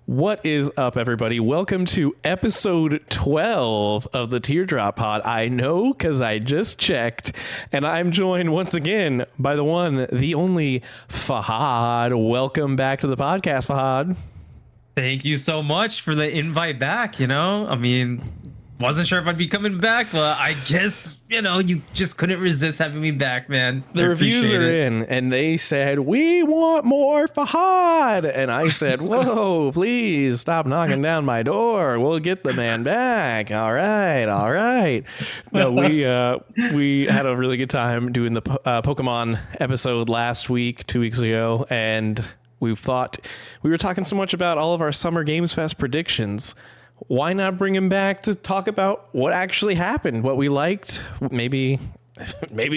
What is up, everybody? Welcome to episode 12 of the Teardrop Pod. I know because I just checked, and I'm joined once again by the one, the only Fahad. Welcome back to the podcast, Fahad. Thank you so much for the invite back. Wasn't sure if I'd be coming back, but I guess, you just couldn't resist having me back, man. The reviews are in, and they said, we want more Fahad. And I said, whoa, please stop knocking down my door. We'll get the man back. All right. No, we had a really good time doing the Pokemon episode last week, 2 weeks ago, and we thought we were talking so much about all of our Summer Games Fest predictions. Why not bring him back to talk about what actually happened, what we liked, maybe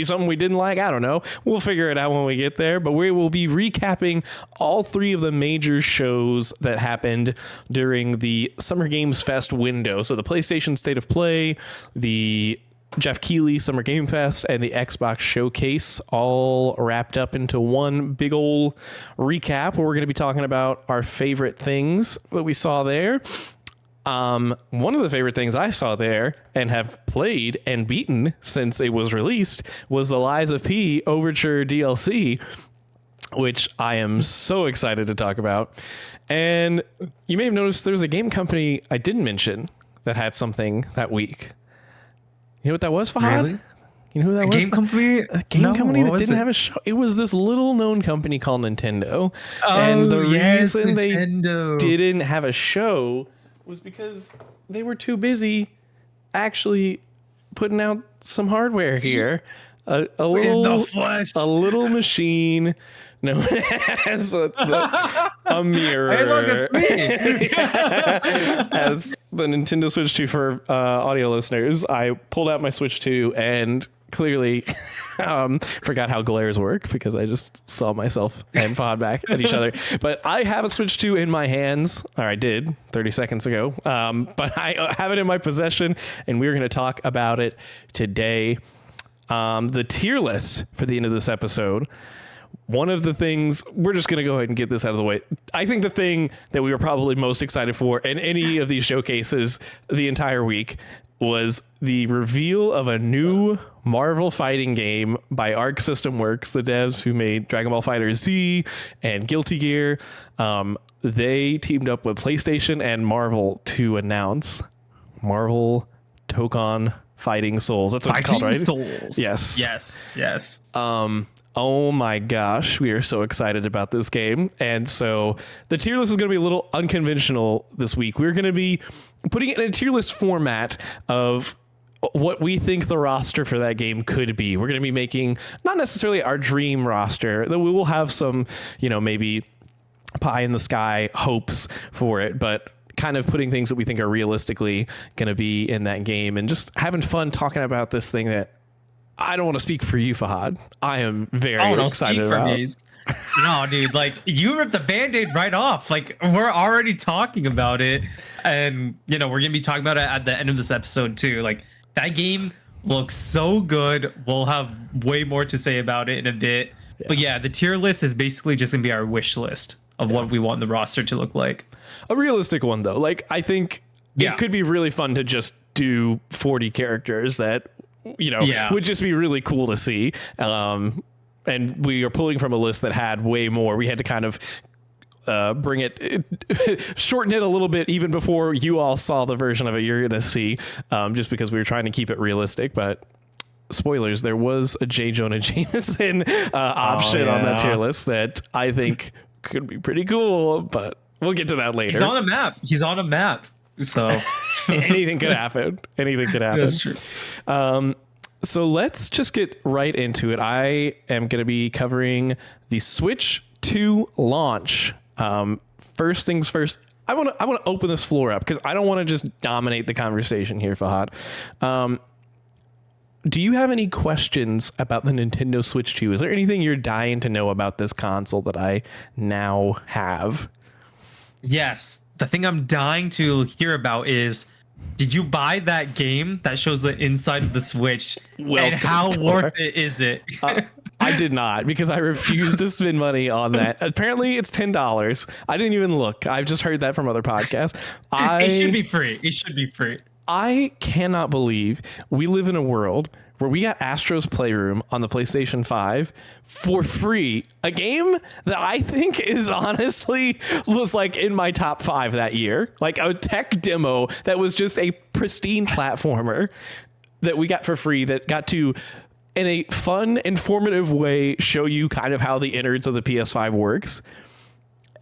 something we didn't like. I don't know. We'll figure it out when we get there. But we will be recapping all three of the major shows that happened during the Summer Games Fest window. So the PlayStation State of Play, the Jeff Keighley Summer Game Fest, and the Xbox Showcase, all wrapped up into one big old recap where we're going to be talking about our favorite things that we saw there. One of the favorite things I saw there and have played and beaten since it was released was the Lies of P Overture DLC, which I am so excited to talk about. And you may have noticed there was a game company I didn't mention that had something that week. You know what that was, Fahad? Really? You know who that was? Game company? A game company that didn't have a show. It was this little known company called Nintendo. Oh, and the yes, reason Nintendo. they didn't have a show was because they were too busy actually putting out some hardware here. A little machine known as a mirror. Hey, look, it's me. As the Nintendo Switch 2 for audio listeners, I pulled out my Switch 2 and clearly forgot how glares work because I just saw myself and Fahad back at each other. But I have a Switch 2 in my hands, or I did 30 seconds ago, but I have it in my possession, and we're going to talk about it today. The tier list for the end of this episode. One of the things, we're just going to go ahead and get this out of the way. I think the thing that we were probably most excited for in any of these showcases the entire week was the reveal of a new Marvel fighting game by Arc System Works, the devs who made Dragon Ball FighterZ and Guilty Gear. They teamed up with PlayStation and Marvel to announce Marvel Tokon Fighting Souls. That's what it's called, right? Souls. Yes. Oh my gosh, we are so excited about this game. And so the tier list is going to be a little unconventional this week. We're going to be putting it in a tier list format of what we think the roster for that game could be. We're going to be making not necessarily our dream roster, though we will have some, maybe pie in the sky hopes for it, but kind of putting things that we think are realistically going to be in that game and just having fun talking about this thing that I don't want to speak for you, Fahad. I am very excited about. No, dude, you ripped the Band-Aid right off. We're already talking about it, and we're gonna be talking about it at the end of this episode too. That game looks so good. We'll have way more to say about it in a bit. Yeah. But yeah, the tier list is basically just gonna be our wish list of what we want the roster to look like. A realistic one though. I think it could be really fun to just do 40 characters that would just be really cool to see. And we are pulling from a list that had way more. We had to kind of shorten it a little bit even before you all saw the version of it you're going to see, just because we were trying to keep it realistic. But spoilers, there was a J. Jonah Jameson option on that tier list that I think could be pretty cool, but we'll get to that later. He's on a map. So anything could happen. That's true. So let's just get right into it. I am going to be covering the Switch 2 launch. First things first, I want to open this floor up because I don't want to just dominate the conversation here, Fahad. Do you have any questions about the Nintendo Switch 2? Is there anything you're dying to know about this console that I now have? Yes. The thing I'm dying to hear about is, did you buy that game that shows the inside of the Switch? Welcome, and how worth it is it? I did not, because I refused to spend money on that. Apparently, it's $10. I didn't even look. I've just heard that from other podcasts. It should be free. It should be free. I cannot believe we live in a world where we got Astro's Playroom on the PlayStation 5 for free. A game that I think is honestly was like in my top 5 that year. Like a tech demo that was just a pristine platformer that we got for free that got to, in a fun, informative way, show you kind of how the innards of the PS5 works.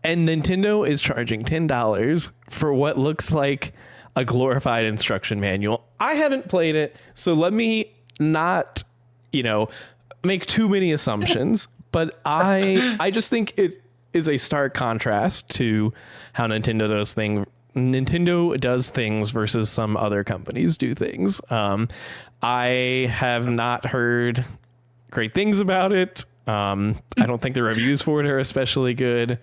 And Nintendo is charging $10 for what looks like a glorified instruction manual. I haven't played it, so let me not, make too many assumptions, but I just think it is a stark contrast to how Nintendo does things versus some other companies do things. I have not heard great things about it. I don't think the reviews for it are especially good.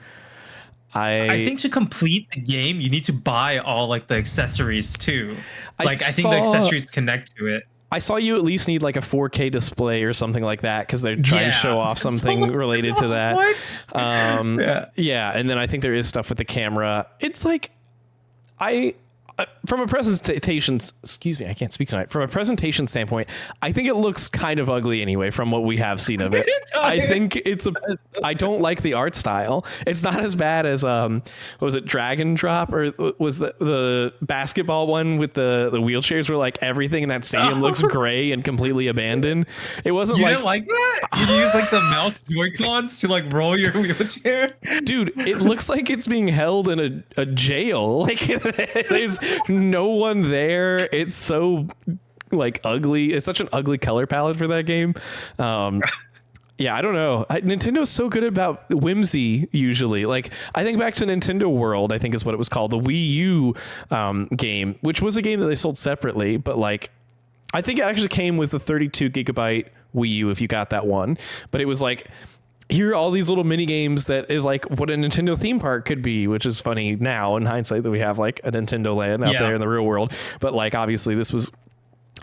I think to complete the game, you need to buy all like the accessories too. I think the accessories connect to it. I saw you at least need like a 4K display or something like that because they're trying to show off something related to that. What? Yeah, and then I think there is stuff with the camera. It's like from a presentation, excuse me, I can't speak tonight. From a presentation standpoint, I think it looks kind of ugly anyway from what we have seen of it. I think I don't like the art style. It's not as bad as what was it, Dragon Drop, or was the basketball one with the wheelchairs where like everything in that stadium looks gray and completely abandoned. It wasn't you didn't like that? You use like the mouse Joy-Cons to like roll your wheelchair? Dude, it looks like it's being held in a jail. Like there's no one there. It's so like ugly. It's such an ugly color palette for that game. Yeah, I don't know. Nintendo's so good about whimsy usually. Like I think back to Nintendo World, I think is what it was called, the Wii U game, which was a game that they sold separately, but like I think it actually came with a 32 gigabyte Wii U if you got that one. But it was like, here are all these little mini games that is like what a Nintendo theme park could be, which is funny now in hindsight that we have like a Nintendo Land out there in the real world. But like, obviously this was,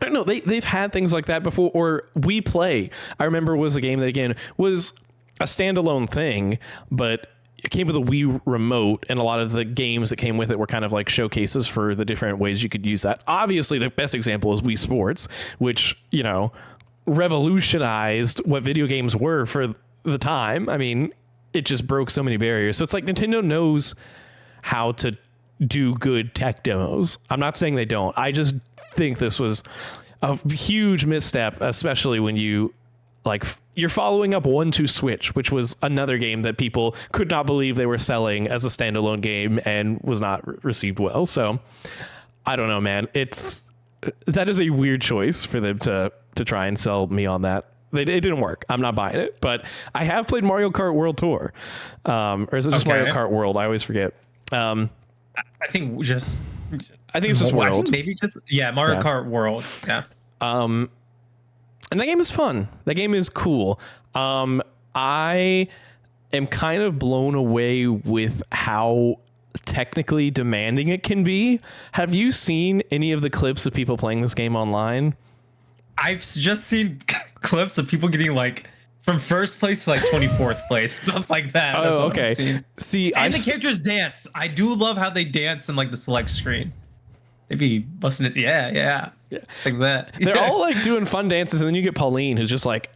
I don't know, they've had things like that before. Or We Play, I remember, was a game that again was a standalone thing, but it came with a Wii remote, and a lot of the games that came with it were kind of like showcases for the different ways you could use that. Obviously the best example is Wii Sports, which, revolutionized what video games were for the time. I mean, it just broke so many barriers. So it's like Nintendo knows how to do good tech demos. I'm not saying they don't. I just think this was a huge misstep, especially when you're following up 1-2 Switch, which was another game that people could not believe they were selling as a standalone game and was not received well. So I don't know, man. That is a weird choice for them to try and sell me on that. It didn't work. I'm not buying it, but I have played Mario Kart World Tour. Or is it just Mario Kart World? I always forget. I think it's just World. Maybe just, Mario Kart World. Yeah. And that game is fun. That game is cool. I am kind of blown away with how technically demanding it can be. Have you seen any of the clips of people playing this game online? I've just seen clips of people getting like from first place to like 24th place, stuff like that. Oh, okay. See, the characters dance. I do love how they dance in like the select screen. Maybe busting it. Yeah. Like that. They're all like doing fun dances, and then you get Pauline, who's just like,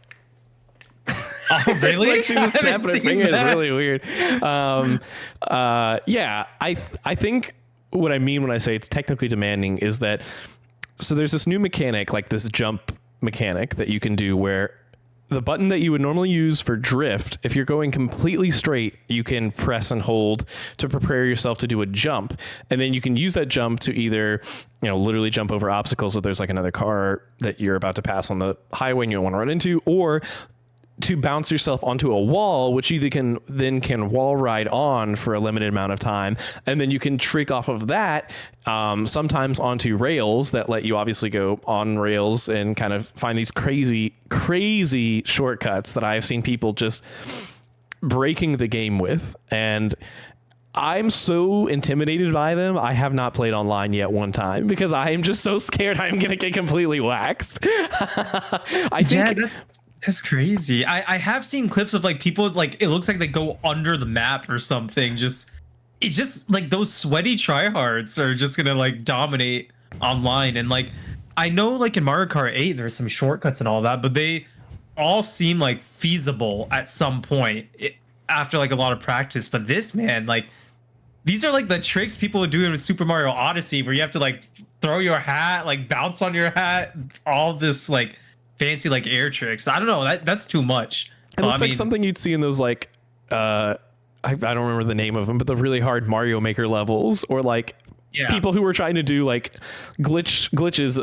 oh, really? It's like she was snapping her fingers. It's really weird. I think what I mean when I say it's technically demanding is that, so there's this new mechanic, like this jump mechanic that you can do where the button that you would normally use for drift, if you're going completely straight, you can press and hold to prepare yourself to do a jump. And then you can use that jump to either, literally jump over obstacles if there's like another car that you're about to pass on the highway and you don't want to run into, or to bounce yourself onto a wall, which you can wall ride on for a limited amount of time. And then you can trick off of that, sometimes onto rails that let you obviously go on rails and kind of find these crazy shortcuts that I've seen people just breaking the game with. And I'm so intimidated by them. I have not played online yet one time because I am just so scared I'm going to get completely waxed. That's crazy. I have seen clips of like people like it looks like they go under the map or something. Just it's just like those sweaty tryhards are just gonna like dominate online. And like I know like in Mario Kart 8 there's some shortcuts and all that, but they all seem like feasible at some point after like a lot of practice. But this man, like these are like the tricks people would do in Super Mario Odyssey where you have to like throw your hat, like bounce on your hat, all this like fancy like air tricks. I don't know. That's too much. It looks like something you'd see in those like I don't remember the name of them, but the really hard Mario Maker levels, or like people who were trying to do like glitches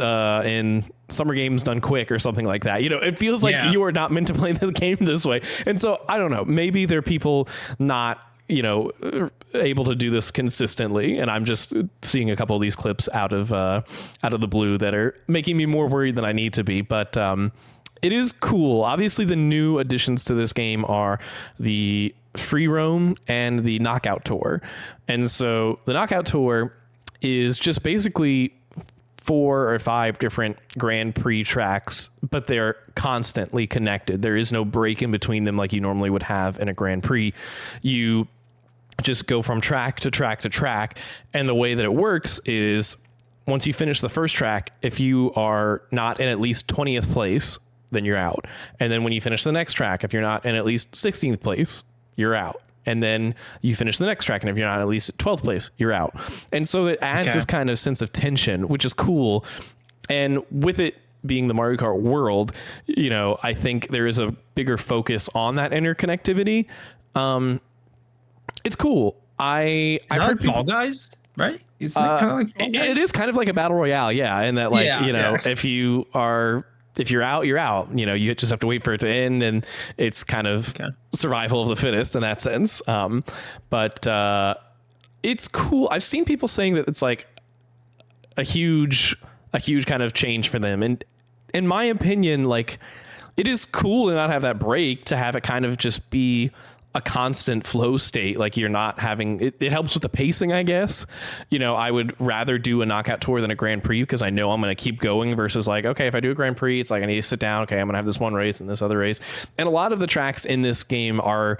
in Summer Games Done Quick or something like that. You know, it feels like you are not meant to play the game this way. And so I don't know. Maybe there are people not, you know, able to do this consistently, and I'm just seeing a couple of these clips out of the blue that are making me more worried than I need to be. But it is cool. Obviously, the new additions to this game are the free roam and the knockout tour. And so the knockout tour is just basically 4 or 5 different Grand Prix tracks, but they're constantly connected. There is no break in between them like you normally would have in a Grand Prix. You just go from track to track to track. And the way that it works is once you finish the first track, if you are not in at least 20th place, then you're out. And then when you finish the next track, if you're not in at least 16th place, you're out. And then you finish the next track, and if you're not at least 12th place, you're out. And so it adds this kind of sense of tension, which is cool. And with it being the Mario Kart World, you know, I think there is a bigger focus on that interconnectivity. It's cool. I've heard Fall Guys, right? It's kind of like Fall Guys. It is kind of like a battle royale, yeah. And that, like, you know, if you're out, you're out. You know, you just have to wait for it to end, and it's kind of survival of the fittest in that sense. But it's cool. I've seen people saying that it's like a huge kind of change for them. And in my opinion, like, it is cool to not have that break, to have it kind of just be a constant flow state. Like, you're not having it helps with the pacing, I guess. You know, I would rather do a knockout tour than a Grand Prix, because I know I'm going to keep going, versus like, okay, if I do a Grand Prix, it's like I need to sit down. Okay, I'm going to have this one race and this other race. And a lot of the tracks in this game are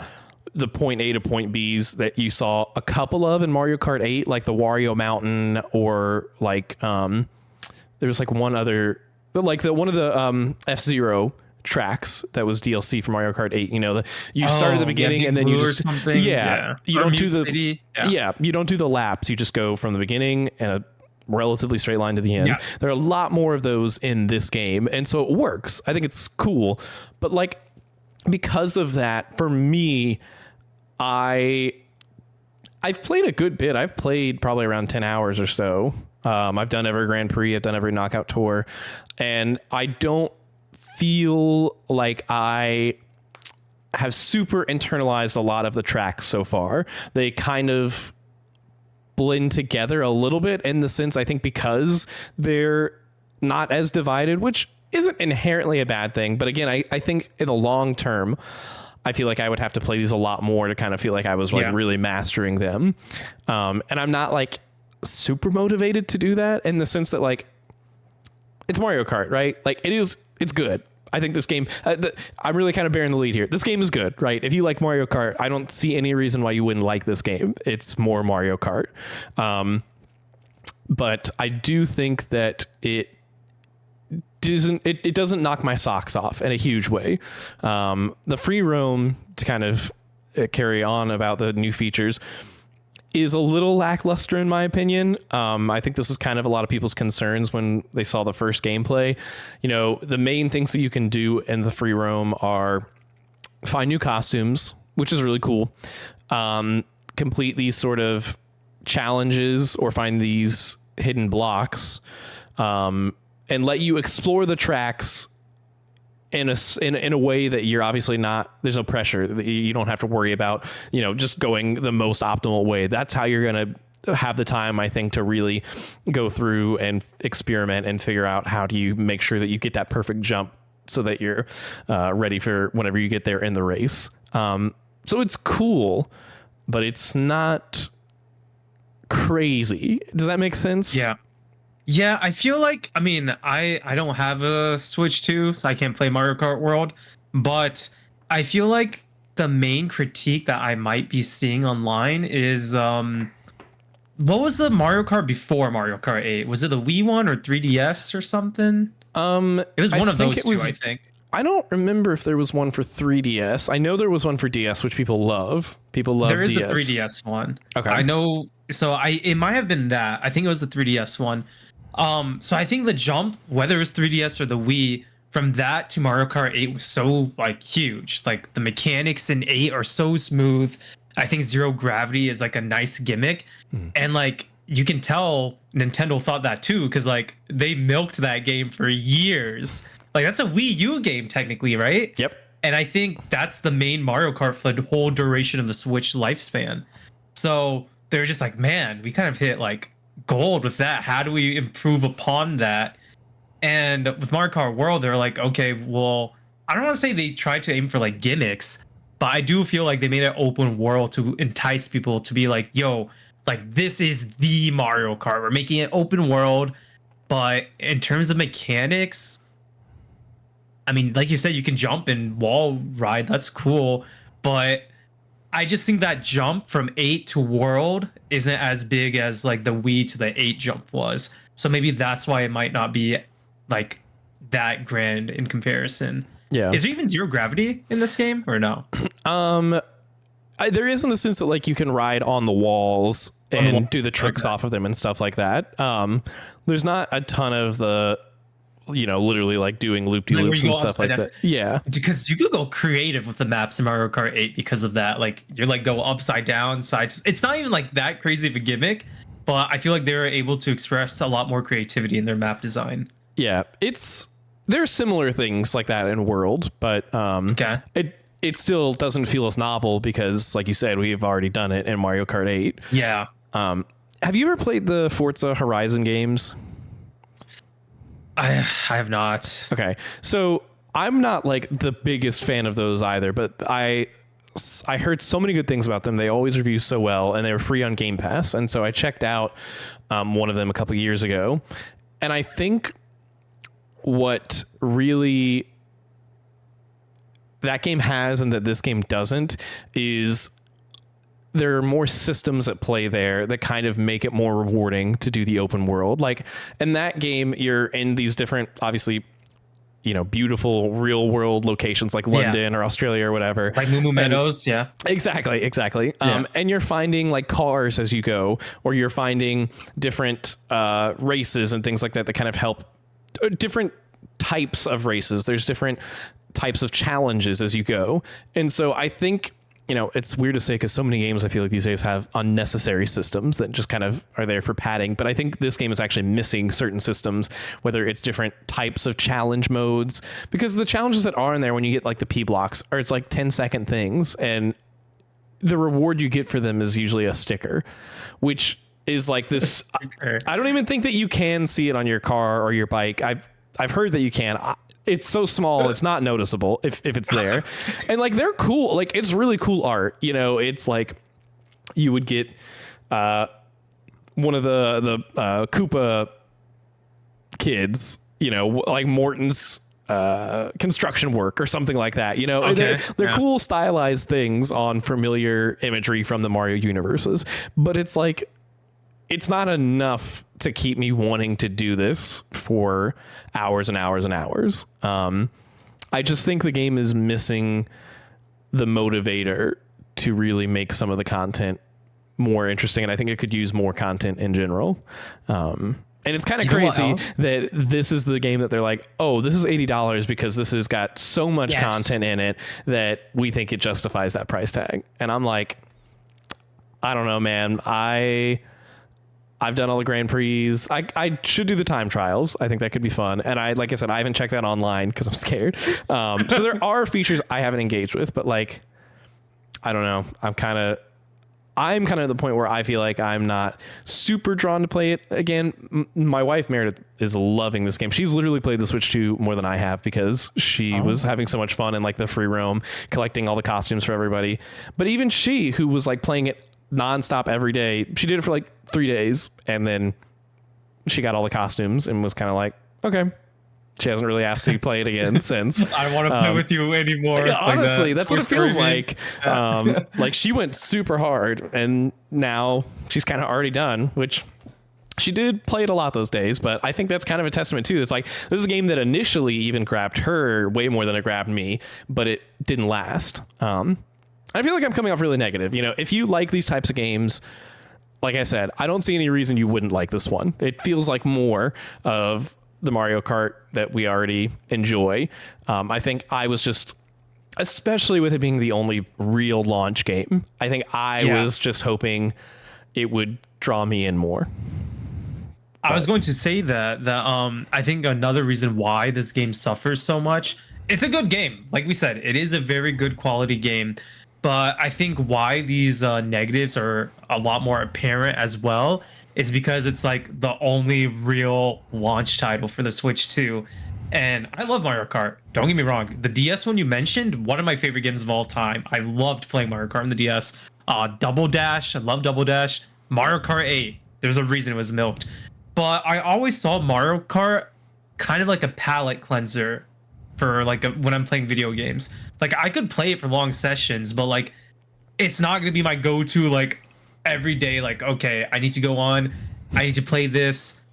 the point A to point B's that you saw a couple of in Mario Kart 8, like the Wario Mountain, or like there's like one other, like one of the F-Zero tracks that was DLC for Mario Kart 8. You know, you start at the beginning, and then you just you don't do the you don't do the laps. You just go from the beginning and a relatively straight line to the end. There are a lot more of those in this game, and so it works. I think it's cool, but like, because of that, for me, I've played a good bit. I've played probably around 10 hours or so. I've done every Grand Prix, I've done every knockout tour, and I don't feel like I have super internalized a lot of the tracks so far. They kind of blend together a little bit, in the sense, I think, because they're not as divided, which isn't inherently a bad thing. But again, I think in the long term, I feel like I would have to play these a lot more to kind of feel like I was like really mastering them. And I'm not like super motivated to do that, in the sense that, like, it's Mario Kart, right? Like, it's good. I think this game, I'm really kind of bearing the lead here. This game is good, right? If you like Mario Kart, I don't see any reason why you wouldn't like this game. It's more Mario Kart. But I do think that it doesn't knock my socks off in a huge way. The free roam, to kind of carry on about the new features, is a little lackluster in my opinion. I think this was kind of a lot of people's concerns when they saw the first gameplay. You know, the main things that you can do in the free roam are find new costumes, which is really cool. Complete these sort of challenges, or find these hidden blocks, and let you explore the tracks in a way that you're obviously not, there's no pressure. You don't have to worry about, you know, just going the most optimal way. That's how you're going to have the time, I think, to really go through and experiment and figure out how do you make sure that you get that perfect jump so that you're ready for whenever you get there in the race. So it's cool, but it's not crazy. Does that make sense? Yeah, I feel like, I mean, I don't have a Switch 2, so I can't play Mario Kart World. But I feel like the main critique that I might be seeing online is what was the Mario Kart before Mario Kart 8? Was it the Wii one or 3DS or something? It was one of those two, I think. I don't remember if there was one for 3DS. I know there was one for DS, which people love. People love There is DS. a 3DS one. Okay. I know. So it might have been that. I think it was the 3DS one. So I think the jump, whether it was 3DS or the Wii, from that to Mario Kart 8 was so like huge. Like the mechanics in 8 are so smooth. I think zero gravity is like a nice gimmick. And like you can tell Nintendo thought that too, because like they milked that game for years. Like that's a Wii U game technically, right? Yep. And I think that's the main Mario Kart for the whole duration of the Switch lifespan. So they're just like, man, we kind of hit like gold with that. How do we improve upon that? And with Mario Kart World, they're like, okay, well, I don't want to say they tried to aim for like gimmicks, but I do feel like they made an open world to entice people to be like, yo, like this is the Mario Kart. We're making it open world. But in terms of mechanics, I mean, like you said, you can jump and wall ride. That's cool. But I just think that jump from 8 to World isn't as big as like the Wii to the 8 jump was. So maybe that's why it might not be like that grand in comparison. Yeah. Is there even zero gravity in this game or no? There is in the sense that like you can ride on the walls and do the tricks Okay. off of them and stuff like that. There's not a ton of the, literally like doing loop-de-loops and stuff like that. Yeah. Because you could go creative with the maps in Mario Kart 8 because of that. Like you're like go upside down, side. It's not even like that crazy of a gimmick, but I feel like they're able to express a lot more creativity in their map design. Yeah. There's similar things like that in World, but Okay. it still doesn't feel as novel because, like you said, we've already done it in Mario Kart 8. Yeah. Have you ever played the Forza Horizon games? I have not. Okay. So I'm not like the biggest fan of those either, but I heard so many good things about them. They always review so well, and they were free on Game Pass. And so I checked out one of them a couple years ago. And I think what really that game has and that this game doesn't is there are more systems at play there that kind of make it more rewarding to do the open world. Like in that game, you're in these different, obviously, beautiful real world locations like London or Australia or whatever. Like Moo Moo Meadows, yeah. Exactly. Yeah. And you're finding like cars as you go, or you're finding different races and things like that kind of help different types of races. There's different types of challenges as you go. And so I think, it's weird to say because so many games I feel like these days have unnecessary systems that just kind of are there for padding. But I think this game is actually missing certain systems, whether it's different types of challenge modes, because the challenges that are in there when you get like the P blocks are it's like 10-second things. And the reward you get for them is usually a sticker, which is like this. I don't even think that you can see it on your car or your bike. I've heard that you can. It's so small, it's not noticeable if it's there. And like they're cool. Like it's really cool art. It's like you would get one of the Koopa kids, like Morton's construction work or something like that. Okay. They're cool stylized things on familiar imagery from the Mario universes, but it's like it's not enough to keep me wanting to do this for hours and hours and hours. I just think the game is missing the motivator to really make some of the content more interesting. And I think it could use more content in general. And it's kind of crazy that this is the game that they're like, oh, this is $80 because this has got so much content in it that we think it justifies that price tag. And I'm like, I don't know, man. I've done all the Grand Prix. I should do the time trials. I think that could be fun. And like I said, I haven't checked that online because I'm scared. So there are features I haven't engaged with, but like, I don't know. I'm kind of at the point where I feel like I'm not super drawn to play it again. My wife Meredith is loving this game. She's literally played the Switch 2 more than I have because she was having so much fun in like the free roam, collecting all the costumes for everybody. But even she, who was like playing it nonstop every day, she did it for like 3 days, and then she got all the costumes and was kind of like, okay, She hasn't really asked to play it again since. I don't want to play with you anymore. Yeah, honestly, that's what it feels game. like. Like she went super hard, and now she's kind of already done, which she did play it a lot those days. But I think that's kind of a testament too. It's like this is a game that initially even grabbed her way more than it grabbed me, but it didn't last. I feel like I'm coming off really negative. You know, if you like these types of games, like I said, I don't see any reason you wouldn't like this one. It feels like more of the Mario Kart that we already enjoy. I think I was just, especially with it being the only real launch game, I think I was just hoping it would draw me in more. I was going to say that I think another reason why this game suffers so much, it's a good game. Like we said, it is a very good quality game. But I think why these negatives are a lot more apparent as well is because it's like the only real launch title for the Switch 2. And I love Mario Kart. Don't get me wrong. The DS one you mentioned, one of my favorite games of all time. I loved playing Mario Kart on the DS. Double Dash. I love Double Dash. Mario Kart 8. There's a reason it was milked. But I always saw Mario Kart kind of like a palate cleanser for like when I'm playing video games. Like I could play it for long sessions, but like it's not gonna be my go-to like every day. Like, okay, I need to go on, I need to play this,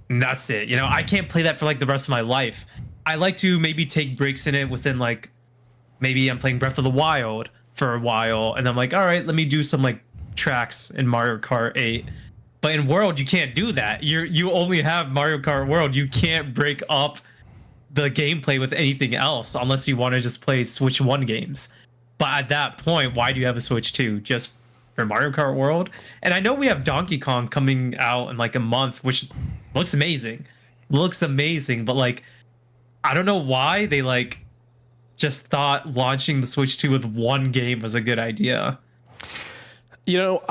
and that's it. You know, I can't play that for like the rest of my life. I like to maybe take breaks in it within like maybe I'm playing Breath of the Wild for a while, and I'm like, all right, let me do some like tracks in Mario Kart 8. But in World, you can't do that. You only have Mario Kart World. You can't break up the gameplay with anything else unless you want to just play Switch 1 games. But at that point, why do you have a Switch 2? Just for Mario Kart World? And I know we have Donkey Kong coming out in like a month, which looks amazing. But like, I don't know why they like just thought launching the Switch 2 with one game was a good idea. You know,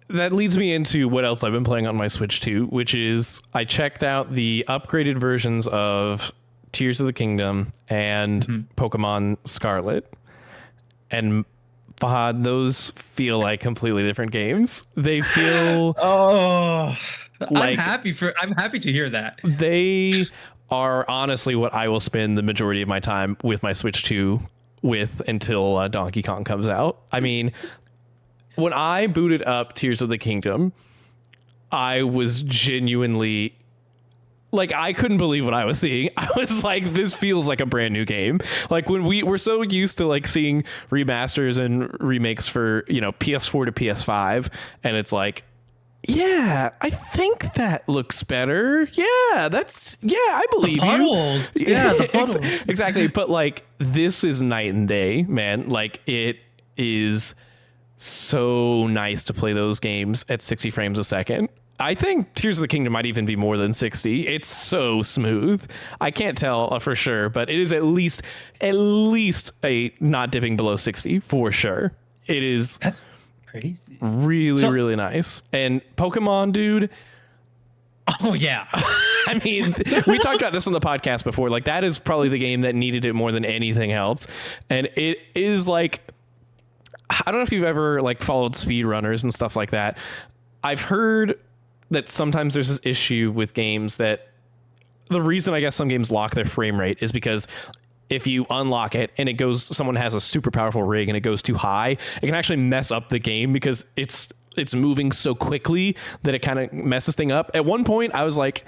that leads me into what else I've been playing on my Switch 2, which is I checked out the upgraded versions of Tears of the Kingdom and Pokemon Scarlet. And Fahad, those feel like completely different games. They feel like I'm happy to hear that. They are honestly what I will spend the majority of my time with my Switch 2 with until Donkey Kong comes out. I mean, when I booted up Tears of the Kingdom, I was genuinely like, I couldn't believe what I was seeing. I was like, this feels like a brand new game. Like when we're so used to like seeing remasters and remakes for, you know, PS4 to PS5. And it's like, yeah, I think that looks better. Yeah, I believe the puddles. you. Yeah, the puddles. Exactly. But like, this is night and day, man. Like it is so nice to play those games at 60 frames a second. I think Tears of the Kingdom might even be more than 60. It's so smooth. I can't tell for sure, but it is at least a not dipping below 60 for sure. It is. That's crazy. Really nice. And Pokemon, dude. Oh yeah. I mean, we talked about this on the podcast before. Like that is probably the game that needed it more than anything else. And it is like, I don't know if you've ever like followed speedrunners and stuff like that. I've heard that sometimes there's this issue with games that the reason I guess some games lock their frame rate is because if you unlock it and someone has a super powerful rig and it goes too high, it can actually mess up the game because it's moving so quickly that it kind of messes thing up. At one point I was like,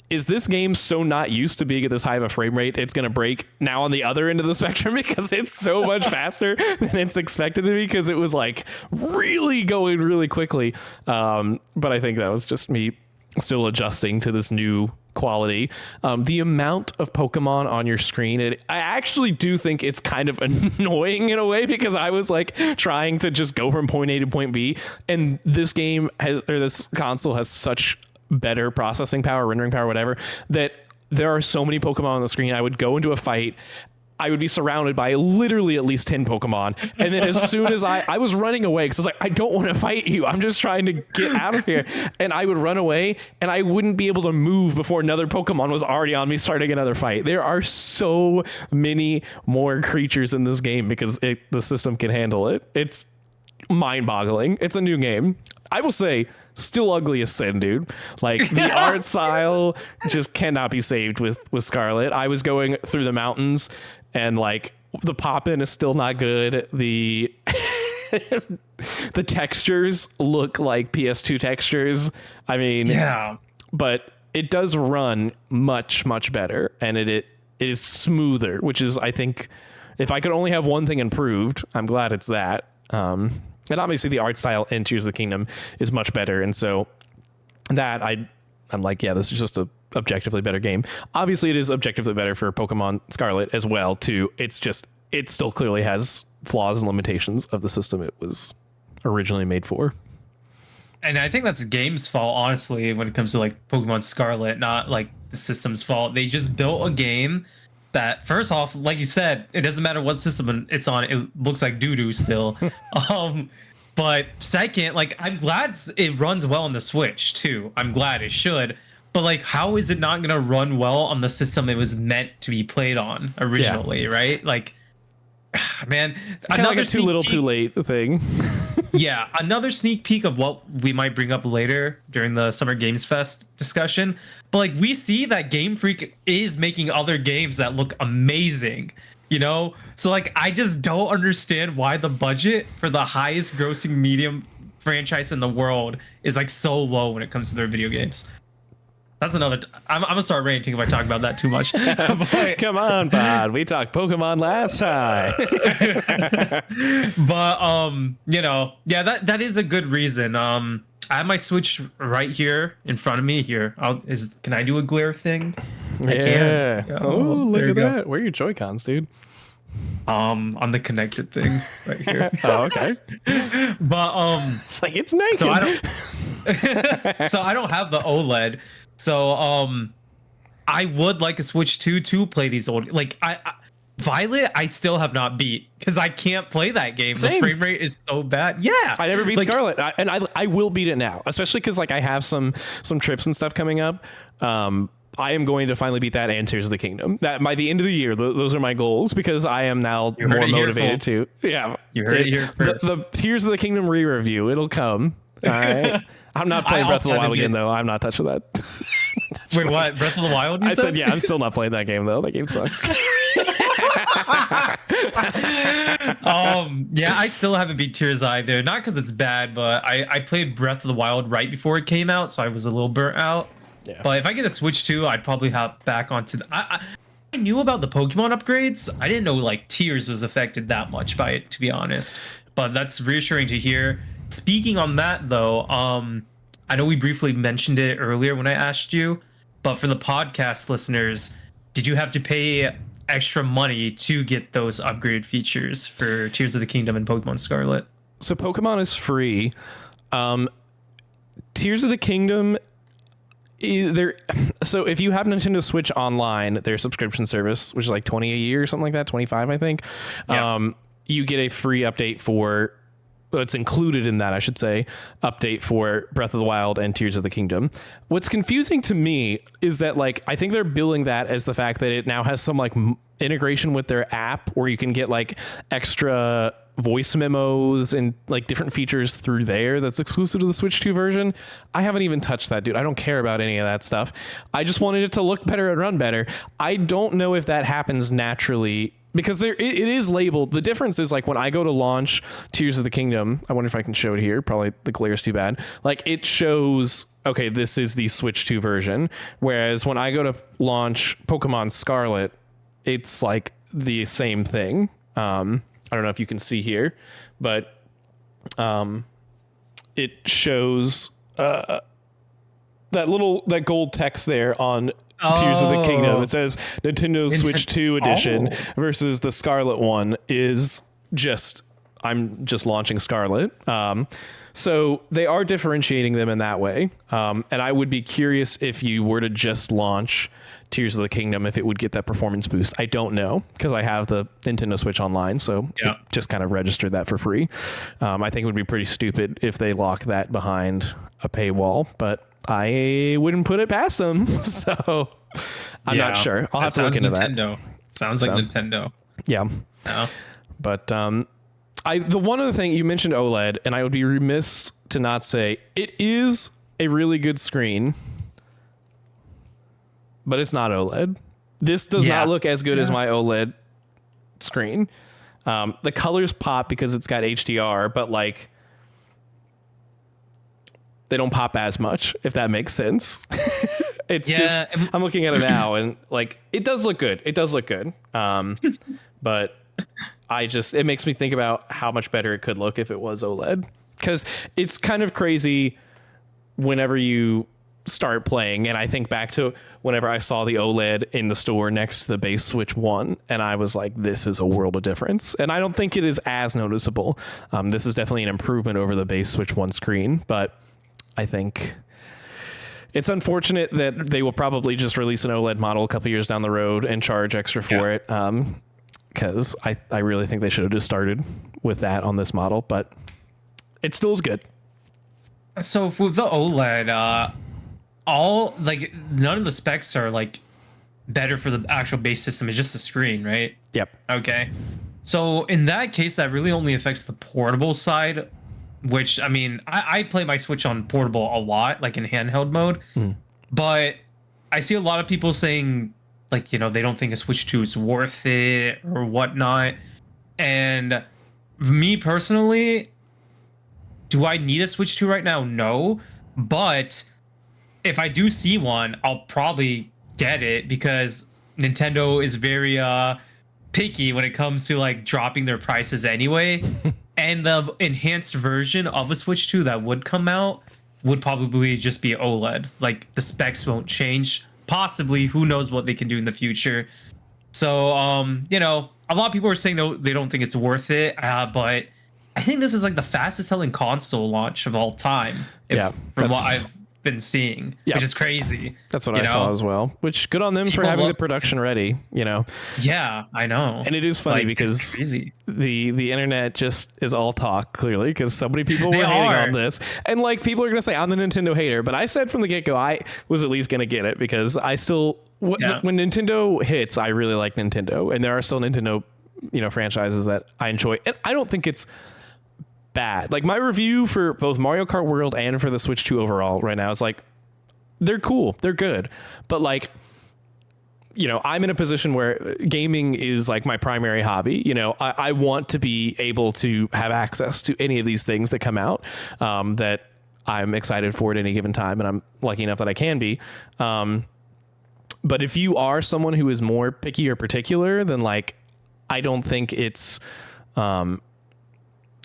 is this game so not used to being at this high of a frame rate, it's going to break now on the other end of the spectrum because it's so much faster than it's expected to be, because it was like really going really quickly. But I think that was just me still adjusting to this new quality. The amount of Pokemon on your screen, I actually do think it's kind of annoying in a way, because I was like trying to just go from point A to point B, and this console has such better processing power, rendering power, whatever, that there are so many Pokemon on the screen. I would go into a fight, I would be surrounded by literally at least 10 Pokemon. And then as soon as I was running away, because I was like, I don't want to fight you. I'm just trying to get out of here. And I would run away and I wouldn't be able to move before another Pokemon was already on me starting another fight. There are so many more creatures in this game because the system can handle it. It's mind-boggling. It's a new game. I will say, still ugly as sin, dude. Like the art style just cannot be saved with Scarlet. I was going through the mountains and like the pop-in is still not good. The the textures look like PS2 textures. I mean, Yeah. but it does run much better, and it is smoother, which is, I think, if I could only have one thing improved, I'm glad it's that. And obviously the art style in Tears of the Kingdom is much better. And so that I'm like, yeah, this is just a objectively better game. Obviously it is objectively better for Pokemon Scarlet as well too. It's just, it still clearly has flaws and limitations of the system it was originally made for. And I think that's the game's fault, honestly, when it comes to like Pokemon Scarlet, not like the system's fault. They just built a game that, first off, like you said, it doesn't matter what system it's on, it looks like doo-doo still. But second, like, I'm glad it runs well on the Switch too. I'm glad it should. But like, how is it not gonna run well on the system it was meant to be played on originally, right? Like, man, Kind of like a too little too late thing. Yeah, another sneak peek of what we might bring up later during the Summer Games Fest discussion. But like, we see that Game Freak is making other games that look amazing, you know? So like, I just don't understand why the budget for the highest grossing medium franchise in the world is like so low when it comes to their video games. That's another. I'm gonna start ranting if I talk about that too much. But, Come on, Pod. We talked Pokemon last time. but you know, yeah, that is a good reason. I have my Switch right here in front of me. Here, can I do a glare thing? I Yeah. can. Oh, look there at you go. that. Where are your Joy-Cons, dude? On the connected thing right here. Oh, okay. But It's like it's naked. so I don't have the OLED. So I would like a Switch 2 to play these old, like Violet I still have not beat because I can't play that game. Same. The frame rate is so bad. Yeah. I never beat Like, Scarlet, and I will beat it now, especially because like I have some trips and stuff coming up. I am going to finally beat that and Tears of the Kingdom. That by the end of the year, those are my goals because I am now more motivated to. Yeah, You heard it here first. The Tears of the Kingdom re-review, it'll come. All right. I'm not playing Breath of the Wild again, though. I'm not touching that. Wait, what? Breath of the Wild? I said, yeah, I'm still not playing that game, though. That game sucks. Yeah, I still haven't beat Tears either. Not because it's bad, but I played Breath of the Wild right before it came out, so I was a little burnt out. Yeah. But if I get a Switch 2, I'd probably hop back onto I knew about the Pokemon upgrades. I didn't know like Tears was affected that much by it, to be honest. But that's reassuring to hear. Speaking on that though, I know we briefly mentioned it earlier when I asked you, but for the podcast listeners, did you have to pay extra money to get those upgraded features for Tears of the Kingdom and Pokemon Scarlet? So Pokemon is free. Tears of the Kingdom so if you have Nintendo Switch Online, their subscription service, which is like 20 a year or something like that, 25 I think, Yeah. You get a free update for, it's included in that, I should say, update for Breath of the Wild and Tears of the Kingdom. What's confusing to me is that like I think they're billing that as the fact that it now has some like integration with their app where you can get like extra voice memos and like different features through there that's exclusive to the Switch 2 version. I haven't even touched that, dude. I don't care about any of that stuff. I just wanted it to look better and run better. I don't know if that happens naturally because it is labeled. The difference is like when I go to launch Tears of the Kingdom, I wonder if I can show it here. Probably the glare is too bad. Like it shows, okay, this is the Switch 2 version. Whereas when I go to launch Pokemon Scarlet, it's like the same thing. I don't know if you can see here, but it shows that gold text there on Tears of the Kingdom. It says Nintendo Switch 2 edition versus the Scarlet one is just, I'm just launching Scarlet. So they are differentiating them in that way. And I would be curious if you were to just launch Tears of the Kingdom, if it would get that performance boost. I don't know because I have the Nintendo Switch Online, so it just kind of registered that for free. I think it would be pretty stupid if they lock that behind a paywall, but I wouldn't put it past them. So I'm not sure. I'll have to look into Nintendo. that. Sounds like Nintendo. Yeah. No. But the one other thing you mentioned OLED, and I would be remiss to not say it is a really good screen, but it's not OLED. This does not look as good as my OLED screen. The colors pop because it's got HDR, but like they don't pop as much, if that makes sense. It's just, I'm looking at it now and like, it does look good. It does look good. But it makes me think about how much better it could look if it was OLED. Because it's kind of crazy whenever you start playing, and I think back to whenever I saw the OLED in the store next to the base Switch 1, and I was like, this is a world of difference. And I don't think it is as noticeable. This is definitely an improvement over the base Switch 1 screen, but I think it's unfortunate that they will probably just release an OLED model a couple years down the road and charge extra for it. Because I really think they should have just started with that on this model, but it still is good. So with the OLED, none of the specs are like better for the actual base system. It's just the screen, right? Yep. Okay. So in that case, that really only affects the portable side, which I mean, I play my Switch on portable a lot, like in handheld mode, but I see a lot of people saying like, you know, they don't think a Switch 2 is worth it or whatnot. And me personally, do I need a Switch 2 right now? No. But if I do see one, I'll probably get it because Nintendo is very picky when it comes to like dropping their prices anyway. And the enhanced version of a Switch 2 that would come out would probably just be OLED. Like the specs won't change. Possibly, who knows what they can do in the future. So, you know, a lot of people are saying they don't think it's worth it, but I think this is like the fastest selling console launch of all time. From what I've been seeing, which is crazy. That's what I saw as well, which good on them for having the production ready, you know? Yeah, I know. And it is funny because the internet just is all talk, clearly, because so many people were hating on this. And like people are going to say, I'm the Nintendo hater, but I said from the get-go, I was at least going to get it because I still, when Nintendo hits, I really like Nintendo. And there are still Nintendo, you know, franchises that I enjoy. And I don't think it's bad. Like my review for both Mario Kart World and for the Switch 2 overall right now is like, they're cool, they're good, but like, you know, I'm in a position where gaming is like my primary hobby. You know, I want to be able to have access to any of these things that come out that I'm excited for at any given time, and I'm lucky enough that I can be. But if you are someone who is more picky or particular, then like, I don't think it's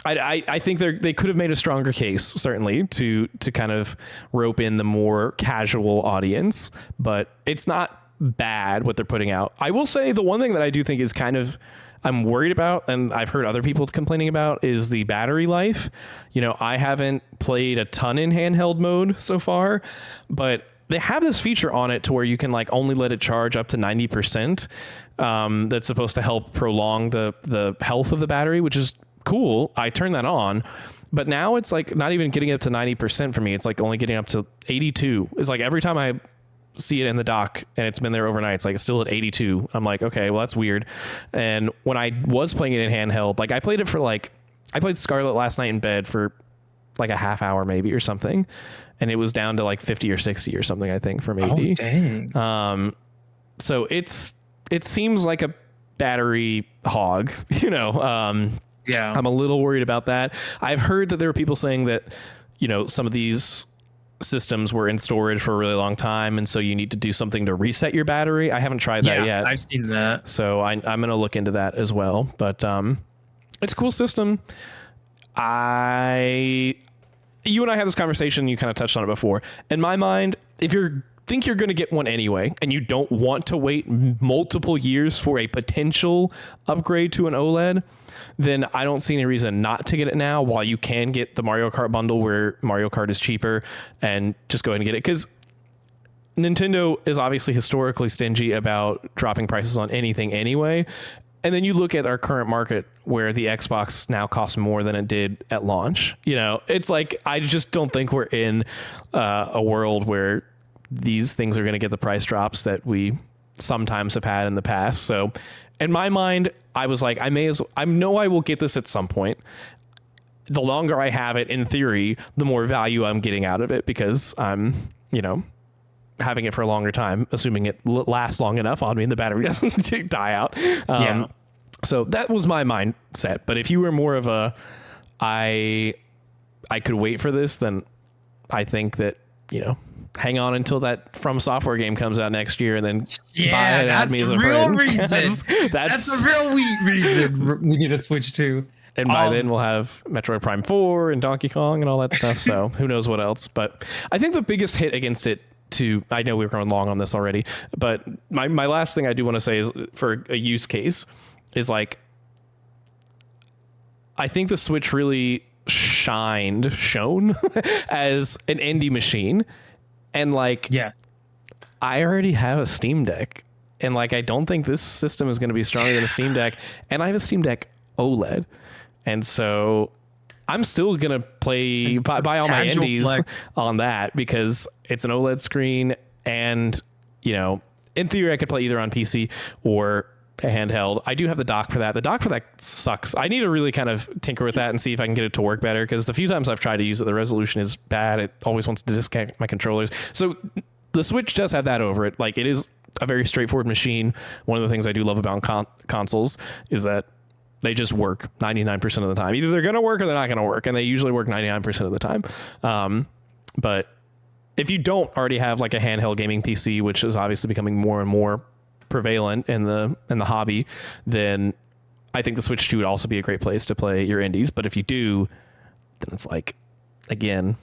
I think they could have made a stronger case, certainly, to kind of rope in the more casual audience, but it's not bad what they're putting out. I will say the one thing that I do think is kind of I'm worried about, and I've heard other people complaining about, is the battery life. You know, I haven't played a ton in handheld mode so far, but they have this feature on it to where you can like only let it charge up to 90%. That's supposed to help prolong the health of the battery, which is cool. I turned that on, but now it's like not even getting up to 90% for me. It's like only getting up to 82. It's like every time I see it in the dock and it's been there overnight, it's like it's still at 82. I'm like, okay, well that's weird. And when I was playing it in handheld, like I played Scarlet last night in bed for like a half hour maybe or something, and it was down to like 50 or 60 or something, I think, from 80. Oh, dang. So it seems like a battery hog, you know. Yeah, I'm a little worried about that. I've heard that there are people saying that, you know, some of these systems were in storage for a really long time, and so you need to do something to reset your battery. I haven't tried that yet. I've seen that. So I'm going to look into that as well. But it's a cool system. You and I had this conversation, you kind of touched on it before. In my mind, if you think you're going to get one anyway, and you don't want to wait multiple years for a potential upgrade to an OLED, then I don't see any reason not to get it now while you can get the Mario Kart bundle where Mario Kart is cheaper, and just go ahead and get it. Because Nintendo is obviously historically stingy about dropping prices on anything anyway. And then you look at our current market where the Xbox now costs more than it did at launch. You know, it's like, I just don't think we're in a world where these things are going to get the price drops that we sometimes have had in the past. So in my mind, I was like, I know I will get this at some point. the longer I have it, in theory, the more value I'm getting out of it, because I'm, having it for a longer time, assuming it lasts long enough on me and the battery doesn't die out. So that was my mindset. But if you were more of a, I could wait for this, then I think that, hang on until that From Software game comes out next year, and then buy it, add me as a friend. That's the real reason we need to Switch 2. And by then we'll have Metroid Prime 4 and Donkey Kong and all that stuff. So who knows what else. But I think the biggest hit against it, I know we're going long on this already, but my last thing I do want to say is, for a use case, is like, I think the Switch really shone as an indie machine. And like, I already have a Steam Deck, and like, I don't think this system is going to be stronger than a Steam Deck. And I have a Steam Deck OLED. And so I'm still going to buy all my indies on that, because it's an OLED screen, and, in theory I could play either on PC or a handheld. I do have the dock for that. The dock for that sucks. I need to really kind of tinker with that and see if I can get it to work better, because the few times I've tried to use it, the resolution is bad. It always wants to disconnect my controllers. So the Switch does have that over it. Like, it is a very straightforward machine. One of the things I do love about consoles is that they just work 99% of the time. Either they're going to work or they're not going to work. And they usually work 99% of the time. But if you don't already have like a handheld gaming PC, which is obviously becoming more and more prevalent in the hobby, then I think the Switch 2 would also be a great place to play your indies. But if you do, then it's like, again.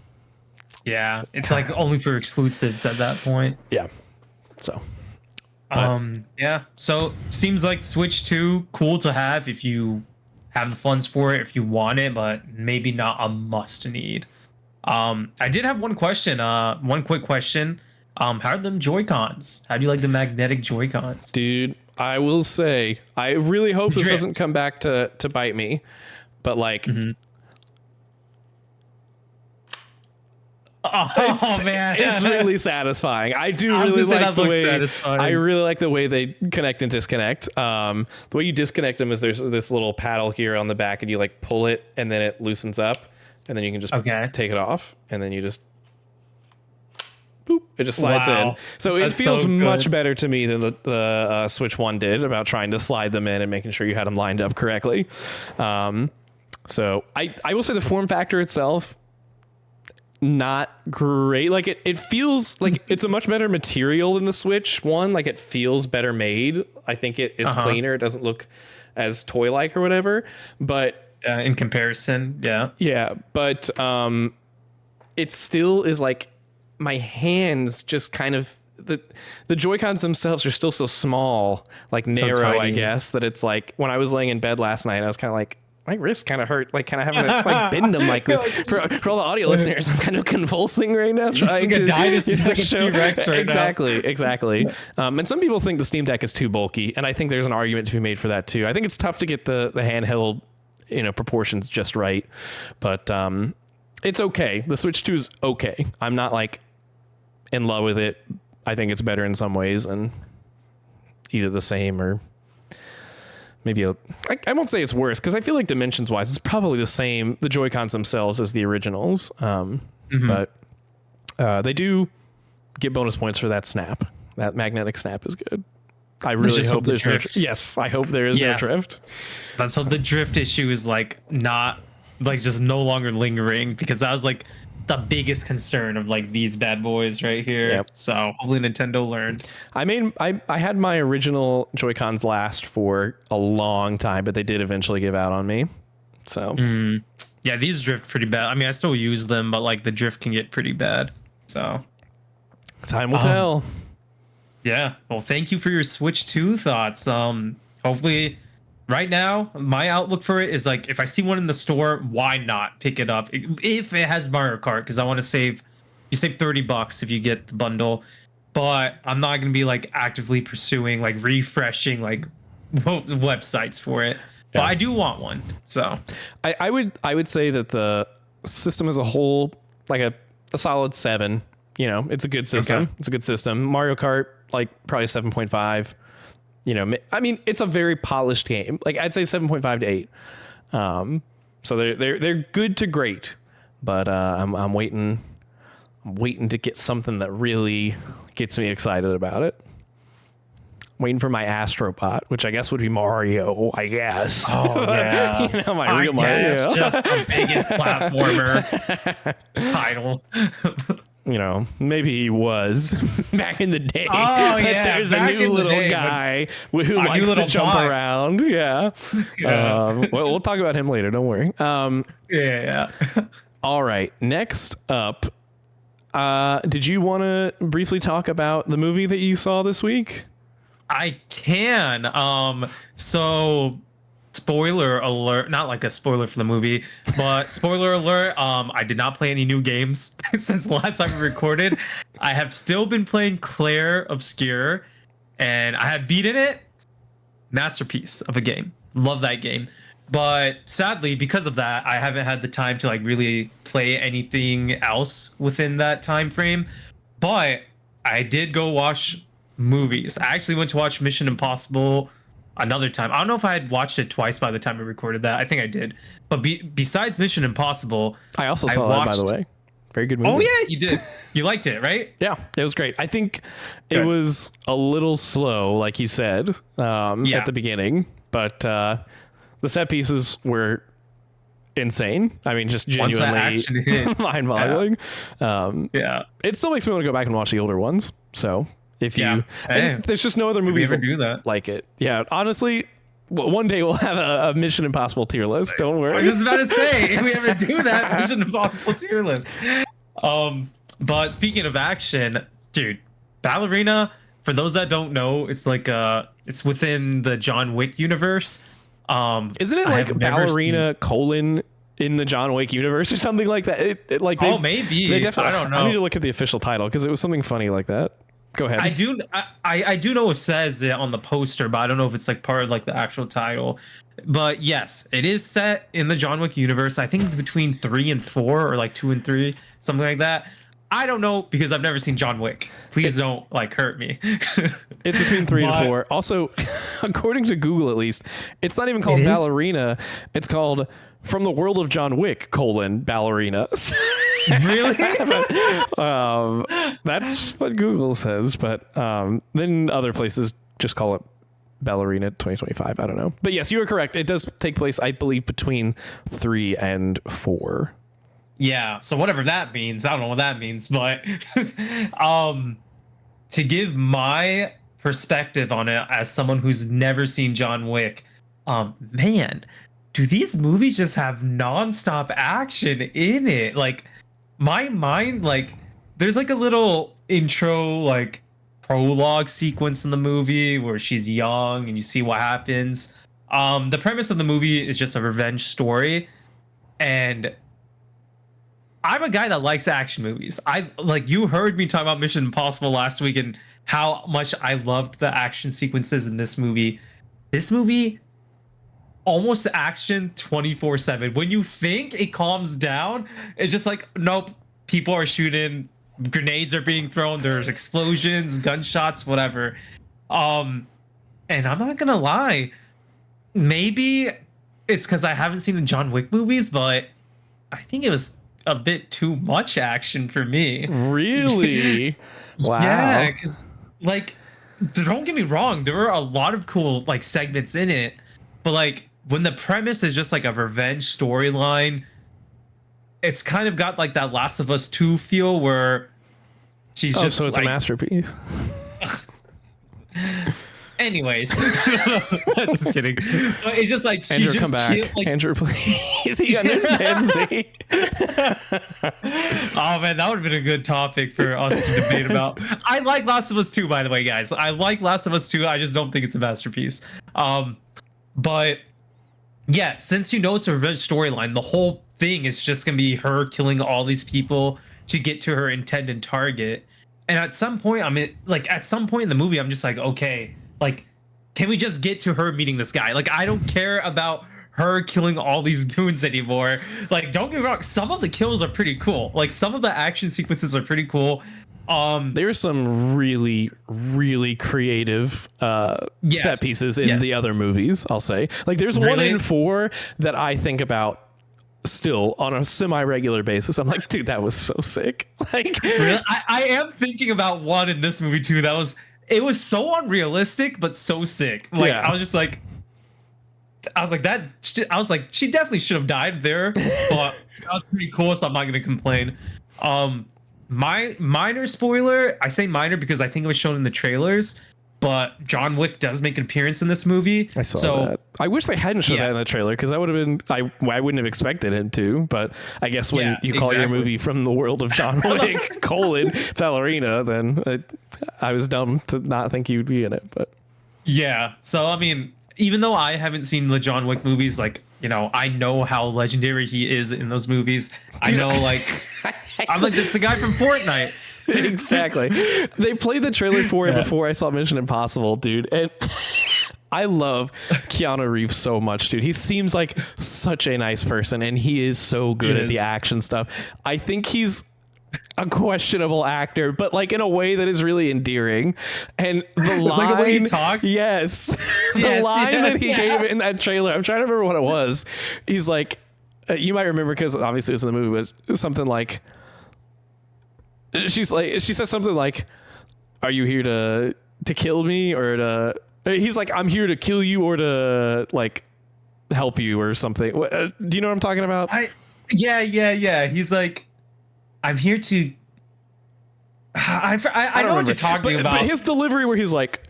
Yeah, it's like only for exclusives at that point. Yeah. So. So seems like Switch 2, cool to have if you have the funds for it, if you want it, but maybe not a must need. I did have one question, one quick question. How are them Joy-Cons? How do you like the magnetic Joy-Cons? Dude, I will say, I really hope this doesn't come back to bite me, but like, man, it's really satisfying. I do really like the way satisfying. I really like the way they connect and disconnect. The way you disconnect them is there's this little paddle here on the back, and you like pull it, and then it loosens up, and then you can just take it off, and then you just boop, it just slides in. So it feels much better to me than the Switch 1 did about trying to slide them in and making sure you had them lined up correctly. So I will say the form factor itself, not great. Like it feels like it's a much better material than the Switch 1. Like, it feels better made. I think it is cleaner. It doesn't look as toy-like or whatever, but in comparison, but it still is like, my hands just kind of, the Joy-Cons themselves are still so small, like narrow, I guess, that it's like, when I was laying in bed last night, I was kind of like, my wrist kind of hurt, like kind of having to like bend them like this. For all the audio listeners, I'm kind of convulsing right now, trying to show. Exactly. And some people think the Steam Deck is too bulky, and I think there's an argument to be made for that too. I think it's tough to get the handheld, proportions just right, but it's okay. The Switch 2 is okay. I'm not like in love with it. I think it's better in some ways, and either the same or maybe I won't say it's worse, because I feel like dimensions wise it's probably the same, the Joy-Cons themselves, as the originals. But they do get bonus points for that snap. That magnetic snap is good. I really hope there's no drift. Yes, I hope there is no drift. Let's hope the drift issue is like not like just no longer lingering, because that was like the biggest concern of like these bad boys right here. Yep. So hopefully Nintendo learned. I had my original Joy-Cons last for a long time, but they did eventually give out on me. So yeah, these drift pretty bad. I mean, I still use them, but like the drift can get pretty bad. So time will tell. Yeah. Well, thank you for your Switch 2 thoughts. Hopefully, right now, my outlook for it is like, if I see one in the store, why not pick it up if it has Mario Kart? Because I want to save. You save $30 if you get the bundle, but I'm not gonna be like actively pursuing like refreshing like websites for it. Yeah. But I do want one. So I would say that the system as a whole, like a solid 7. It's a good system. Okay. It's a good system. Mario Kart, like probably 7.5. I mean, it's a very polished game. Like, I'd say 7.5 to 8. So they're good to great, but I'm waiting to get something that really gets me excited about it. Waiting for my Astrobot, which I guess would be Mario, I guess. Oh yeah, you know, my real Mario. It's just the biggest platformer title. You know, maybe he was back in the day. Oh but yeah, there's a new little guy who likes to jump around. Yeah. Yeah. Well, we'll talk about him later. Don't worry. Yeah. All right. Next up, did you want to briefly talk about the movie that you saw this week? I can. So spoiler alert, not like a spoiler for the movie, but spoiler alert, I did not play any new games since the last time we recorded. I have still been playing Claire Obscure, and I have beaten it. Masterpiece of a game. Love that game. But sadly, because of that, I haven't had the time to like really play anything else within that time frame. But I did go watch movies. I actually went to watch Mission Impossible another time. I don't know if I had watched it twice by the time we recorded that. I think I did. But besides Mission Impossible, I also saw that, by the way. Very good movie. Oh yeah, you did. You liked it, right? Yeah, it was great. I think it was a little slow, like you said, at the beginning, but the set pieces were insane. I mean, just genuinely mind-boggling. Yeah. It still makes me want to go back and watch the older ones. So if you, there's just no other movies that do that like it. Yeah, honestly, one day we'll have a Mission Impossible tier list. Don't worry. I was just about to say, if we ever do that, Mission Impossible tier list. But speaking of action, dude, Ballerina, for those that don't know, it's like it's within the John Wick universe. Isn't it like Ballerina in the John Wick universe or something like that? Maybe. They definitely, I don't know. I need to look at the official title because it was something funny like that. Go ahead. I do know it says it on the poster, but I don't know if it's like part of like the actual title. But yes, it is set in the John Wick universe. I think it's between 3 and 4 or like 2 and 3, something like that. I don't know because I've never seen John Wick. Please don't like hurt me. It's between 3 and 4. Also, according to Google at least, it's not even called Ballerina. It's called From the World of John Wick, Ballerina. Really? That's what Google says, but then other places just call it Ballerina 2025. I don't know. But yes, you are correct. It does take place, I believe, between 3 and 4. Yeah, so whatever that means, I don't know what that means, but to give my perspective on it as someone who's never seen John Wick, man, do these movies just have nonstop action in it? Like, my mind, like, there's like a little intro, like, prologue sequence in the movie where she's young and you see what happens. The premise of the movie is just a revenge story, and I'm a guy that likes action movies. You heard me talk about Mission Impossible last week and how much I loved the action sequences in this movie. This movie, almost action 24/7. When you think it calms down, it's just like, nope, people are shooting, grenades are being thrown, there's explosions, gunshots, whatever. And I'm not gonna lie, maybe it's because I haven't seen the John Wick movies, but I think it was a bit too much action for me. Really? Wow. Yeah, because like, don't get me wrong, there were a lot of cool like segments in it, but like when the premise is just like a revenge storyline, it's kind of got like that Last of Us 2 feel where she's just so it's like, a masterpiece. Anyways, just kidding. But it's just like Andrew, she just come back. like, Andrew, please. He understands me. Oh man, that would have been a good topic for us to debate about. I like Last of Us 2, by the way, guys. I like Last of Us 2. I just don't think it's a masterpiece. But yeah, since you know it's a revenge storyline, the whole thing is just gonna be her killing all these people to get to her intended target. And at some point, at some point in the movie, I'm just like, okay, like, can we just get to her meeting this guy? Like, I don't care about her killing all these goons anymore. Like, don't get me wrong, some of the kills are pretty cool. Like, some of the action sequences are pretty cool. There's some really, really creative set pieces in the other movies, I'll say. Like, there's one in 4 that I think about still on a semi-regular basis. I'm like, dude, that was so sick. Like, really? I am thinking about one in this movie too. It was so unrealistic, but so sick. Like, Yeah. I was like, she definitely should have died there, but that was pretty cool. So I'm not gonna complain. My minor spoiler. I say minor because I think it was shown in the trailers. But John Wick does make an appearance in this movie. I saw that. I wish they hadn't shown that in the trailer because that would have been. I wouldn't have expected it to. But I guess when you call your movie from the world of John Wick Ballerina, then I was dumb to not think you'd be in it. But yeah, so I mean, even though I haven't seen the John Wick movies, like, you know, I know how legendary he is in those movies. Dude, I know, like, I'm like, it's the guy from Fortnite. Exactly. They played the trailer for it before I saw Mission Impossible, dude. And I love Keanu Reeves so much, dude. He seems like such a nice person, and he is so good at the action stuff. I think he's a questionable actor, but like in a way that is really endearing. And the line, like the way he talks, yes, the line that he gave in that trailer. I'm trying to remember what it was. He's like, you might remember because obviously it was in the movie, but something like. She says something like, "Are you here to kill me or to?" He's like, "I'm here to kill you or to like help you or something." Do you know what I'm talking about? Yeah. He's like, "I'm here to." I know what you're talking about. But his delivery, where he's like,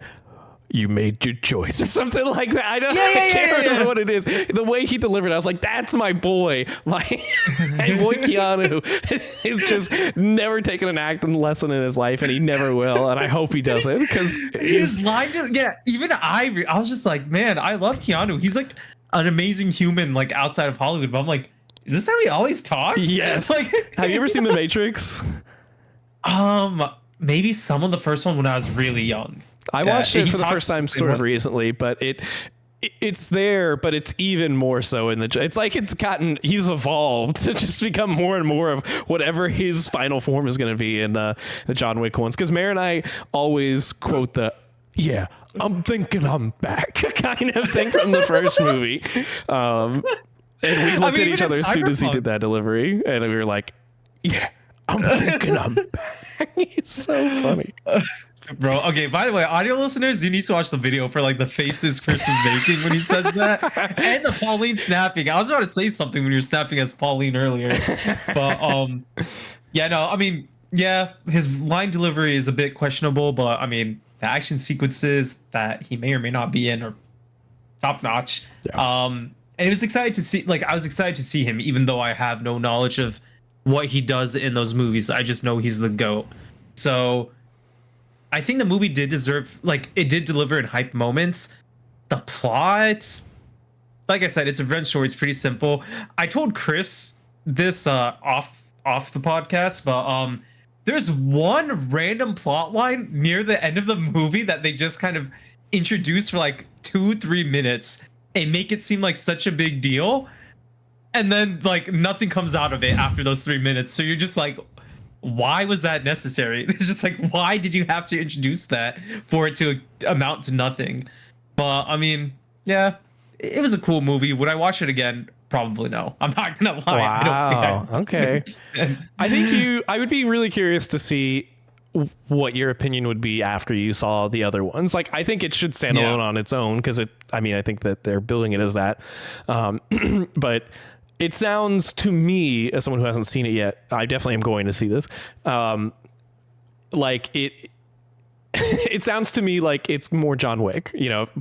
"You made your choice," or something like that. I can't remember what it is. The way he delivered it, I was like, that's my boy. My boy Keanu is just never taken an acting lesson in his life, and he never will. And I hope he doesn't, because his line, even I was just like, man, I love Keanu. He's like an amazing human, like outside of Hollywood. But I'm like, is this how he always talks? Yes. Like, have you ever seen The Matrix? Maybe some of the first one when I was really young. I watched it for the first time sort of recently, but it's there, but it's even more so in it's like he's evolved to just become more and more of whatever his final form is going to be in the John Wick ones. Because Mare and I always quote I'm thinking I'm back kind of thing from the first movie. And we looked at each other as soon as he did that delivery, and we were like, yeah, I'm thinking I'm back. It's so funny. Bro, okay, by the way, audio listeners, you need to watch the video for like the faces Chris is making when he says that, and the Pauline snapping. I was about to say something when you were snapping as Pauline earlier, but yeah, no, I mean, yeah, his line delivery is a bit questionable, but I mean, the action sequences that he may or may not be in are top notch. Yeah. And it was excited to see, like, I was excited to see him, even though I have no knowledge of what he does in those movies. I just know he's the GOAT. So I think the movie did deserve, like, it did deliver in hype moments. The plot, like I said, it's a revenge story. It's pretty simple. I told Chris this off the podcast, but there's one random plot line near the end of the movie that they just kind of introduce for like 2-3 minutes and make it seem like such a big deal, and then like nothing comes out of it after those 3 minutes. So you're just like, why was that necessary? It's just like, why did you have to introduce that for it to amount to nothing? But I mean, yeah, it was a cool movie. Would I watch it again? Probably no. I'm not gonna lie. Wow. Okay. I would be really curious to see what your opinion would be after you saw the other ones. Like, I think it should stand alone on its own, because I think that they're building it as that. But it sounds to me, as someone who hasn't seen it yet, I definitely am going to see this. Like it sounds to me like it's more John Wick,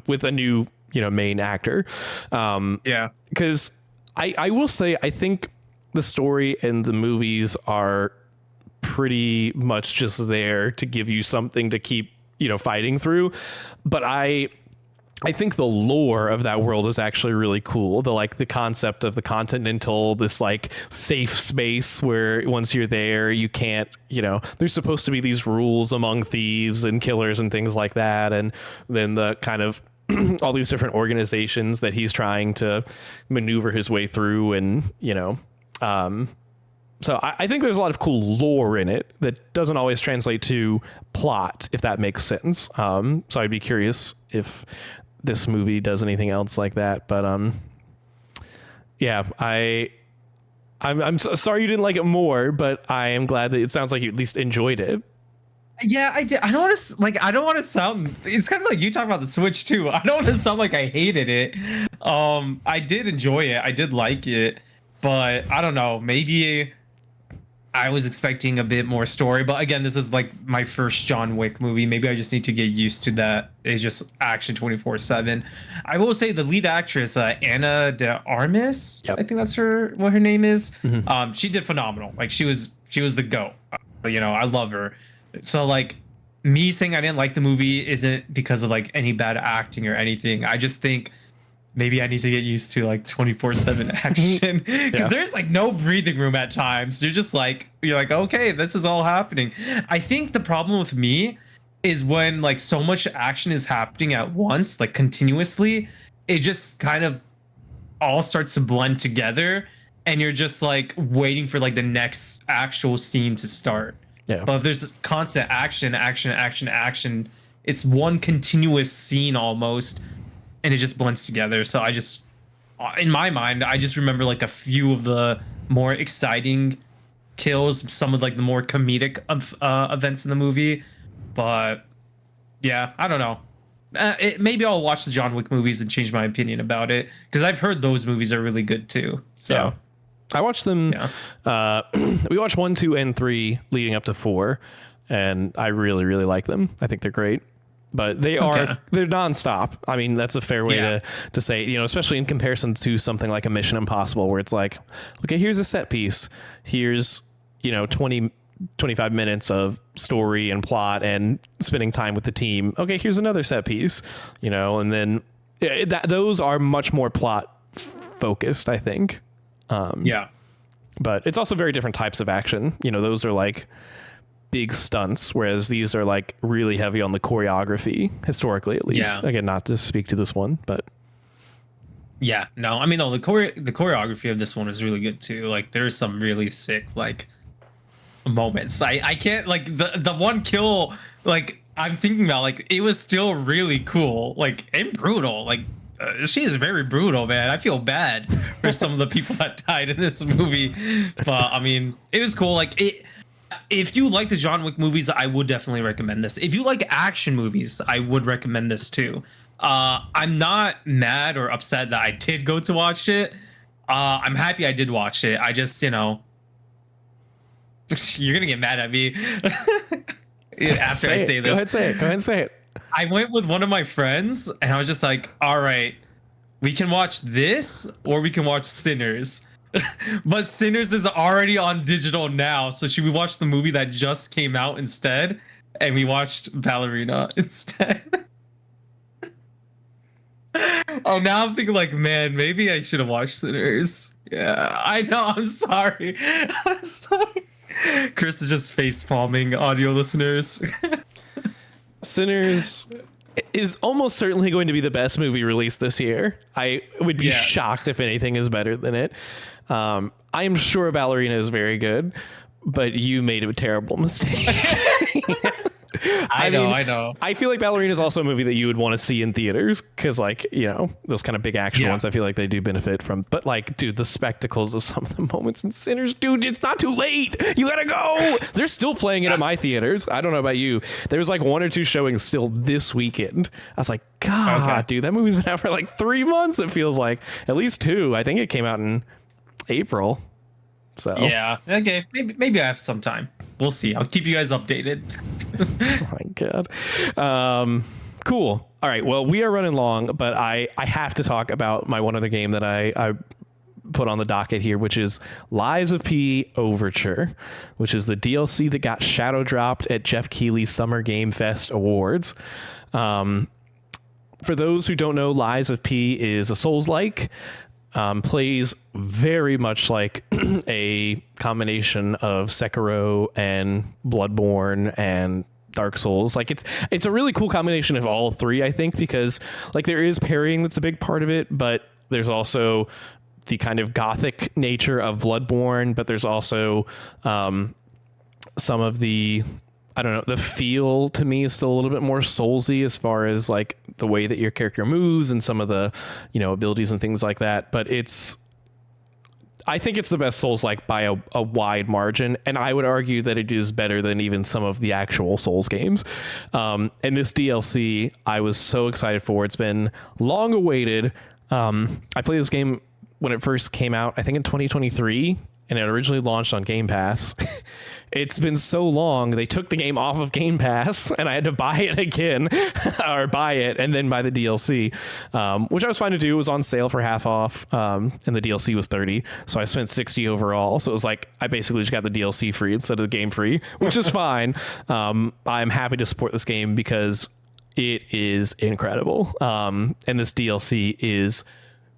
with a new, main actor. Because I will say, I think the story and the movies are pretty much just there to give you something to keep, fighting through. But I think the lore of that world is actually really cool. The concept of the Continental, this like safe space where once you're there, you can't, there's supposed to be these rules among thieves and killers and things like that. And then the kind of all these different organizations that he's trying to maneuver his way through. And, so I think there's a lot of cool lore in it that doesn't always translate to plot, if that makes sense. So I'd be curious if this movie does anything else like that. But yeah, I I'm sorry you didn't like it more, but I am glad that it sounds like you at least enjoyed it. Yeah, I did. I don't want to like. I don't want to sound. It's kind of like you talk about the Switch too. I don't want to sound like I hated it. I did enjoy it. I did like it, but I don't know. Maybe I was expecting a bit more story. But again, this is like my first John Wick movie. Maybe I just need to get used to that. It's just action 24/7. I will say the lead actress, Anna de Armas. Yep. I think that's what her name is. She did phenomenal. Like she was the GOAT. You know, I love her. So like me saying I didn't like the movie isn't because of like any bad acting or anything. I just think maybe I need to get used to like 24/7 action because there's like no breathing room at times. You're like, okay, this is all happening. I think the problem with me is when like so much action is happening at once, like continuously, it just kind of all starts to blend together and you're just like waiting for like the next actual scene to start. Yeah. But if there's constant action, it's one continuous scene almost, and it just blends together. So I just, in my mind, I just remember like a few of the more exciting kills, some of like the more comedic events in the movie. But yeah, I don't know. Maybe I'll watch the John Wick movies and change my opinion about it because I've heard those movies are really good too. So. Yeah. I watched them. Yeah. We watched 1, 2, and 3 leading up to 4, and I really, really like them. I think they're great, but they're nonstop. I mean, that's a fair way to say, you know, especially in comparison to something like a Mission Impossible, where it's like, okay, here's a set piece. Here's, you know, 25 minutes of story and plot and spending time with the team. Okay, here's another set piece, you know, and then those are much more plot focused, I think. But it's also very different types of action. You know, those are like big stunts, whereas these are like really heavy on the choreography, historically at least. Yeah. Again, not to speak to this one, but yeah, no, I mean, no, the choreography of this one is really good too. Like, there's some really sick like moments. I can't like the one kill. Like, I'm thinking about like it was still really cool, like and brutal, like. She is very brutal, man. I feel bad for some of the people that died in this movie, but I mean, it was cool. Like, if you like the John Wick movies, I would definitely recommend this. If you like action movies, I would recommend this too. I'm not mad or upset that I did go to watch it. I'm happy I did watch it. I just, you know, you're gonna get mad at me after I say this. Go ahead and say it. I went with one of my friends and I was just like, all right, we can watch this or we can watch Sinners. But Sinners is already on digital now. So should we watch the movie that just came out instead? And we watched Ballerina instead. Oh, now I'm thinking like, man, maybe I should have watched Sinners. Yeah, I know. I'm sorry. I'm sorry. Chris is just face palming, audio listeners. Sinners is almost certainly going to be the best movie released this year. I would be shocked if anything is better than it. I am sure Ballerina is very good, but you made a terrible mistake. I know. I feel like Ballerina is also a movie that you would want to see in theaters because, like, you know, those kind of big action ones, I feel like they do benefit from. But, like, dude, the spectacles of some of the moments in Sinners, dude, it's not too late. You gotta go. They're still playing it at my theaters. I don't know about you. There was like 1 or 2 showings still this weekend. I was like, God, dude, that movie's been out for like 3 months. It feels like at least 2. I think it came out in April. So yeah, okay, maybe I have some time. We'll see. I'll keep you guys updated. Oh my God. Cool. All right. Well, we are running long, but I have to talk about my one other game that I put on the docket here, which is Lies of P Overture, which is the DLC that got shadow dropped at Jeff Keighley's Summer Game Fest Awards. For those who don't know, Lies of P is a Souls-like. Plays very much like a combination of Sekiro and Bloodborne and Dark Souls. Like it's a really cool combination of all three, I think, because like there is parrying that's a big part of it, but there's also the kind of gothic nature of Bloodborne, but there's also some of the, I don't know, the feel to me is still a little bit more Soulsy as far as like the way that your character moves and some of the, you know, abilities and things like that. But it's I think it's the best Souls-like by a wide margin, and I would argue that it is better than even some of the actual Souls games. And this DLC, I was so excited for. It's been long awaited. I played this game when it first came out, I think in 2023, and it originally launched on Game Pass. It's been so long, they took the game off of Game Pass, and I had to buy it again, or buy it and then buy the DLC, which I was fine to do. It was on sale for half off, and the DLC was $30, so I spent $60 overall. So it was like I basically just got the DLC free instead of the game free, which is fine. I'm happy to support this game because it is incredible, and this DLC is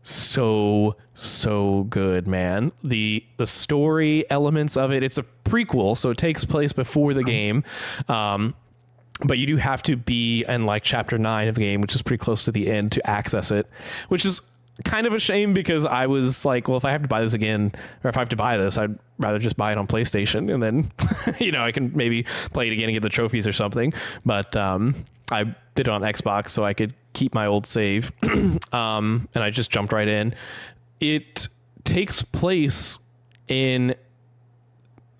so good, man. The story elements of it, it's a prequel, so it takes place before the game, but you do have to be in like chapter 9 of the game, which is pretty close to the end, to access it, which is kind of a shame because I was like, well, if I have to buy this again, or if I have to buy this, I'd rather just buy it on PlayStation, and then I can maybe play it again and get the trophies or something. But I did it on Xbox so I could keep my old save, and I just jumped right in. It takes place in,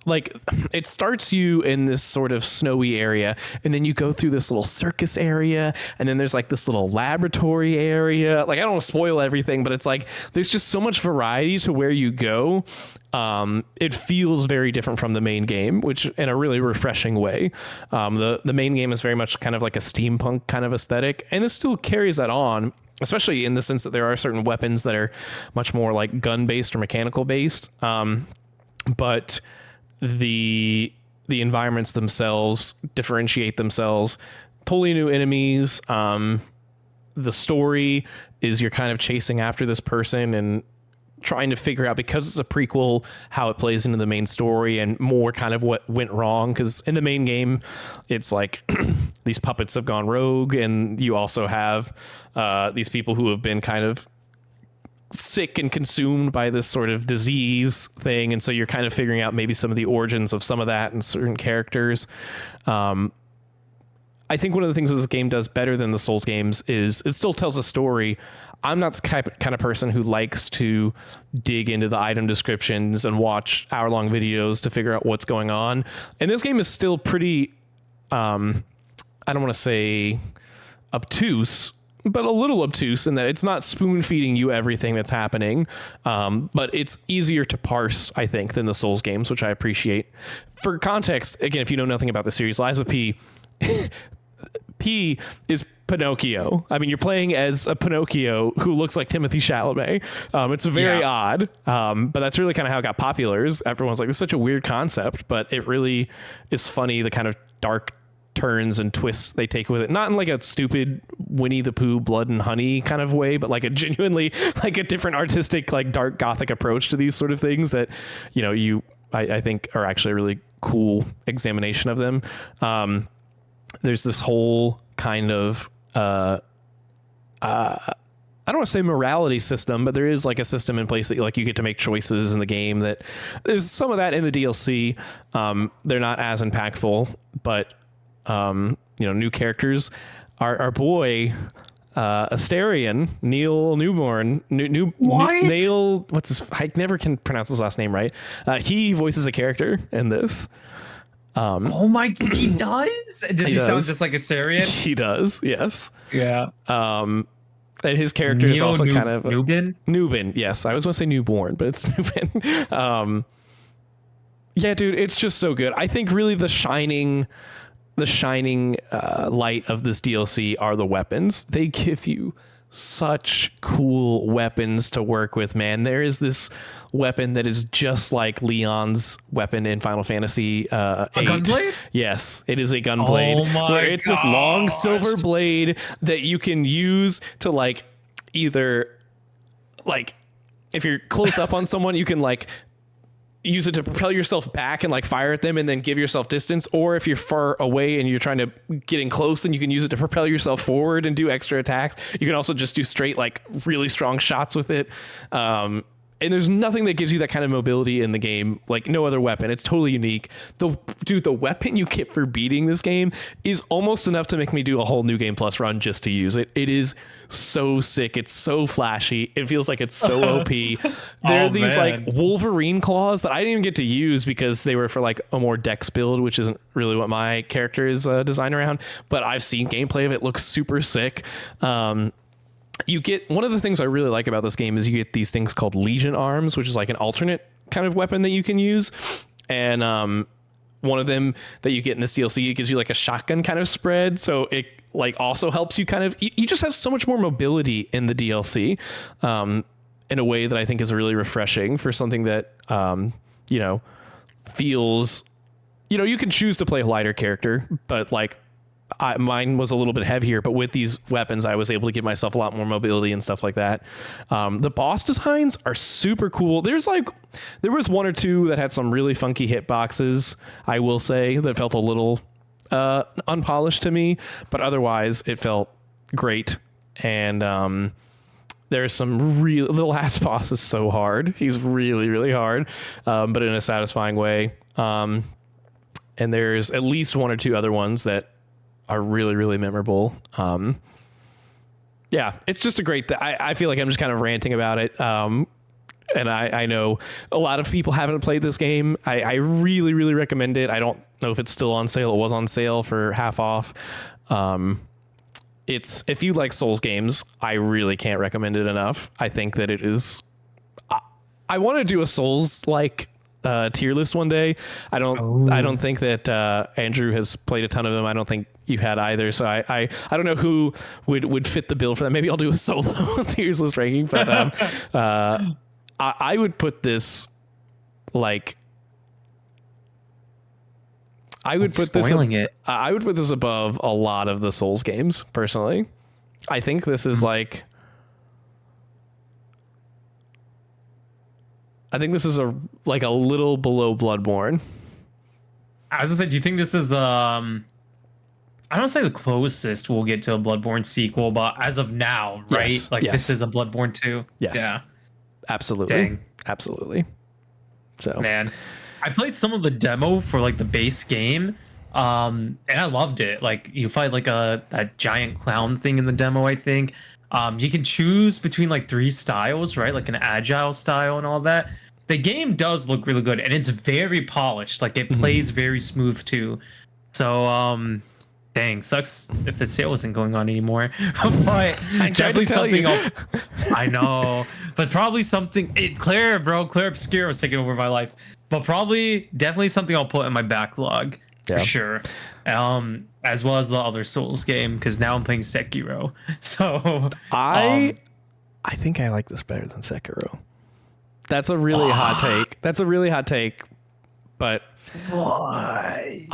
like, it starts you in this sort of snowy area, and then you go through this little circus area, and then there's like this little laboratory area. Like, I don't want to spoil everything, but it's like there's just so much variety to where you go. It feels very different from the main game, which in a really refreshing way. The main game is very much kind of like a steampunk kind of aesthetic, and this still carries that on, especially in the sense that there are certain weapons that are much more like gun based or mechanical based. But the environments themselves differentiate themselves. Totally new enemies. The story is you're kind of chasing after this person and trying to figure out, because it's a prequel, how it plays into the main story and more kind of what went wrong. Because in the main game, it's like these puppets have gone rogue, and you also have these people who have been kind of sick and consumed by this sort of disease thing, and so you're kind of figuring out maybe some of the origins of some of that and certain characters. I think one of the things this game does better than the Souls games is it still tells a story. I'm not the kind of person who likes to dig into the item descriptions and watch hour-long videos to figure out what's going on. And this game is still pretty, I don't want to say obtuse, but a little obtuse in that it's not spoon-feeding you everything that's happening. But it's easier to parse, I think, than the Souls games, which I appreciate. For context, again, if you know nothing about the series, Liza P. P is Pinocchio. I mean, you're playing as a Pinocchio who looks like Timothée Chalamet. It's very odd, but that's really kind of how it got popular. Everyone's like, this is such a weird concept, but it really is funny, the kind of dark turns and twists they take with it. Not in like a stupid Winnie the Pooh blood and honey kind of way, but like a genuinely like a different artistic, like dark gothic approach to these sort of things that, I think are actually a really cool examination of them. There's this whole kind of, I don't want to say morality system, but there is like a system in place that like you get to make choices in the game. That there's some of that in the DLC. They're not as impactful, but new characters. Our boy Astarion, Neil Newborn, Neil. What's his? I never can pronounce his last name right. He voices a character in this. Oh my, he does? Does he sound just like Astarion? He does, yes. Yeah. And his character is also kind of Nubin, yes. I was going to say newborn, but it's Nubin. Yeah, dude, it's just so good. I think really the shining light of this DLC are the weapons. They give you such cool weapons to work with, man. There is this weapon that is just like Leon's weapon in Final Fantasy 8. A gunblade? Yes, it is a gunblade. Oh my where it's this long silver blade that you can use to like either like if you're close up on someone, you can like use it to propel yourself back and like fire at them and then give yourself distance. Or if you're far away and you're trying to get in close, then you can use it to propel yourself forward and do extra attacks. You can also just do straight, like really strong shots with it. And there's nothing that gives you that kind of mobility in the game, like no other weapon. It's totally unique. The weapon you get for beating this game is almost enough to make me do a whole New Game Plus run just to use it. It is so sick. It's so flashy. It feels like it's so OP. There are these like Wolverine claws that I didn't even get to use because they were for like a more dex build, which isn't really what my character is designed around. But I've seen gameplay of it. Looks super sick. You get one of the things I really like about this game is you get these things called Legion arms, which is like an alternate kind of weapon that you can use. And one of them that you get in this DLC, it gives you like a shotgun kind of spread. So it like also helps you kind of, you just have so much more mobility in the DLC in a way that I think is really refreshing for something that, you know, feels, you know, you can choose to play a lighter character, but like, mine was a little bit heavier, but with these weapons, I was able to give myself a lot more mobility and stuff like that. The boss designs are super cool. There was one or two that had some really funky hitboxes, I will say, that felt a little unpolished to me, but otherwise it felt great. And there's some real, the last boss is so hard. He's really, really hard, but in a satisfying way. And there's at least one or two other ones that are really, really memorable. Yeah, it's just a great I feel like I'm just kind of ranting about it. And I know a lot of people haven't played this game. I really, really recommend it. I don't know if it's still on sale. It was on sale for half off. It's, if you like Souls games, I really can't recommend it enough. I think that it is, I want to do a Souls like tier list one day. I don't think that Andrew has played a ton of them. I don't think you had either, so I don't know who would fit the bill for that. Maybe I'll do a solo tiers list ranking, but I would put this like I would put this above a lot of the Souls games personally. I think this is like, I think this is a little below Bloodborne. I was gonna say, do you think this is I don't say the closest we'll get to a Bloodborne sequel, but as of now, right? Yes, like yes. This is a Bloodborne 2. Yes. Yeah. Absolutely. Dang. Absolutely. So man, I played some of the demo for like the base game. And I loved it. Like you fight like that giant clown thing in the demo, I think. You can choose between like 3 styles, right? Like an agile style and all that. The game does look really good and it's very polished. Like it plays very smooth too. So dang, sucks if the sale wasn't going on anymore. But definitely something I know. But probably something Claire Obscura was taking over my life. But probably definitely something I'll put in my backlog for sure. As well as the other Souls game, because now I'm playing Sekiro. So I think I like this better than Sekiro. That's a really hot take. But Sekiro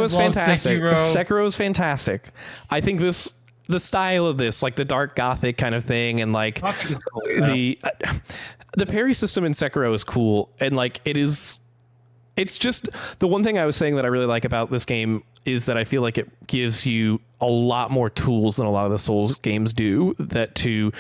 is fantastic. Sekiro is fantastic. I think the style of this, like the dark gothic kind of thing, and like Gothic is cool, yeah. The parry system in Sekiro is cool, and like it's just the one thing I was saying that I really like about this game is that I feel like it gives you a lot more tools than a lot of the Souls games do, that to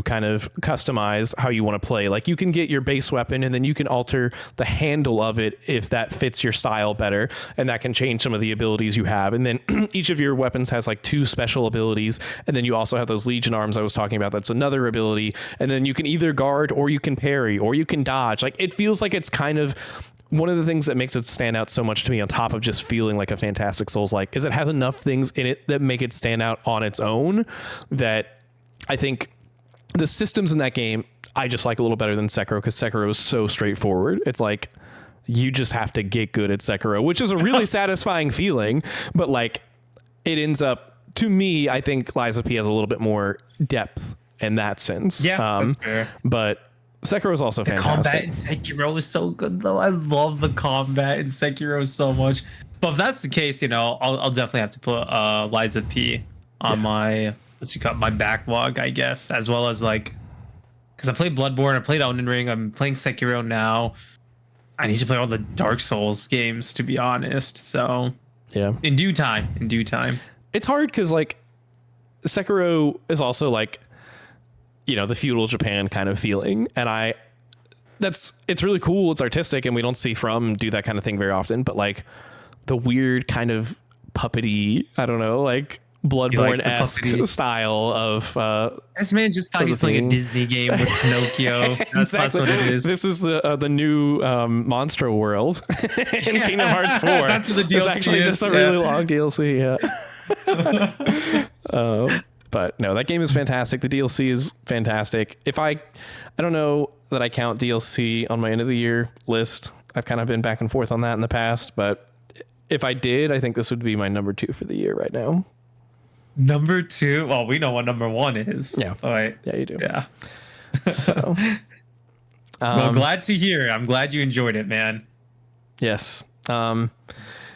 kind of customize how you want to play. Like you can get your base weapon and then you can alter the handle of it if that fits your style better, and that can change some of the abilities you have. And then each of your weapons has like 2 special abilities, and then you also have those Legion arms I was talking about. That's another ability, and then you can either guard or you can parry or you can dodge. Like it feels like it's kind of one of the things that makes it stand out so much to me, on top of just feeling like a fantastic Souls-like, is it has enough things in it that make it stand out on its own, that I think the systems in that game I just like a little better than Sekiro, because Sekiro is so straightforward. It's like you just have to get good at Sekiro, which is a really satisfying feeling, but like it ends up, to me, I think Lies of P has a little bit more depth in that sense. Yeah, that's fair. But Sekiro is also fantastic. Combat in Sekiro is so good, though. I love the combat in Sekiro so much. But if that's the case, you know, I'll definitely have to put Lies of P on my backlog, I guess, as well as like, because I played Bloodborne, I played Elden Ring, I'm playing Sekiro now. I need to play all the Dark Souls games, to be honest. So yeah, in due time. It's hard because like Sekiro is also like, you know, the feudal Japan kind of feeling. And it's really cool. It's artistic, and we don't see From do that kind of thing very often, but like the weird kind of puppety, I don't know, like Bloodborne-esque style of this man just thought he's playing a Disney game with Pinocchio. That's what it is. This is the new Monstro World in Kingdom Hearts 4. That's what the DLC it's actually is. just a really long DLC. But no, that game is fantastic. The DLC is fantastic. I don't know that I count DLC on my end of the year list. I've kind of been back and forth on that in the past, but if I did, I think this would be my number 2 for the year right now. Number 2? Well, we know what number 1 is. Yeah. All right. Yeah, you do. Yeah. So, well, glad to hear. I'm glad you enjoyed it, man. Yes.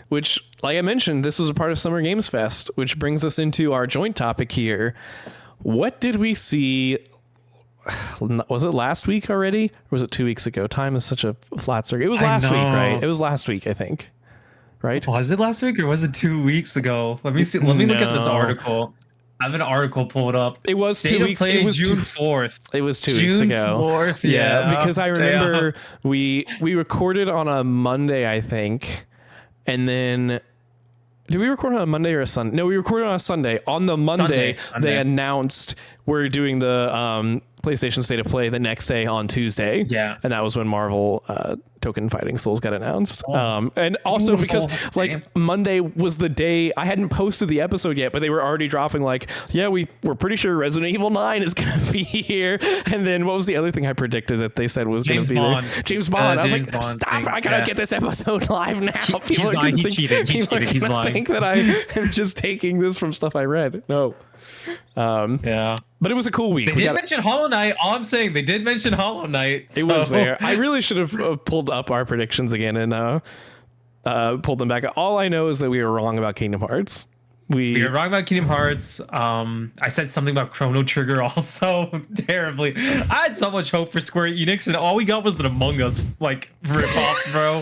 Which, like I mentioned, this was a part of Summer Games Fest, which brings us into our joint topic here. What did we see? Was it last week already? Or was it 2 weeks ago? Time is such a flat circle. It was last week, right? It was last week, I think. Right? Was it last week or was it 2 weeks ago? Let me see. Let me look at this article. I have an article pulled up. It was 2 weeks. It was June 4th. It was 2 weeks ago. June 4th. Yeah, because I remember we recorded on a Monday, I think, and then. Did we record on a Monday or a Sunday? No, we recorded on a Sunday. On the Monday. They announced we're doing the PlayStation State of Play the next day on Tuesday. Yeah. And that was when Marvel Tokon Fighting Souls got announced. And also because Monday was the day I hadn't posted the episode yet, but they were already dropping like, yeah, we're pretty sure Resident Evil 9 is going to be here. And then what was the other thing I predicted that they said was going to be there? James Bond. I was like, stop, I got to get this episode live now. He's lying. He cheated. He's lying. Think that I am just taking this from stuff I read. No. Yeah. But it was a cool week. They did mention Hollow Knight. All I'm saying, they did mention Hollow Knight. It was there. I really should have pulled up our predictions again and pulled them back. All I know is that we were wrong about Kingdom Hearts. We were wrong about Kingdom Hearts. I said something about Chrono Trigger also terribly. I had so much hope for Square Enix, and all we got was an Among Us like ripoff, bro.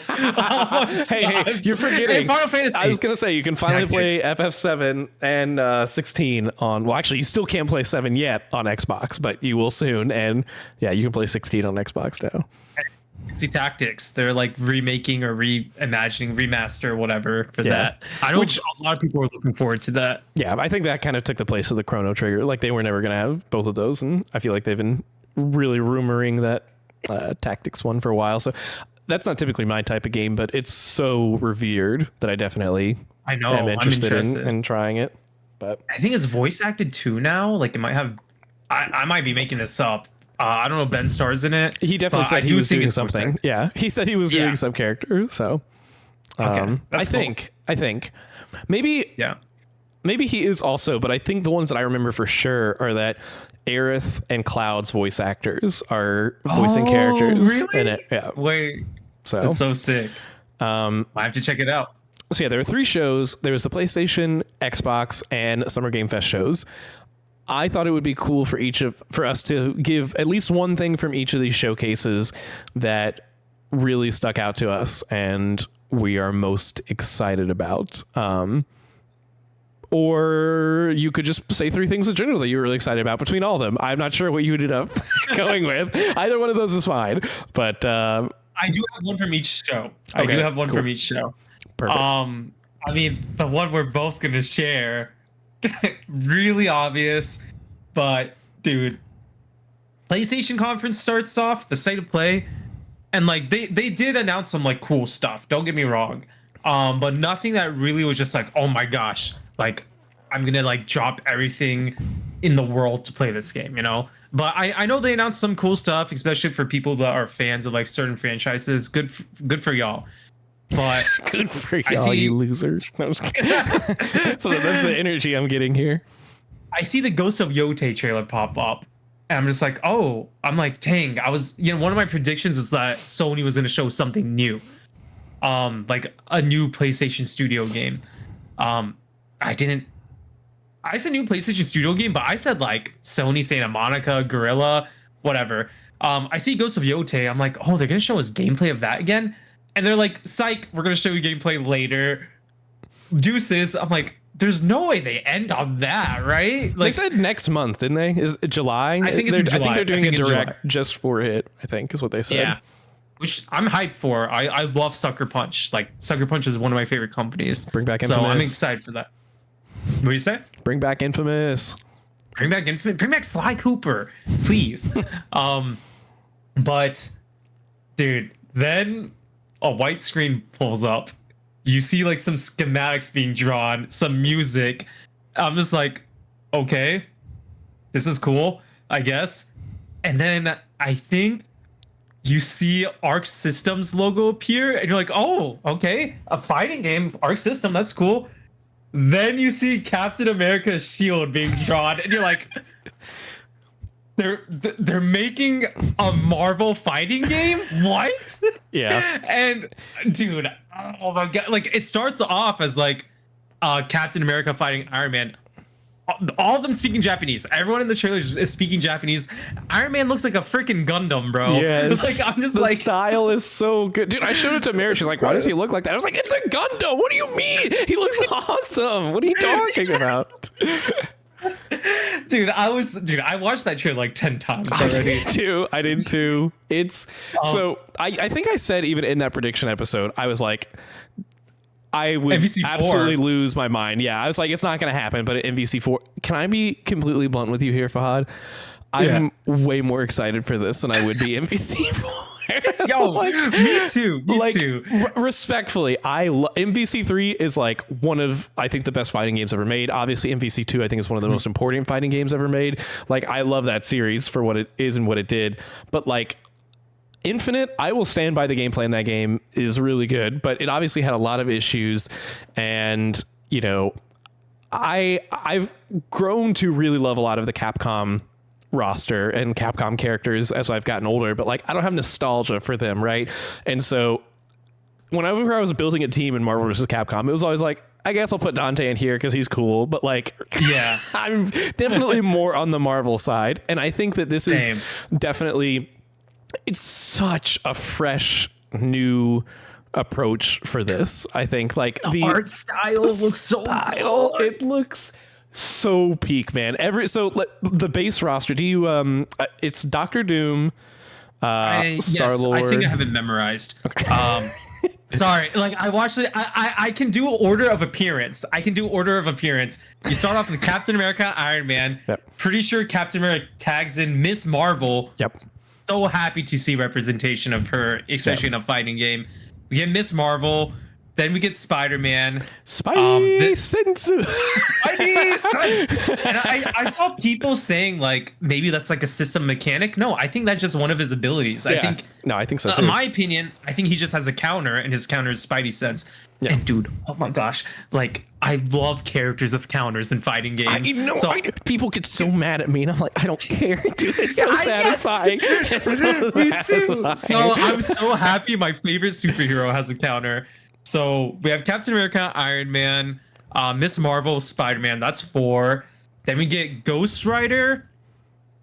Hey, you're forgetting. Hey, Final Fantasy. I was gonna say you can finally play FF7 and 16 on. Well, actually, you still can't play 7 yet on Xbox, but you will soon. And yeah, you can play 16 on Xbox now. Fantasy Tactics. They're like remaking or reimagining, remaster, whatever for that. I know a lot of people are looking forward to that. Yeah, I think that kind of took the place of the Chrono Trigger. Like they were never going to have both of those, and I feel like they've been really rumoring that Tactics one for a while. So that's not typically my type of game, but it's so revered that I definitely am interested in trying it. But I think it's voice acted too now. Like it might have. I might be making this up. I don't know. Ben Starr's in it. He definitely said he was doing something. Yeah, he said he was doing some character. So, I think maybe he is also. But I think the ones that I remember for sure are that Aerith and Cloud's voice actors are voicing characters in it. Yeah. Wait. That's so sick. I have to check it out. So yeah, there were 3 shows. There was the PlayStation, Xbox, and Summer Game Fest shows. I thought it would be cool for us to give at least one thing from each of these showcases that really stuck out to us and we are most excited about. Or you could just say 3 things in general that you were really excited about between all of them. I'm not sure what you ended up going with. Either one of those is fine. But I do have one from each show. I do have one from each show. Perfect. I mean, the one we're both going to share. Really obvious, but dude, PlayStation conference starts off the State of Play, and like they did announce some like cool stuff. Don't get me wrong, but nothing that really was just like, oh my gosh, like I'm gonna like drop everything in the world to play this game, you know. But I know they announced some cool stuff, especially for people that are fans of like certain franchises. Good for y'all. But good for y'all, you losers. No, so that's the energy I'm getting here. I see the Ghost of Yote trailer pop up, and I'm just like, oh, I'm like, dang. I was, one of my predictions was that Sony was going to show something new, like a new PlayStation Studio game. I said new PlayStation Studio game, but I said like Sony Santa Monica, Gorilla, whatever. I see Ghost of Yote. I'm like, oh, they're going to show us gameplay of that again. And they're like, psych, we're going to show you gameplay later. Deuces. I'm like, there's no way they end on that, right? They Like, said next month, didn't they? Is it July? I think it's in I think July. they're doing I a think it's direct July. just for it, I think is what they said. yeah, which I'm hyped for. I love Sucker Punch. Like, Sucker Punch is one of my favorite companies. Bring back So I'm Infamous. excited for that. What do you say? Bring back Infamous. Bring back Infinite. Bring back Sly Cooper, please. But dude, then a white screen pulls up. You see like some schematics being drawn, some music. I'm just like, okay, this is cool, I guess. And then I think you see Arc Systems logo appear, and you're like, oh, okay, a fighting game, Arc System, that's cool. Then you see Captain America's shield being drawn, and you're like, they're making a Marvel fighting game? What? Yeah. And dude, oh my god, like it starts off as like Captain America fighting Iron Man. All of them speaking Japanese. Everyone in the trailer is speaking Japanese. Iron Man looks like a freaking Gundam, bro. Yes. Like, I'm just the like, style is so good. Dude, I showed it to Mary. She's like, why does he look like that? I was like, it's a Gundam. What do you mean? He looks awesome. What are you talking about? dude, I watched that trailer like 10 times already. I did too. It's so I think I said even in that prediction episode, I was like, I would MVC4. absolutely lose my mind. Yeah, I was like, it's not going to happen. But at MVC4, can I be completely blunt with you here, Fahad? I'm way more excited for this than I would be MVC4. Yo, Like, me too. Me too. Respectfully, MVC3 is like one of, I think, the best fighting games ever made. Obviously, MVC2 I think is one of the most important fighting games ever made. Like, I love that series for what it is and what it did. But like, Infinite, I will stand by the gameplay in that game is really good, but it obviously had a lot of issues, and you know, I've grown to really love a lot of the Capcom roster and Capcom characters as I've gotten older, but like I don't have nostalgia for them, right? And so whenever I was building a team in Marvel vs. Capcom, it was always like, I guess I'll put Dante in here because he's cool, but like, Yeah. I'm definitely more on the Marvel side, and I think that this Same. is definitely, it's such a fresh new approach for this. I think like The art style looks so style, good. it looks so peak, man. The base roster, do you it's Doctor Doom, Star Lord. I think I have it memorized. Okay. Sorry, like I watched it. I can do order of appearance. You start off with Captain America, Iron Man. Yep. Pretty sure Captain America tags in Miss Marvel. Yep. So happy to see representation of her, especially in a fighting game. We get Miss Marvel, then we get Spider-Man. Spidey Sensu. Spidey sense. And I saw people saying like maybe that's like a system mechanic. No, I think that's just one of his abilities. I think I think so too. in my opinion, I think he just has a counter, and his counter is Spidey sense. Yeah. And dude, oh my gosh, like I love characters with counters in fighting games. People get so mad at me, and I'm like, I don't care, dude. It's so satisfying. It's so Me too. satisfying. So I'm so happy my favorite superhero has a counter. So we have Captain America, Iron Man, Miss Marvel, Spider-Man. That's 4. Then we get Ghost Rider.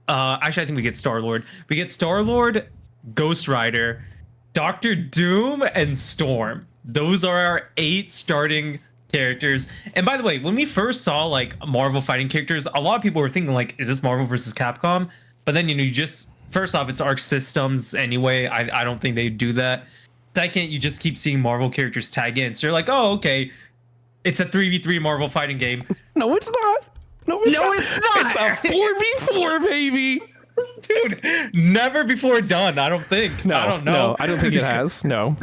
Actually, I think we get Star-Lord. We get Star-Lord, Ghost Rider, Doctor Doom, and Storm. Those are our 8 starting characters. And by the way, when we first saw like Marvel fighting characters, a lot of people were thinking like, is this Marvel versus Capcom? But then, you just, first off, it's Arc Systems anyway. I don't think they do that. Second, you just keep seeing Marvel characters tag in. So you're like, oh, okay, it's a 3v3 Marvel fighting game. No, it's not. No, it's not. It's not. It's a 4v4, baby. Dude, never before done, I don't think. No, I don't know. No, I don't think it has. No.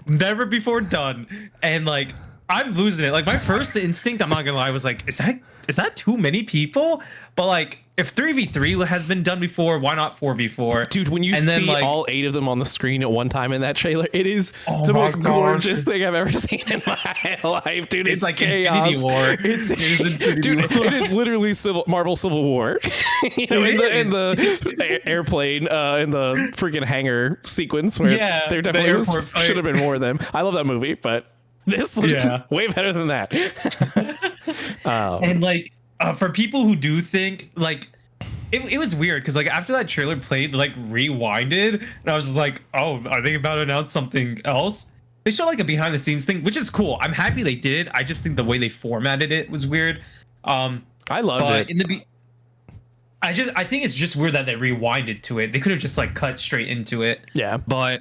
Never before done. And like, I'm losing it. Like, my first instinct, I'm not gonna lie, was like, is that too many people? But like, if 3v3 has been done before, why not 4v4? Dude, when you see like, all 8 of them on the screen at one time in that trailer, it is the most gorgeous thing I've ever seen in my life, dude. It's like chaos. Infinity War. It is literally Marvel Civil War. In the airplane, in the freaking hangar sequence where there definitely should have been more of them. I love that movie, but this looks way better than that. And like, for people who do think like it was weird because like after that trailer played, like rewinded, and I was just like, oh, are they about to announce something else? they show like a behind the scenes thing, which is cool. I'm happy they did. I just think the way they formatted it was weird. I loved it. I think it's just weird that they rewinded to it. They could have just like cut straight into it. Yeah. But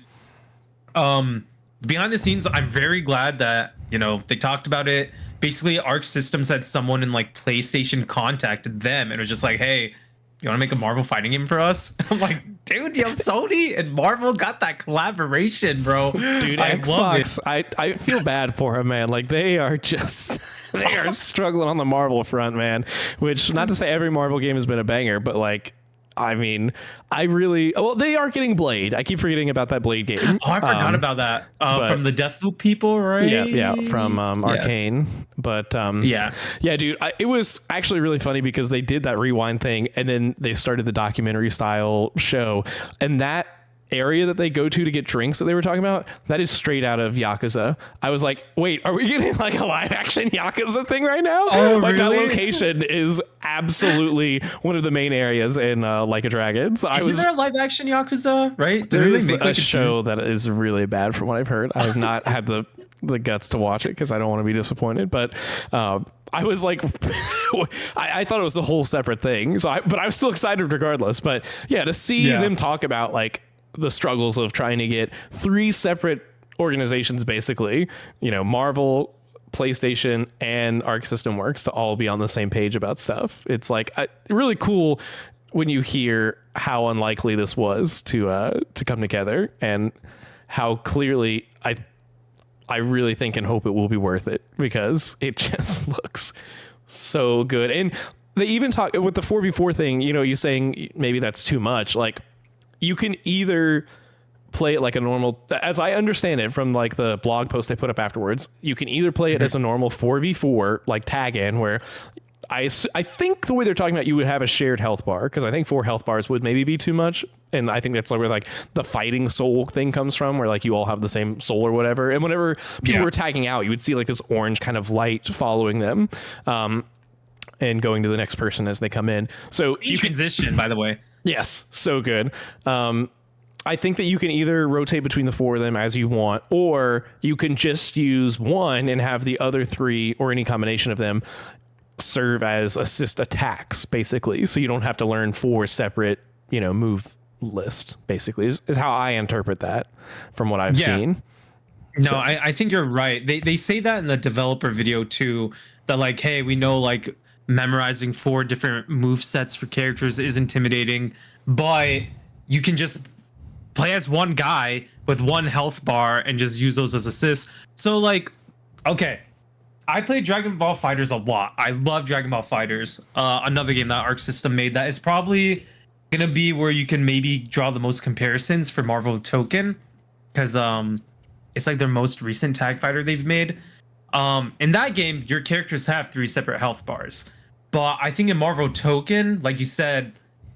behind the scenes, I'm very glad that, you know, they talked about it. Basically, Arc Systems had someone in like PlayStation contacted them and was just like, hey, you want to make a Marvel fighting game for us? I'm like, dude, yo, Sony and Marvel got that collaboration, bro. Dude, Xbox, I feel bad for them, man. Like, they are just, they are struggling on the Marvel front, man. Which, not to say every Marvel game has been a banger, but like, I mean, they are getting Blade. I keep forgetting about that Blade game. Oh, I forgot about that. From the Deathloop people, right? Yeah, from Arcane. But yeah, dude, it was actually really funny because they did that rewind thing, and then they started the documentary style show, and that area that they go to get drinks that they were talking about, that is straight out of Yakuza. I was like, wait, are we getting like a live action Yakuza thing right now? Oh, like really? That location is absolutely one of the main areas in Like a Dragon. So Isn't there a live action Yakuza, right? There is a show that is really bad from what I've heard. I have not had the guts to watch it because I don't want to be disappointed, but I was like, I thought it was a whole separate thing. But I was still excited regardless. But yeah, to see them talk about like the struggles of trying to get 3 separate organizations, basically, you know, Marvel, PlayStation, and Arc System Works, to all be on the same page about stuff. It's like really cool when you hear how unlikely this was to come together, and how clearly I really think and hope it will be worth it, because it just looks so good. And they even talk with the 4v4 thing, you know, you saying maybe that's too much. Like, you can either play it like a normal, as I understand it from like the blog post they put up afterwards, you can either play it as a normal 4v4 like tag in, where I think the way they're talking about, you would have a shared health bar, because I think 4 health bars would maybe be too much. And I think that's where like the fighting soul thing comes from, where like you all have the same soul or whatever. And whenever people were tagging out, you would see like this orange kind of light following them, and going to the next person as they come in. So each transition, by the way. Yes, so good. I think that you can either rotate between the 4 of them as you want, or you can just use one and have the other 3 or any combination of them serve as assist attacks, basically. So you don't have to learn 4 separate, you know, move list, basically, is how I interpret that from what I've seen. No, so, I think you're right. They say that in the developer video too, that like, hey, we know like memorizing 4 different move sets for characters is intimidating, but you can just play as one guy with 1 health bar and just use those as assists. So like, okay, I played Dragon Ball FighterZ a lot. I love Dragon Ball FighterZ. Another game that Arc System made that is probably gonna be where you can maybe draw the most comparisons for Marvel Tokon, because it's like their most recent tag fighter they've made. In that game, your characters have 3 separate health bars. But I think in Marvel Tokon, like you said,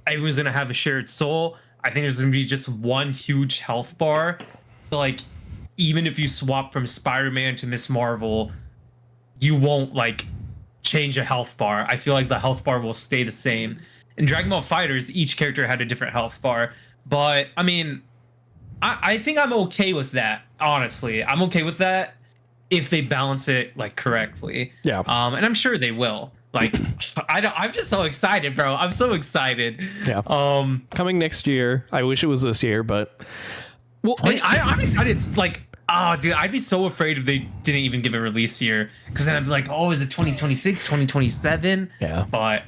everyone's going to have a shared soul. I think there's going to be just 1 huge health bar. So, like, even if you swap from Spider-Man to Miss Marvel, you won't, like, change a health bar. I feel like the health bar will stay the same. In Dragon Ball FighterZ, each character had a different health bar. But, I mean, I think I'm okay with that, honestly. I'm okay with that if they balance it, like, correctly. Yeah. And I'm sure they will. Like, I'm just so excited, bro. I'm so excited. Yeah. Coming next year. I wish it was this year, but well, I'm excited. It's like, oh, dude, I'd be so afraid if they didn't even give a release year, because then I'd be like, oh, is it 2026, 2027? Yeah. But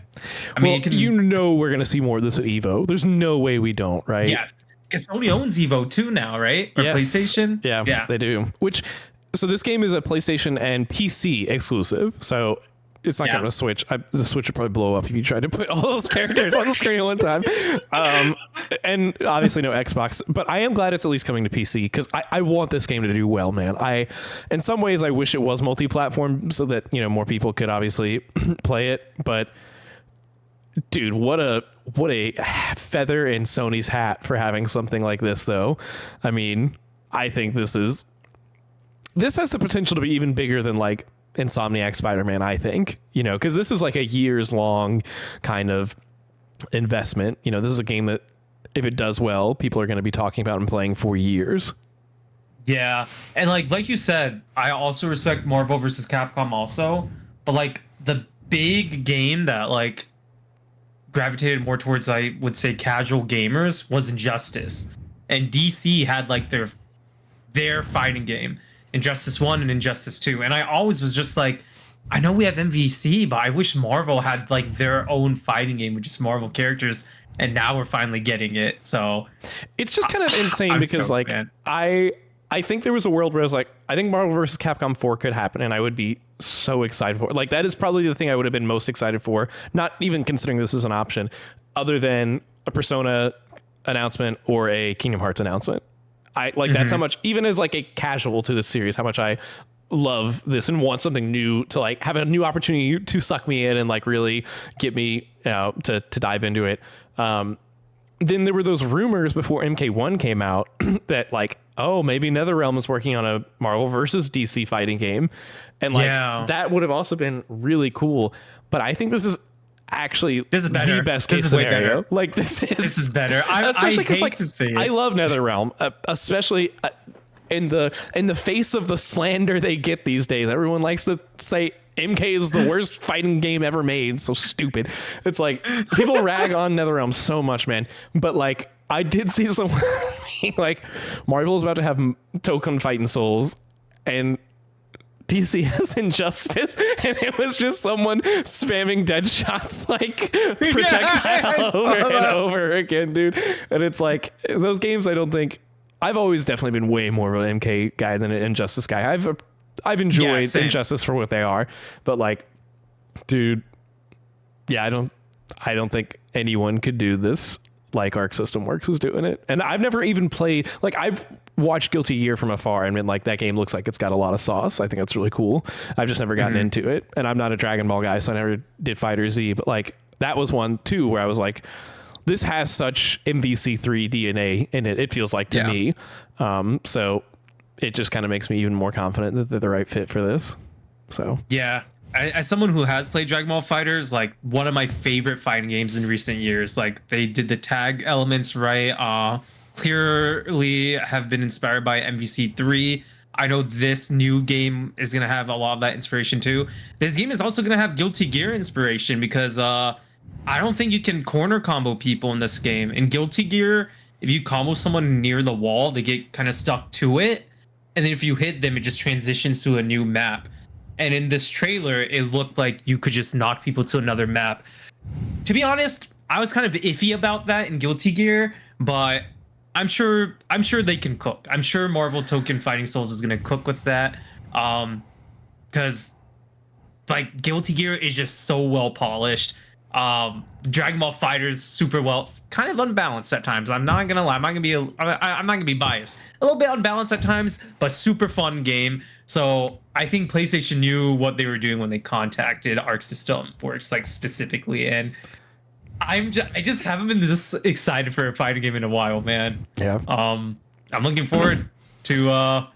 I mean, you know, we're gonna see more of this at Evo. There's no way we don't, right? Yes, because Sony owns Evo too now, right? Or yes. PlayStation. Yeah, they do. So this game is a PlayStation and PC exclusive. So it's not going to Switch. The Switch would probably blow up if you tried to put all those characters on the screen at one time. And obviously no Xbox. But I am glad it's at least coming to PC, because I want this game to do well, man. In some ways, I wish it was multi-platform so that, you know, more people could obviously play it. But dude, what a feather in Sony's hat for having something like this, though. I mean, I think this has the potential to be even bigger than like Insomniac Spider-Man, I think, you know, because this is like a years long kind of investment. You know, this is a game that if it does well, people are going to be talking about and playing for years. Yeah, and like you said, I also respect Marvel versus Capcom also, but like the big game that like gravitated more towards, I would say, casual gamers was Injustice, and DC had like their fighting game, Injustice 1 and Injustice 2. And I always was just like, I know we have MVC, but I wish Marvel had like their own fighting game with just Marvel characters. And now we're finally getting it. So It's just kind of insane I'm because stoked, like man. I think there was a world where I was like, I think Marvel vs. Capcom 4 could happen and I would be so excited for it. Like that is probably the thing I would have been most excited for, not even considering this as an option, other than a Persona announcement or a Kingdom Hearts announcement. I like that's how much, even as like a casual to this series, how much I love this and want something new to like have a new opportunity to suck me in and like really get me to dive into it. Then there were those rumors before MK1 came out that like, oh, maybe NetherRealm is working on a Marvel versus DC fighting game. And like that would have also been really cool. But I think this is actually This is better. the best This case is way scenario. better. Like this This is better. I especially because hate like to see it. I love NetherRealm, especially in the face of the slander they get these days. Everyone likes to say MK is the worst fighting game ever made. So stupid. It's like people rag on NetherRealm so much, man. But like I did see someone like Marvel is about to have Tokon Fighting Souls and DC has Injustice, and it was just someone spamming dead shots like projectile over and over again, dude. And it's like those games. I don't think I've always definitely been way more of an MK guy than an Injustice guy. I've enjoyed Injustice for what they are, but like, dude, yeah, I don't think anyone could do this like Arc System Works is doing it. And I've never even played, like I've watched Guilty Gear from afar and been like, that game looks like it's got a lot of sauce. I think that's really cool. I've just never gotten into it. And I'm not a Dragon Ball guy, so I never did Fighter Z, but like that was one too, where I was like, this has such MVC3 DNA in it. It feels like to me. So it just kind of makes me even more confident that they're the right fit for this. So yeah. As someone who has played Dragon Ball FighterZ, like one of my favorite fighting games in recent years, like they did the tag elements right. Clearly have been inspired by MVC3. I know this new game is going to have a lot of that inspiration too. This game is also going to have Guilty Gear inspiration because I don't think you can corner combo people in this game. In Guilty Gear, if you combo someone near the wall, they get kind of stuck to it. And then if you hit them, it just transitions to a new map. And in this trailer, it looked like you could just knock people to another map. To be honest, I was kind of iffy about that in Guilty Gear, but I'm sure they can cook. I'm sure Marvel Tokon Fighting Souls is going to cook with that. Because like Guilty Gear is just so well polished. Dragon Ball FighterZ super well, kind of unbalanced at times. I'm not gonna lie. I'm not gonna be biased. A little bit unbalanced at times, but super fun game. So I think PlayStation knew what they were doing when they contacted Arc System Works, like specifically. And I just haven't been this excited for a fighting game in a while, man. yeah. I'm looking forward to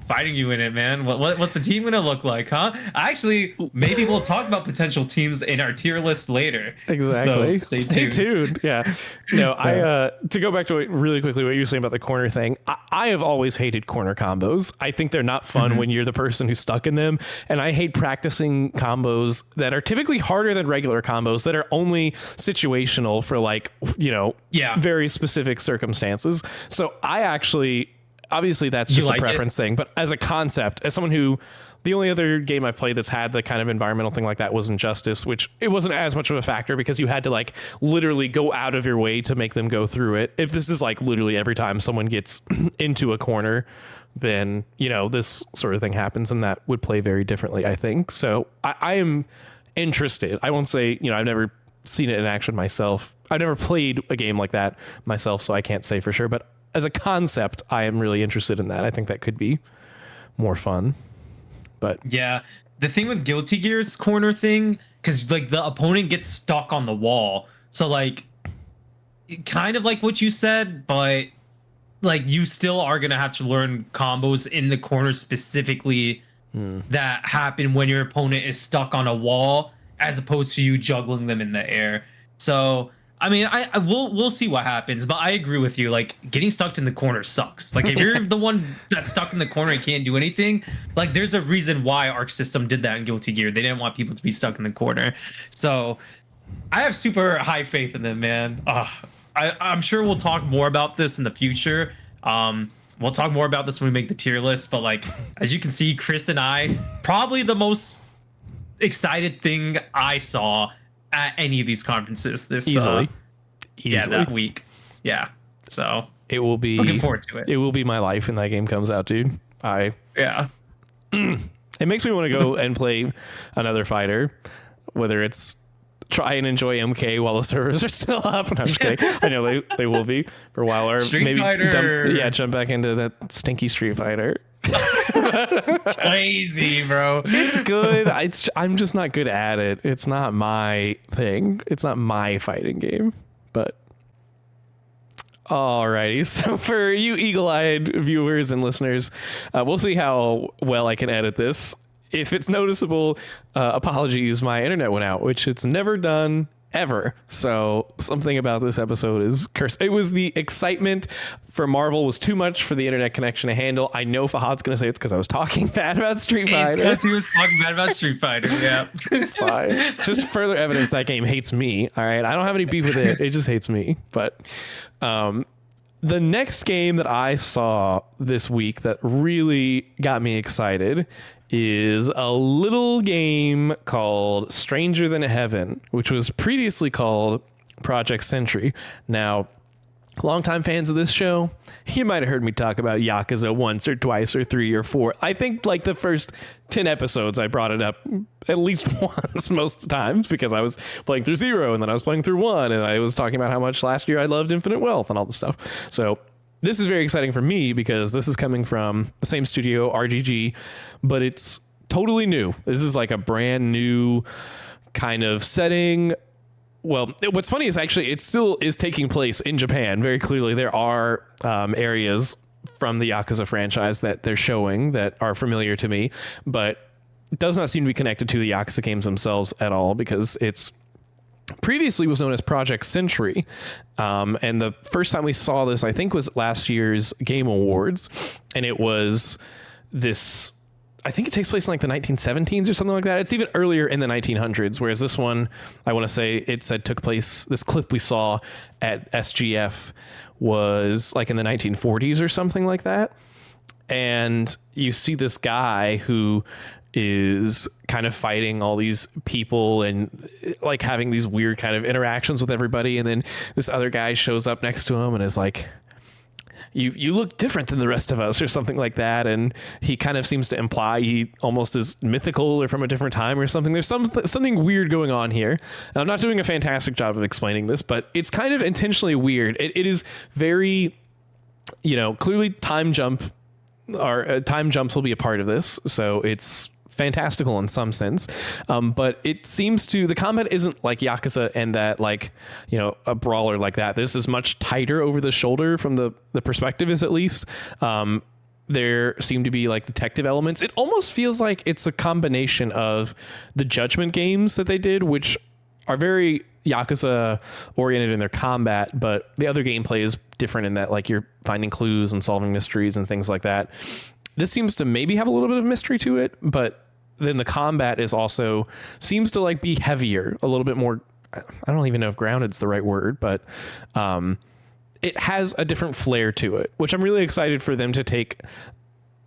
fighting you in it, man. What's the team gonna look like, huh? Actually, maybe we'll talk about potential teams in our tier list later. Exactly. So stay tuned. Yeah. No, I to go back to really quickly what you were saying about the corner thing. I have always hated corner combos. I think they're not fun when you're the person who's stuck in them, and I hate practicing combos that are typically harder than regular combos that are only situational for like very specific circumstances. So I actually. Obviously, that's just a preference thing. But as a concept, as someone who, the only other game I've played that's had the kind of environmental thing like that was Injustice, which it wasn't as much of a factor because you had to like literally go out of your way to make them go through it. If this is like literally every time someone gets into a corner, then, this sort of thing happens and that would play very differently, I think. So I am interested. I won't say, I've never seen it in action myself. I've never played a game like that myself, so I can't say for sure. But as a concept, I am really interested in that. I think that could be more fun. But yeah, the thing with Guilty Gear's corner thing, because like the opponent gets stuck on the wall, so like kind of like what you said, but like you still are gonna have to learn combos in the corner specifically that happen when your opponent is stuck on a wall, as opposed to you juggling them in the air. So I mean, I we'll see what happens, but I agree with you. Like getting stuck in the corner sucks. Like if you're the one that's stuck in the corner and can't do anything, like there's a reason why Arc System did that in Guilty Gear. They didn't want people to be stuck in the corner. So I have super high faith in them, man. I'm sure we'll talk more about this in the future. We'll talk more about this when we make the tier list. But like as you can see, Chris and I probably the most excited thing I saw at any of these conferences this Easily. that week. Yeah. So it will be looking forward to it. It will be my life when that game comes out, dude. Yeah. It makes me want to go and play another fighter, whether it's try and enjoy MK while the servers are still up. And I'm just kidding. I know they will be for a while, or Street maybe Fighter. jump back into that stinky Street Fighter. Crazy, bro. It's good. I'm just not good at it. It's not my thing. It's not my fighting game. But alrighty. So for you eagle-eyed viewers and listeners, we'll see how well I can edit this. If it's noticeable, apologies. My internet went out, which it's never done ever. So something about this episode is cursed. It was the excitement for Marvel was too much for the internet connection to handle. I know Fahad's going to say it's because I was talking bad about Street Fighter. It's because he was talking bad about Street Fighter. Yeah. It's fine. Just further evidence that game hates me. All right. I don't have any beef with it. It just hates me. But the next game that I saw this week that really got me excited is a little game called Stranger Than Heaven, which was previously called Project Sentry. Now, longtime fans of this show, you might have heard me talk about Yakuza once or twice or three or four. I think like the first 10 episodes, I brought it up at least once most times because I was playing through 0 and then I was playing through 1 and I was talking about how much last year I loved Infinite Wealth and all this stuff. So this is very exciting for me because this is coming from the same studio, RGG, but it's totally new. This is like a brand new kind of setting. Well, what's funny is actually it still is taking place in Japan. Very clearly, there are areas from the Yakuza franchise that they're showing that are familiar to me, but it does not seem to be connected to the Yakuza games themselves at all because it's previously was known as Project Sentry. And the first time we saw this, I think, was last year's Game Awards. And it was this, I think it takes place in like the 1917s or something like that. It's even earlier in the 1900s, whereas this one, I want to say it said took place, this clip we saw at SGF was like in the 1940s or something like that. And you see this guy who is kind of fighting all these people and like having these weird kind of interactions with everybody. And then this other guy shows up next to him and is like, you look different than the rest of us or something like that. And he kind of seems to imply he almost is mythical or from a different time or something. There's something weird going on here. And I'm not doing a fantastic job of explaining this, but it's kind of intentionally weird. It is very, clearly time jumps will be a part of this. So it's fantastical in some sense, but it seems to the combat isn't like Yakuza and that like a brawler like that. This is much tighter over the shoulder from the perspective is at least. There seem to be like detective elements. It almost feels like it's a combination of the Judgment games that they did, which are very Yakuza oriented in their combat, but the other gameplay is different in that like you're finding clues and solving mysteries and things like that. This seems to maybe have a little bit of mystery to it, but then the combat is also seems to like be heavier, a little bit more. I don't even know if grounded's the right word, but it has a different flair to it, which I'm really excited for them to take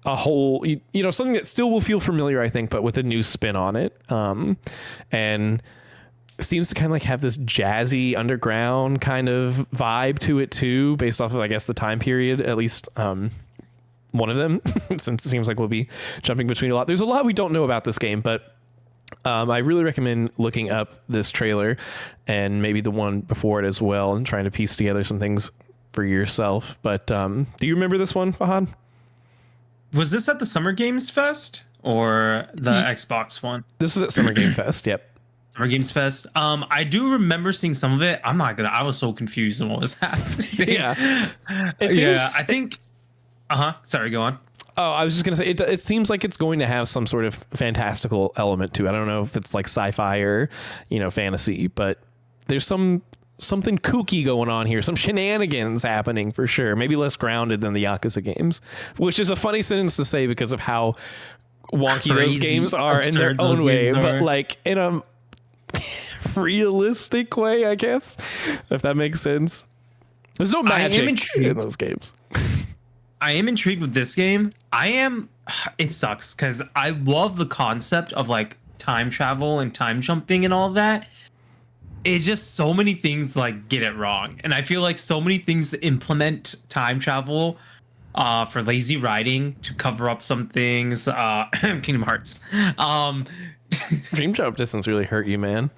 a whole, something that still will feel familiar, I think, but with a new spin on it. And seems to kind of like have this jazzy underground kind of vibe to it too, based off of, I guess, the time period, at least, one of them, since it seems like we'll be jumping between a lot. There's a lot we don't know about this game, but I really recommend looking up this trailer and maybe the one before it as well and trying to piece together some things for yourself. But do you remember this one, Fahad? Was this at the Summer Games Fest or the Xbox one? This was at Summer Game Fest, yep. Summer Games Fest. I do remember seeing some of it. I was so confused on what was happening. Yeah. I think... Sorry, go on. Oh, I was just going to say, it seems like it's going to have some sort of fantastical element to it. I don't know if it's like sci-fi or, fantasy, but there's some something kooky going on here, some shenanigans happening for sure. Maybe less grounded than the Yakuza games, which is a funny sentence to say because of how wonky those games are in their own way, but like in a realistic way, I guess, if that makes sense. There's no magic in those games. I am intrigued with this game. It sucks because I love the concept of like time travel and time jumping and all that. It's just so many things like get it wrong, and I feel like so many things implement time travel for lazy writing to cover up some things. Kingdom Hearts. Dream jump distance really hurt you, man.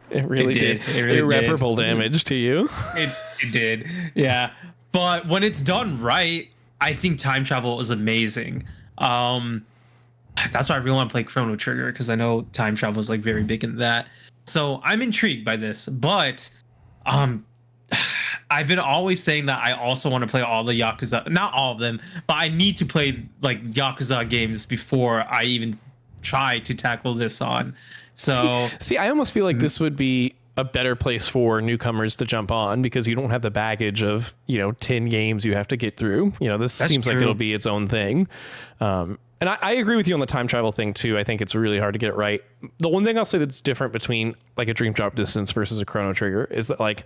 It really did. It really irreparable damage to you. It did. Yeah, but when it's done right, I think time travel is amazing. That's why I really want to play Chrono Trigger, because I know time travel is like very big in that. So I'm intrigued by this, but I've been always saying that I also want to play all the Yakuza, not all of them, but I need to play like Yakuza games before I even try to tackle this on. So see, I almost feel like this would be a better place for newcomers to jump on, because you don't have the baggage of, 10 games you have to get through. This seems like it'll be its own thing. And I agree with you on the time travel thing too. I think it's really hard to get it right. The one thing I'll say that's different between like a Dream Drop Distance versus a Chrono Trigger is that like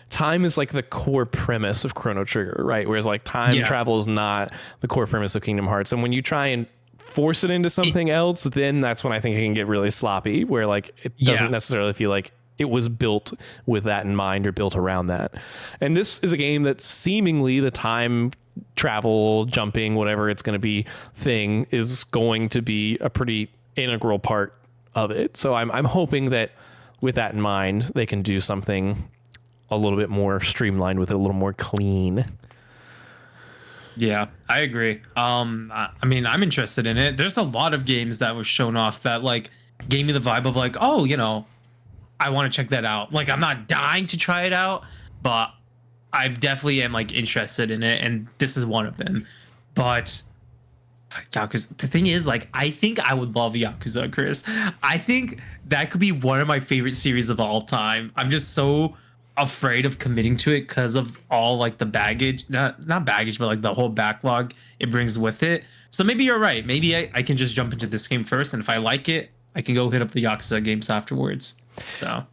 time is like the core premise of Chrono Trigger, right? Whereas like time travel is not the core premise of Kingdom Hearts. And when you try and force it into something else, then that's when I think it can get really sloppy, where like it doesn't necessarily feel like it was built with that in mind or built around that. And this is a game that seemingly the time travel, jumping, whatever it's going to be thing is going to be a pretty integral part of it. So I'm hoping that with that in mind, they can do something a little bit more streamlined with it, a little more clean. Yeah, I agree. I mean, I'm interested in it. There's a lot of games that was shown off that like gave me the vibe of like, oh, I want to check that out. Like, I'm not dying to try it out, but I definitely am like interested in it, and this is one of them. But Yakuza, the thing is, like, I think I would love Yakuza, Chris. I think that could be one of my favorite series of all time. I'm just so afraid of committing to it because of all like the baggage, not baggage, but like the whole backlog it brings with it. So maybe you're right. Maybe I can just jump into this game first, and if I like it, I can go hit up the Yakuza games afterwards. So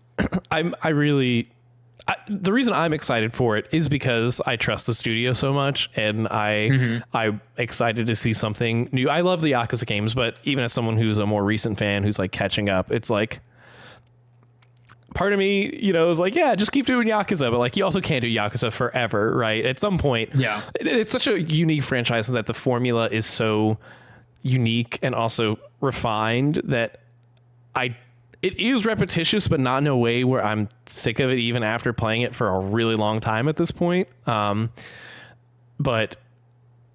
the reason I'm excited for it is because I trust the studio so much, and I'm excited to see something new. I love the Yakuza games, but even as someone who's a more recent fan who's like catching up, it's like part of me, is like, yeah, just keep doing Yakuza, but like you also can't do Yakuza forever, right? At some point, it's such a unique franchise that the formula is so unique and also refined that it is repetitious, but not in a way where I'm sick of it even after playing it for a really long time at this point. But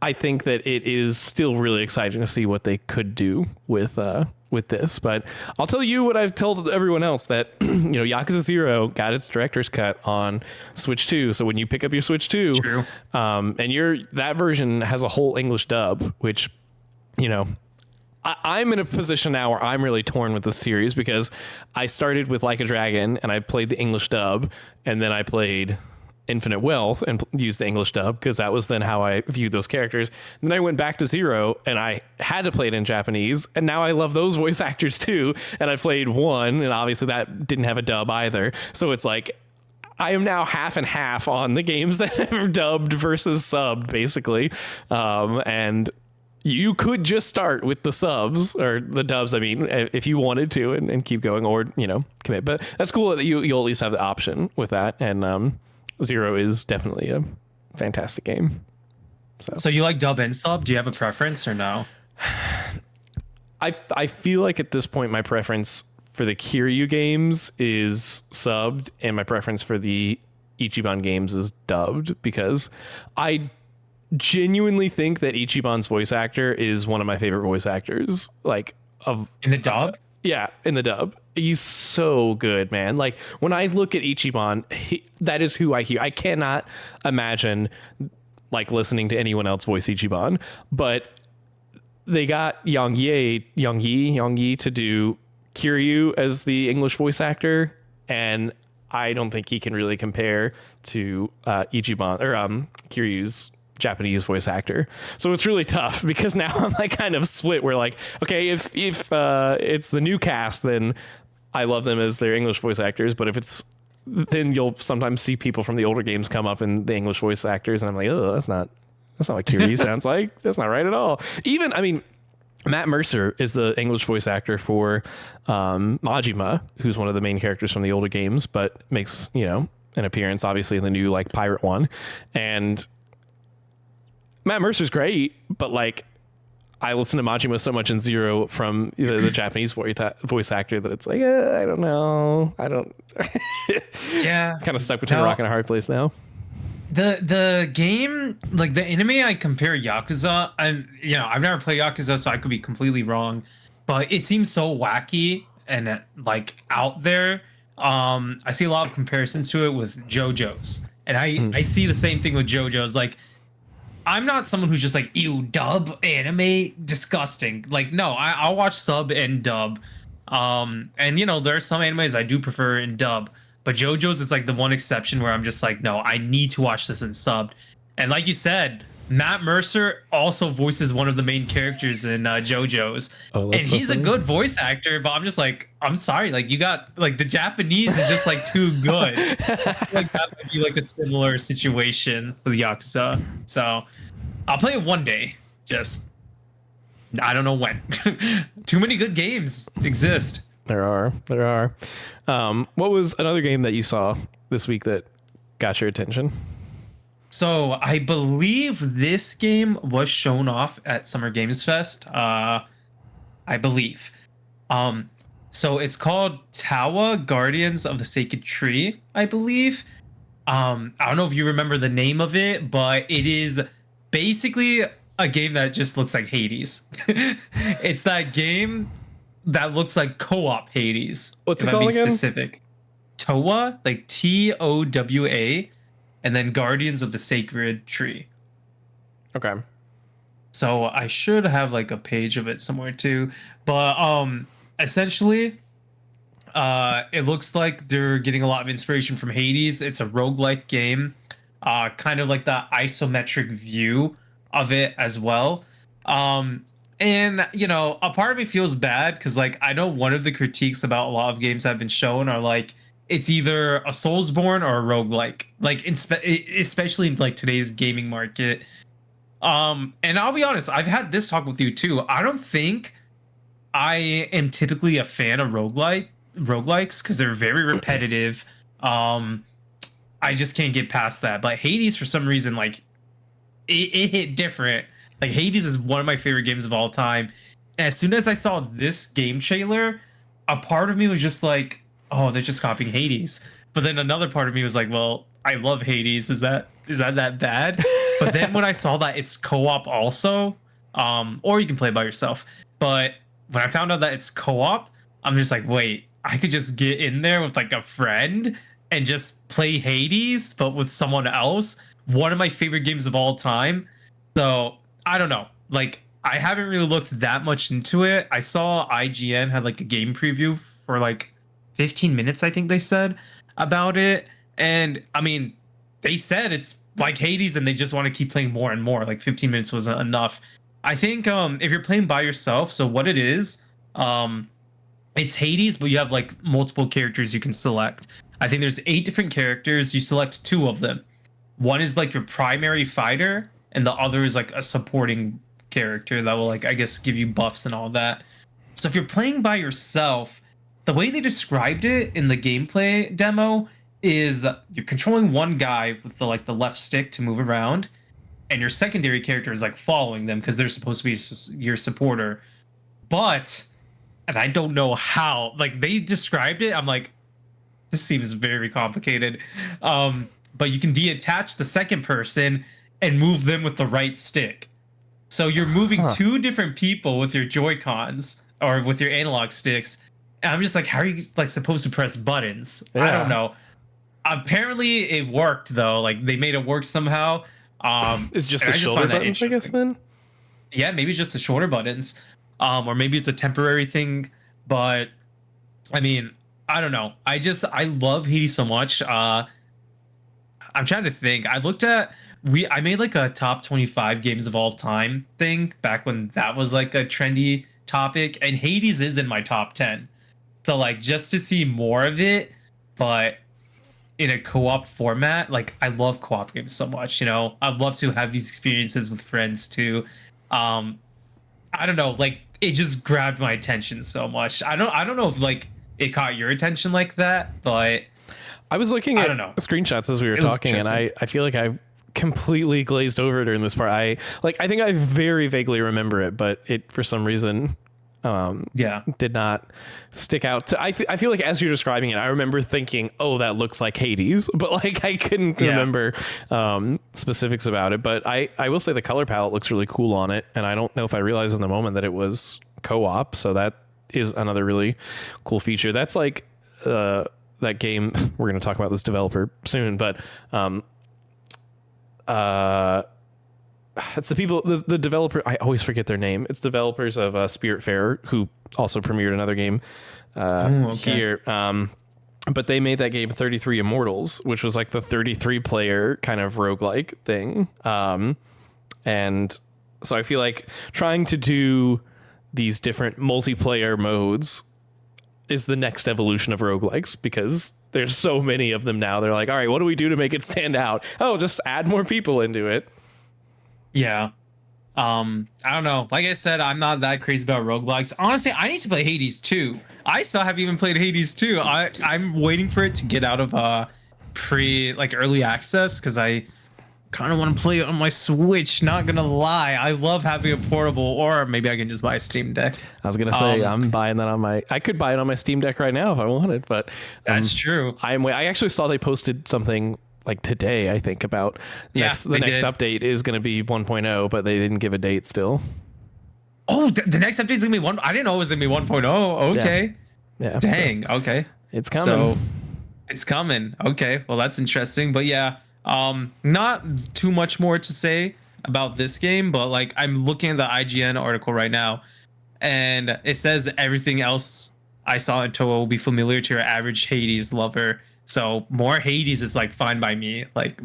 I think that it is still really exciting to see what they could do with this. But I'll tell you what I've told everyone else, that Yakuza 0 got its director's cut on Switch 2. So when you pick up your Switch 2, and that version has a whole English dub, which I'm in a position now where I'm really torn with this series, because I started with Like a Dragon and I played the English dub, and then I played Infinite Wealth and used the English dub because that was then how I viewed those characters. And then I went back to 0 and I had to play it in Japanese, and now I love those voice actors too. And I played 1, and obviously that didn't have a dub either. So it's like I am now half and half on the games that are dubbed versus subbed, basically. And you could just start with the subs, or the dubs, I mean, if you wanted to, and keep going, or, commit. But that's cool that you'll at least have the option with that. And 0 is definitely a fantastic game. So you like dub and sub? Do you have a preference or no? I feel like at this point, my preference for the Kiryu games is subbed, and my preference for the Ichiban games is dubbed, because I genuinely think that Ichiban's voice actor is one of my favorite voice actors, like in the dub. Yeah, in the dub. He's so good, man. Like when I look at Ichiban, that is who I hear. I cannot imagine like listening to anyone else voice Ichiban, but they got Yang Yi to do Kiryu as the English voice actor, and I don't think he can really compare to Ichiban or Kiryu's Japanese voice actor. So it's really tough because now I'm like kind of split. Where like, okay, if it's the new cast, then I love them as their English voice actors. But if it's then you'll sometimes see people from the older games come up in the English voice actors, and I'm like, oh, that's not what Kiryu sounds like. That's not right at all. Even, I mean, Matt Mercer is the English voice actor for Majima, who's one of the main characters from the older games, but makes, you know, an appearance obviously in the new like pirate one. And Matt Mercer's great, but like I listen to Majima so much in Zero from the Japanese voice actor that it's like, I don't know. I don't. Yeah. Kind of stuck between a rock and a hard place now. The game, like the anime, I compare Yakuza, and you know I've never played Yakuza, so I could be completely wrong, but it seems so wacky and like out there. I see a lot of comparisons to it with JoJo's, and I see the same thing with JoJo's. Like, I'm not someone who's just like, ew, dub anime, disgusting. Like, no, I'll watch sub and dub. And you know, there are some animes I do prefer in dub, but JoJo's is like the one exception where I'm just like, no, I need to watch this in subbed. And like you said, Matt Mercer also voices one of the main characters in JoJo's. Oh, and he's a good voice actor, but I'm just like, I'm sorry, like you got like the Japanese is just like too good. Like that would be like a similar situation with Yakuza. So I'll play it one day. Just I don't know when. Too many good games exist. There are. What was another game that you saw this week that got your attention? So I believe this game was shown off at Summer Games Fest. I believe. So it's called Tawa Guardians of the Sacred Tree, I believe. I don't know if you remember the name of it, but it is basically a game that just looks like Hades. It's that game that looks like co-op Hades. What's it called again? Specific. Towa, like TOWA, and then Guardians of the Sacred Tree. Okay. So I should have like a page of it somewhere too. But essentially, it looks like they're getting a lot of inspiration from Hades. It's a roguelike game, kind of like the isometric view of it as well. And you know, a part of me feels bad because like I know one of the critiques about a lot of games that have been shown are like it's either a Soulsborne or a roguelike, like especially in like today's gaming market. And I'll be honest, I've had this talk with you too. I don't think I am typically a fan of roguelikes because they're very repetitive. I just can't get past that. But Hades, for some reason, like it hit different. Like Hades is one of my favorite games of all time. And as soon as I saw this game trailer, a part of me was just like, oh, they're just copying Hades. But then another part of me was like, well, I love Hades. Is that bad? But then when I saw that it's co-op also, or you can play by yourself. But when I found out that it's co-op, I'm just like, wait, I could just get in there with like a friend and just play Hades, but with someone else. One of my favorite games of all time. So I don't know. Like, I haven't really looked that much into it. I saw IGN had like a game preview for like 15 minutes, I think they said, about it. And I mean, they said it's like Hades and they just want to keep playing more and more. Like 15 minutes wasn't enough. I think if you're playing by yourself, so what it is, it's Hades, but you have like multiple characters you can select. I think there's 8 different characters. You select 2 of them. One is like your primary fighter, and the other is like a supporting character that will like, I guess, give you buffs and all that. So if you're playing by yourself, the way they described it in the gameplay demo is you're controlling one guy with the left stick to move around, and your secondary character is like following them because they're supposed to be your supporter. But, and I don't know how, like they described it, I'm like, this seems very complicated. But you can detach the second person and move them with the right stick. So you're moving 2 different people with your Joy-Cons or with your analog sticks. And I'm just like, how are you like supposed to press buttons? Yeah. I don't know. Apparently it worked though. Like they made it work somehow. It's just the shoulder buttons, I guess then? Yeah, maybe just the shoulder buttons. Or maybe it's a temporary thing. But I mean, I don't know. I love Hades so much. I'm trying to think. I looked at I made like a top 25 games of all time thing back when that was like a trendy topic, and Hades is in my top 10. So like just to see more of it, but in a co-op format, like I love co-op games so much, you know. I'd love to have these experiences with friends too. I don't know, like it just grabbed my attention so much. I don't know if like it caught your attention like that, but I was looking I at don't know. screenshots as we were It was talking, and interesting. I feel like I completely glazed over during this part. I think I very vaguely remember it, but it for some reason Yeah. did not stick out. I feel like as you're describing it, I remember thinking, "Oh, that looks like Hades," but like I couldn't Yeah. remember specifics about it. But I will say the color palette looks really cool on it, and I don't know if I realized in the moment that it was co-op. So that is another really cool feature. That's like that game. We're going to talk about this developer soon, but it's the people, the developer. I always forget their name. It's developers of Spiritfarer, who also premiered another game Okay. here. But they made that game 33 Immortals, which was like the 33 player kind of roguelike thing. And so I feel like trying to do these different multiplayer modes is the next evolution of roguelikes, because there's so many of them now. They're like, all right, what do we do to make it stand out? Oh, just add more people into it. Yeah. I don't know. Like I said, I'm not that crazy about roguelikes. Honestly, I need to play Hades 2. I still haven't even played Hades 2. I'm waiting for it to get out of early access, because I kind of want to play it on my Switch. Not gonna lie, I love having a portable, or maybe I can just buy a Steam Deck. I was gonna say I'm buying that on I could buy it on my Steam Deck right now if I wanted, but That's true. I actually saw they posted something like today, I think, about the next they did. update is going to be 1.0, but they didn't give a date still. Oh, the next update is gonna be one. I didn't know it was gonna be 1.0. Okay. Yeah. Dang. Okay. It's coming. So it's coming. Okay. Well, that's interesting. But yeah, not too much more to say about this game, but like I'm looking at the IGN article right now, and it says everything else I saw in Toa will be familiar to your average Hades lover. So more Hades is like fine by me. Like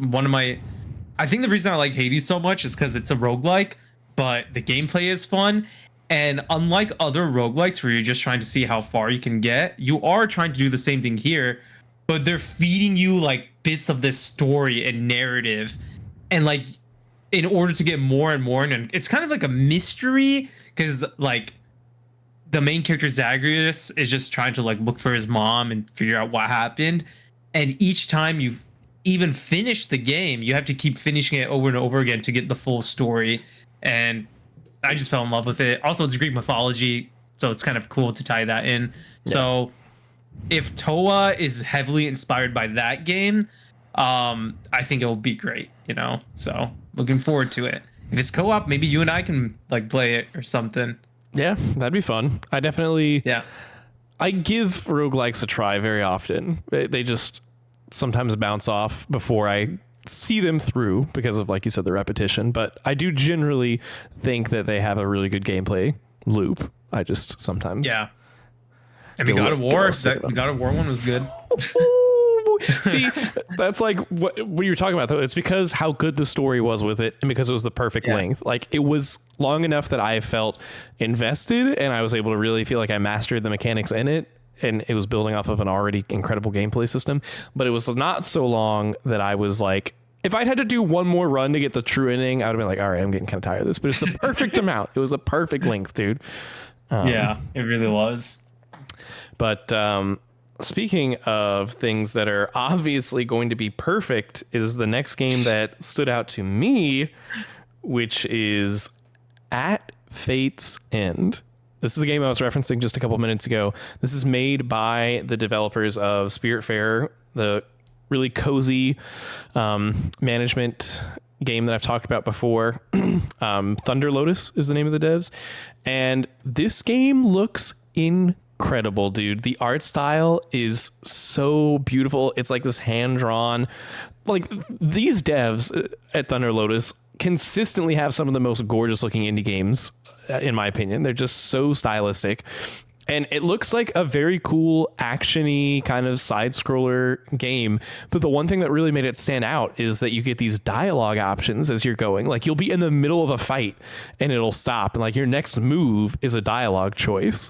I think the reason I like Hades so much is because it's a roguelike, but the gameplay is fun. And unlike other roguelikes where you're just trying to see how far you can get, you are trying to do the same thing here, but they're feeding you like bits of this story and narrative. And like in order to get more and more, and it's kind of like a mystery, because like the main character Zagreus is just trying to like look for his mom and figure out what happened. And each time you even finish the game, you have to keep finishing it over and over again to get the full story. And I just fell in love with it. Also, it's Greek mythology, so it's kind of cool to tie that in. Yeah. So if Toa is heavily inspired by that game, I think it will be great, you know? So looking forward to it. If it's co-op, maybe you and I can like play it or something. Yeah, that'd be fun. I give roguelikes a try very often. They just sometimes bounce off before I see them through because of, like you said, the repetition. But I do generally think that they have a really good gameplay loop. I just sometimes... Yeah. And the God of War one was good. See, that's like what you were talking about, though. It's because how good the story was with it, and because it was the perfect length. Like, it was long enough that I felt invested, and I was able to really feel like I mastered the mechanics in it, and it was building off of an already incredible gameplay system. But it was not so long that I was like, if I'd had to do one more run to get the true ending, I would have been like, all right, I'm getting kind of tired of this. But it's the perfect amount. It was the perfect length, dude. Yeah, it really was. But speaking of things that are obviously going to be perfect, is the next game that stood out to me, which is At Fate's End. This is a game I was referencing just a couple minutes ago. This is made by the developers of Spiritfarer, the really cozy management game that I've talked about before. Thunder Lotus is the name of the devs. And this game looks incredible, dude. The art style is so beautiful. It's like this hand-drawn, like these devs at Thunder Lotus consistently have some of the most gorgeous looking indie games, in my opinion. They're just so stylistic. And it looks like a very cool actiony kind of side scroller game. But the one thing that really made it stand out is that you get these dialogue options as you're going. Like you'll be in the middle of a fight and it'll stop. And like your next move is a dialogue choice.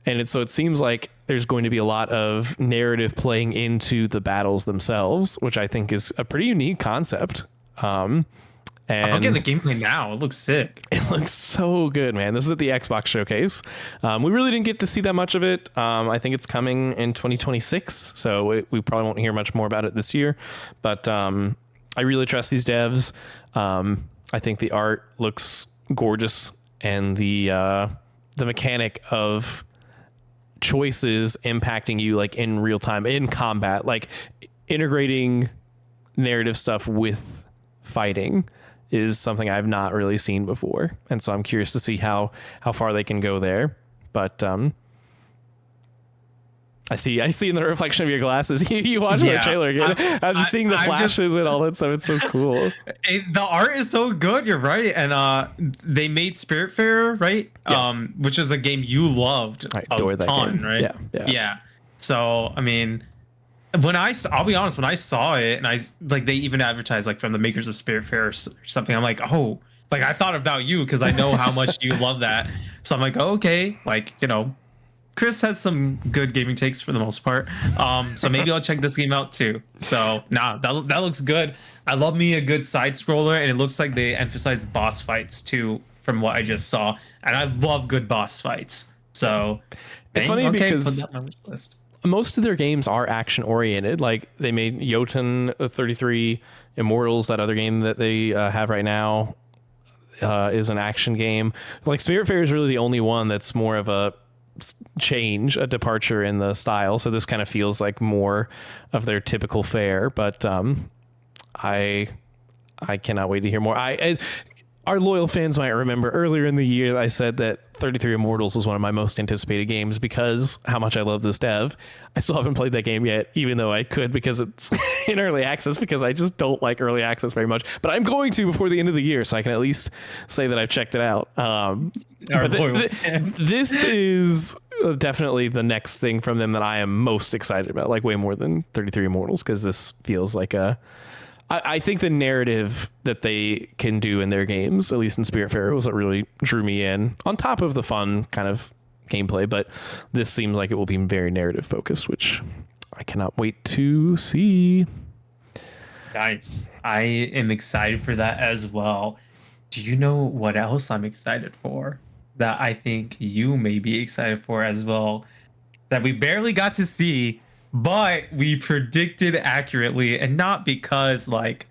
And so it seems like there's going to be a lot of narrative playing into the battles themselves, which I think is a pretty unique concept. And I'll get the gameplay now. It looks sick. it looks so good, man. This is at the Xbox showcase. We really didn't get to see that much of it. I think it's coming in 2026, so we probably won't hear much more about it this year. But I really trust these devs. I think the art looks gorgeous, and the mechanic of choices impacting you like in real time in combat, like integrating narrative stuff with fighting, is something I've not really seen before. And so I'm curious to see how far they can go there. But I see in the reflection of your glasses, you watched the trailer again. I'm just seeing the flashes and all that stuff. It's so cool. The art is so good. You're right. And they made Spiritfarer, right? Yeah. Which is a game you loved I adore a that ton, game. right? Yeah. So, I mean, I'll be honest, when I saw it and they even advertised like from the makers of Spiritfarer or something, I'm like, oh, like I thought about you because I know how much you love that. So I'm like, oh, okay, like, Chris has some good gaming takes for the most part. So maybe I'll check this game out too. So that looks good. I love me a good side scroller, and it looks like they emphasize boss fights too, from what I just saw. And I love good boss fights. So it's funny because put that on my wish list. Most of their games are action oriented. Like they made Jotun 33 Immortals, that other game that they have right now, is an action game. Like Spiritfarer is really the only one that's more of a departure in the style. So this kind of feels like more of their typical fare. But I cannot wait to hear more. Our loyal fans might remember earlier in the year I said that 33 Immortals was one of my most anticipated games because how much I love this dev. I still haven't played that game yet, even though I could because it's in early access, because I just don't like early access very much. But I'm going to before the end of the year, so I can at least say that I've checked it out. This is definitely the next thing from them that I am most excited about, like way more than 33 Immortals, because this feels like I think the narrative that they can do in their games, at least in Spiritfarer, was what really drew me in, on top of the fun kind of gameplay. But this seems like it will be very narrative focused, which I cannot wait to see. Nice. I am excited for that as well. Do you know what else I'm excited for that I think you may be excited for as well, that we barely got to see, but we predicted accurately, and not because like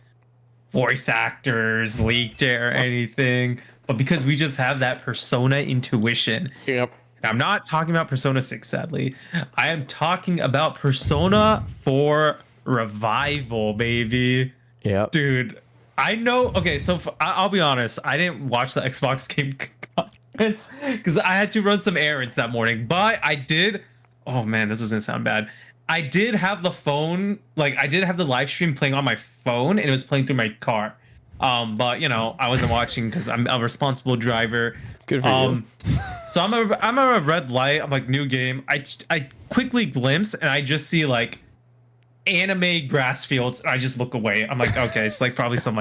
voice actors leaked it or anything, but because we just have that Persona intuition. Yep. I'm not talking about Persona 6, sadly. I am talking about Persona 4 Revival, baby. Yeah. Dude, I know. Okay, so I'll be honest. I didn't watch the Xbox game conference because I had to run some errands that morning, but I did. Oh man, this doesn't sound bad. I did have the phone, like I did have the live stream playing on my phone, and it was playing through my car. But I wasn't watching because I'm a responsible driver. Good for you. So I'm a red light. I'm like, new game. I quickly glimpse and I just see like anime grass fields. And I just look away. I'm like, okay, it's like probably some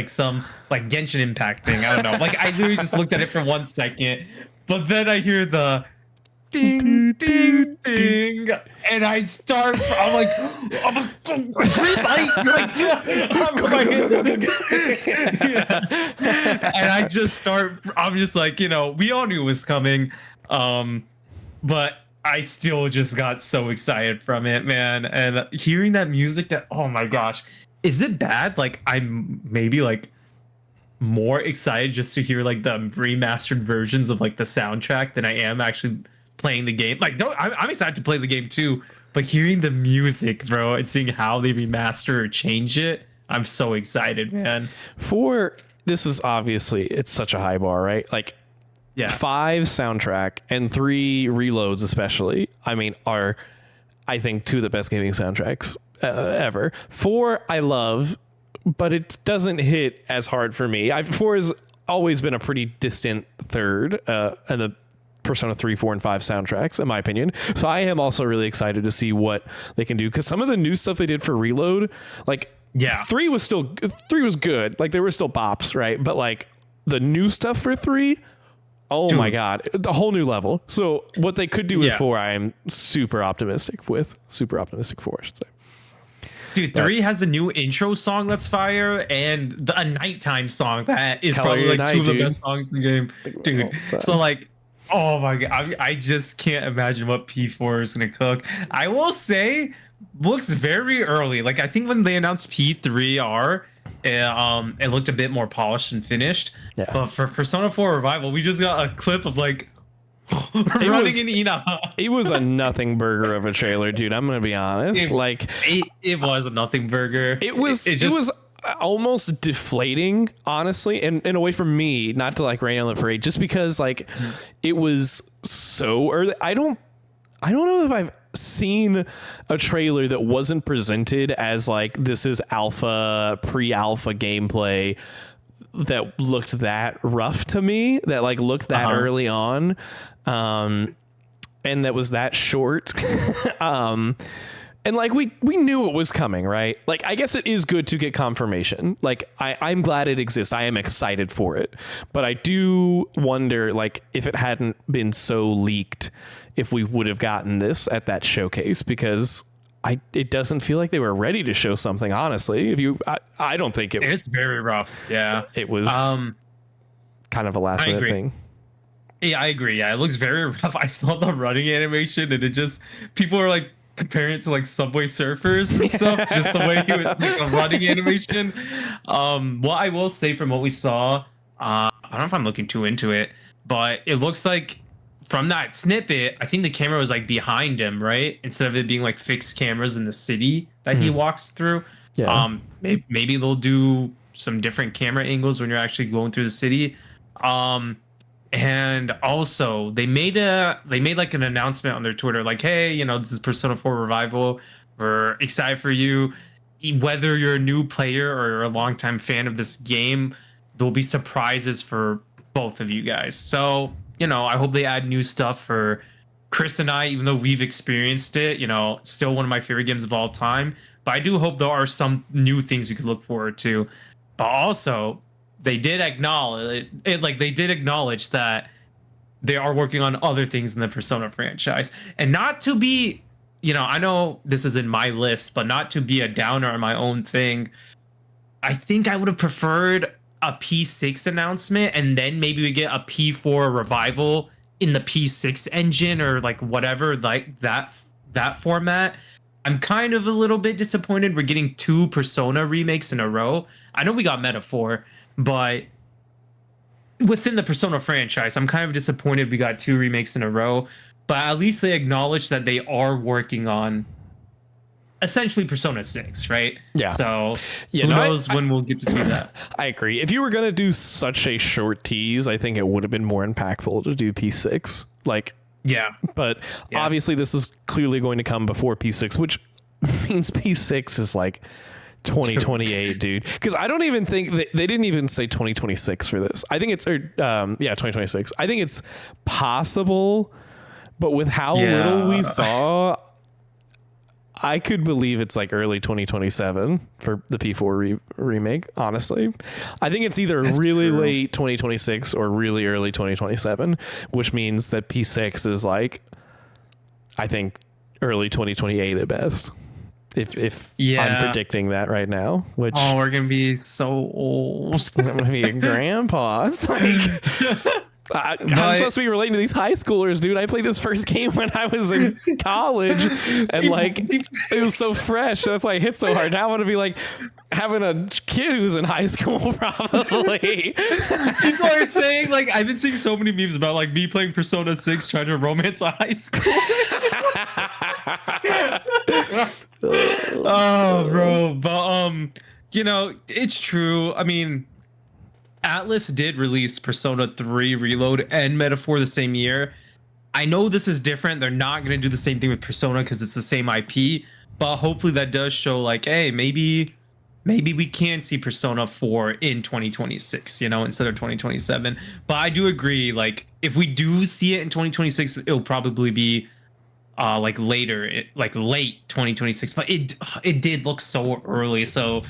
some Genshin Impact thing. I don't know. Like I literally just looked at it for 1 second, but then I hear the ding, ding, ding, and I start. I'm like, green light. I'm my hands on this. Yeah. And I just start. I'm just like, we all knew it was coming, but I still just got so excited from it, man. And hearing that music, oh my gosh, is it bad? Like I'm maybe like more excited just to hear like the remastered versions of like the soundtrack than I am actually playing the game. Like, no, I'm excited to play the game too, but hearing the music, bro, and seeing how they remaster or change it, I'm so excited, man. This is obviously, it's such a high bar, right? Like, yeah, 5 soundtrack and 3 reloads, especially, I mean, are, I think, 2 of the best gaming soundtracks ever. 4 I love, but it doesn't hit as hard for me. 4 has always been a pretty distant third, and the Persona 3, 4, and 5 soundtracks, in my opinion. So I am also really excited to see what they can do, because some of the new stuff they did for Reload, like 3 was good. Like there were still bops, right? But like the new stuff for 3, oh my God, a whole new level. So what they could do with 4, I am super optimistic for, I should say. Dude, 3 has a new intro song that's fire, and a nighttime song that is probably like 2 of the best songs in the game. Dude, so like, oh my God, I just can't imagine what P4 is going to cook. I will say, looks very early. Like, I think when they announced P3R, it looked a bit more polished and finished. Yeah. But for Persona 4 Revival, we just got a clip of like running in Ina. It was a nothing burger of a trailer, dude. I'm gonna be honest. It was a nothing burger. It was almost deflating, honestly, and in a way for me, not to like rain on the parade, just because like it was so early. I don't know if I've seen a trailer that wasn't presented as like this is pre-alpha gameplay that looked that rough to me, that like looked that early on, and that was that short. And like we knew it was coming, right? Like I guess it is good to get confirmation. Like I'm glad it exists. I am excited for it. But I do wonder, like, if it hadn't been so leaked, if we would have gotten this at that showcase, because it doesn't feel like they were ready to show something, honestly. I don't think it's very rough. Yeah. It was kind of a last minute thing. Yeah, I agree. Yeah, it looks very rough. I saw the running animation, and it just, people are like comparing it to like Subway Surfers and stuff, just the way he was like a running animation. What I will say from what we saw, I don't know if I'm looking too into it, but it looks like from that snippet, I think the camera was like behind him, right? Instead of it being like fixed cameras in the city that he walks through. Yeah. Maybe they'll do some different camera angles when you're actually going through the city. And also they made like an announcement on their Twitter, like, hey, you know, this is Persona 4 Revival. We're excited for you. Whether you're a new player or you're a longtime fan of this game, there'll be surprises for both of you guys. So, you know, I hope they add new stuff for Chris and I, even though we've experienced it, you know, still one of my favorite games of all time. But I do hope there are some new things we could look forward to. But also, they did acknowledge that they are working on other things in the Persona franchise. And not to be, you know, I know this is in my list, but not to be a downer on my own thing. I think I would have preferred a P6 announcement, and then maybe we get a P4 revival in the P6 engine, or like whatever, like that format. I'm kind of a little bit disappointed we're getting 2 Persona remakes in a row. I know we got Metaphor, but within the Persona franchise, I'm kind of disappointed we got 2 remakes in a row. But at least they acknowledge that they are working on essentially Persona 6, right? Yeah. So who knows when we'll get to see that. I agree. If you were going to do such a short tease, I think it would have been more impactful to do P6. Like, yeah. But obviously this is clearly going to come before P6, which means P6 is like 2028, dude. Because I don't even think they didn't even say 2026 for this. I think it's 2026. I think it's possible, but with how little we saw, I could believe it's like early 2027 for the P4 remake, honestly. I think it's either really late 2026 or really early 2027, which means that P6 is like, I think, early 2028 at best. If I'm predicting that right now, which we're gonna be so old. I'm gonna be a grandpa. It's like, I'm supposed to be relating to these high schoolers, dude. I played this first game when I was in college, and like it was so fresh. That's why it hit so hard. Now I want to be like having a kid who's in high school, probably. People are saying, like, I've been seeing so many memes about like me playing Persona 6 trying to romance a high school. Oh, bro. But you know, it's true. I mean, Atlas did release Persona 3 Reload and Metaphor the same year. I know this is different. They're not going to do the same thing with Persona because it's the same IP, but hopefully that does show like, hey, maybe maybe we can see Persona 4 in 2026, instead of 2027. But I do agree, like if we do see it in 2026, it'll probably be like later, like late 2026. But it did look so early, so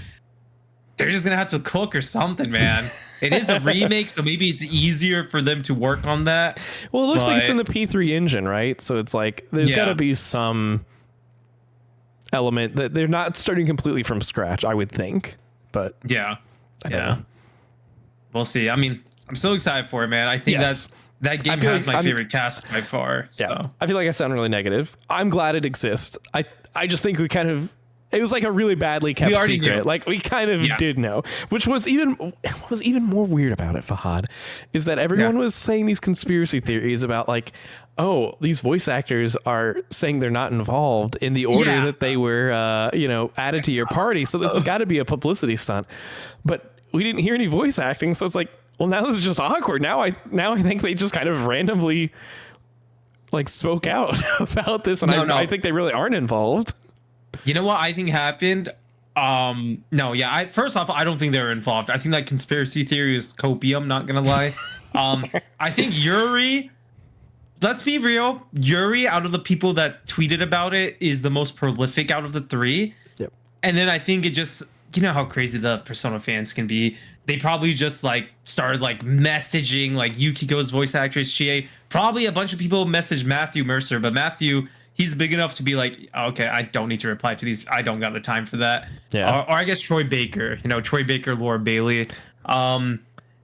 they're just gonna have to cook or something, man. It is a remake, so maybe it's easier for them to work on that. Well, it looks like it's in the P3 engine, right? So it's like there's got to be some element that they're not starting completely from scratch, I would think. But yeah, I don't know. We'll see. I mean, I'm so excited for it, man. I think that game has my favorite cast by far. So. Yeah, I feel like I sound really negative. I'm glad it exists. I just think we kind of. It was like a really badly kept secret. Knew. Like we kind of did know, which was even more weird about it, Fahad, is that everyone was saying these conspiracy theories about like, oh, these voice actors are saying they're not involved in the order that they were, added to your party. So this has got to be a publicity stunt. But we didn't hear any voice acting, so it's like, well, now this is just awkward. Now I think they just kind of randomly like spoke out about this, and I think they really aren't involved. You know what I think happened? First off, I don't think they were involved. I think that conspiracy theory is copium, not gonna lie. I think Yuri, let's be real, Yuri, out of the people that tweeted about it, is the most prolific out of the three. Yep. And then I think it just, you know how crazy the Persona fans can be. They probably just like started like messaging like Yukiko's voice actress, Chie. Probably a bunch of people messaged Matthew Mercer, but Matthew, he's big enough to be like, okay, I don't need to reply to these. I don't got the time for that. Yeah. Or I guess Troy Baker, Laura Bailey.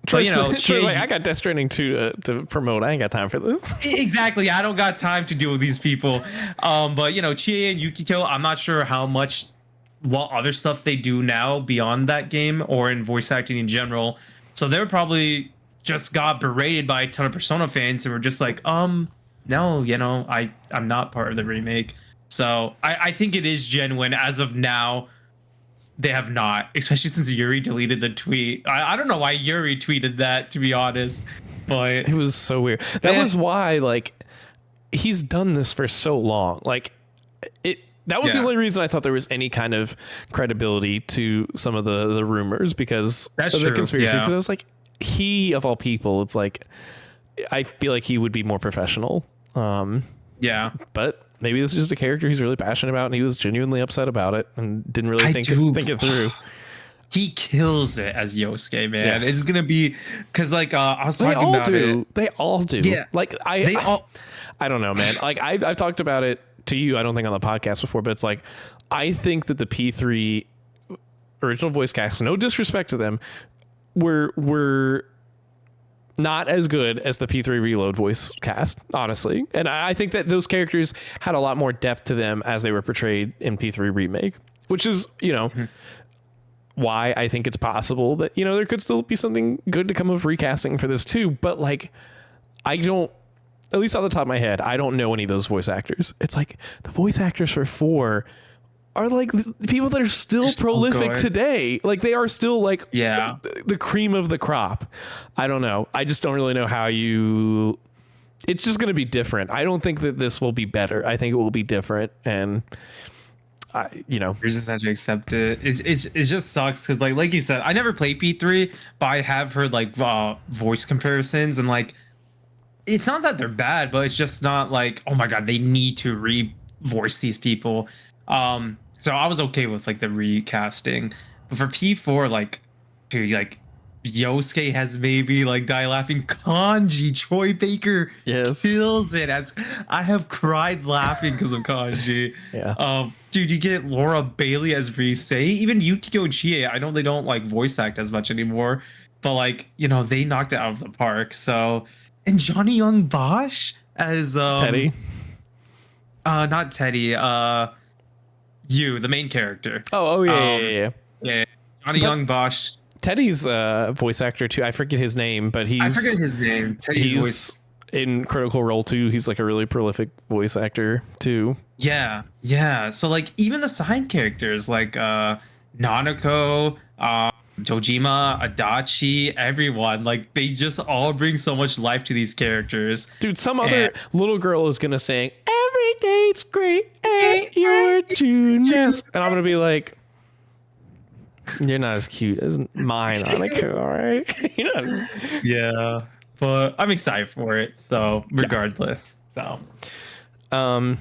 Troy's like, I got Death Stranding 2 to promote. I ain't got time for this. Exactly. I don't got time to deal with these people. But Chie and Yukiko, I'm not sure what other stuff they do now beyond that game or in voice acting in general. So they're probably just got berated by a ton of Persona fans who were just like, no, I'm not part of the remake. So I think it is genuine. As of now, they have not, especially since Yuri deleted the tweet. I don't know why Yuri tweeted that, to be honest, but it was so weird. That was why, like, he's done this for so long. Like, that was the only reason I thought there was any kind of credibility to some of the rumors, because of the conspiracy. Because I was like, he of all people, it's like, I feel like he would be more professional. But maybe this is just a character he's really passionate about, and he was genuinely upset about it and didn't really think it through. He kills it as Yosuke, man. Yes. It's gonna be because like I was talking about it. They all do. Yeah. Like I don't know, man. Like I've talked about it to you. I don't think on the podcast before, but it's like I think that the P3 original voice cast, no disrespect to them, were not as good as the P3 Reload voice cast, honestly. And I think that those characters had a lot more depth to them as they were portrayed in P3 Remake, which is, why I think it's possible that, there could still be something good to come of recasting for this too. But like, I don't, at least off the top of my head, I don't know any of those voice actors. It's like the voice actors for 4 are like people that are still prolific today. Like they are still like the cream of the crop. I don't know. I just don't really know how it's just going to be different. I don't think that this will be better. I think it will be different. And you just have to accept it. It just sucks. Cause like you said, I never played P3, but I have heard like voice comparisons, and like, it's not that they're bad, but it's just not like, oh my God, they need to re-voice these people. So I was okay with like the recasting, but for P4, like, dude, like Yosuke has maybe like die laughing. Kanji, Troy Baker kills it. As I have cried laughing because of Kanji. Dude, you get Laura Bailey as Rise, even Yukiko and Chie. I know they don't like voice act as much anymore, but like, they knocked it out of the park. So, and Johnny Young Bosch as Teddy. Not Teddy. The main character. Yeah. Johnny Young Bosch. Teddy's voice actor too. I forget his name, but I forget his name. Teddy's voice in Critical Role too. He's like a really prolific voice actor too. Yeah. So like even the side characters like Nanako, Dojima, Adachi, everyone, like they just all bring so much life to these characters. Dude, some other little girl is gonna sing "Every Day's Great at Your Juniors," and I'm gonna be like, You're not as cute as mine, Annika. All right. You're not Yeah, but I'm excited for it. So regardless, my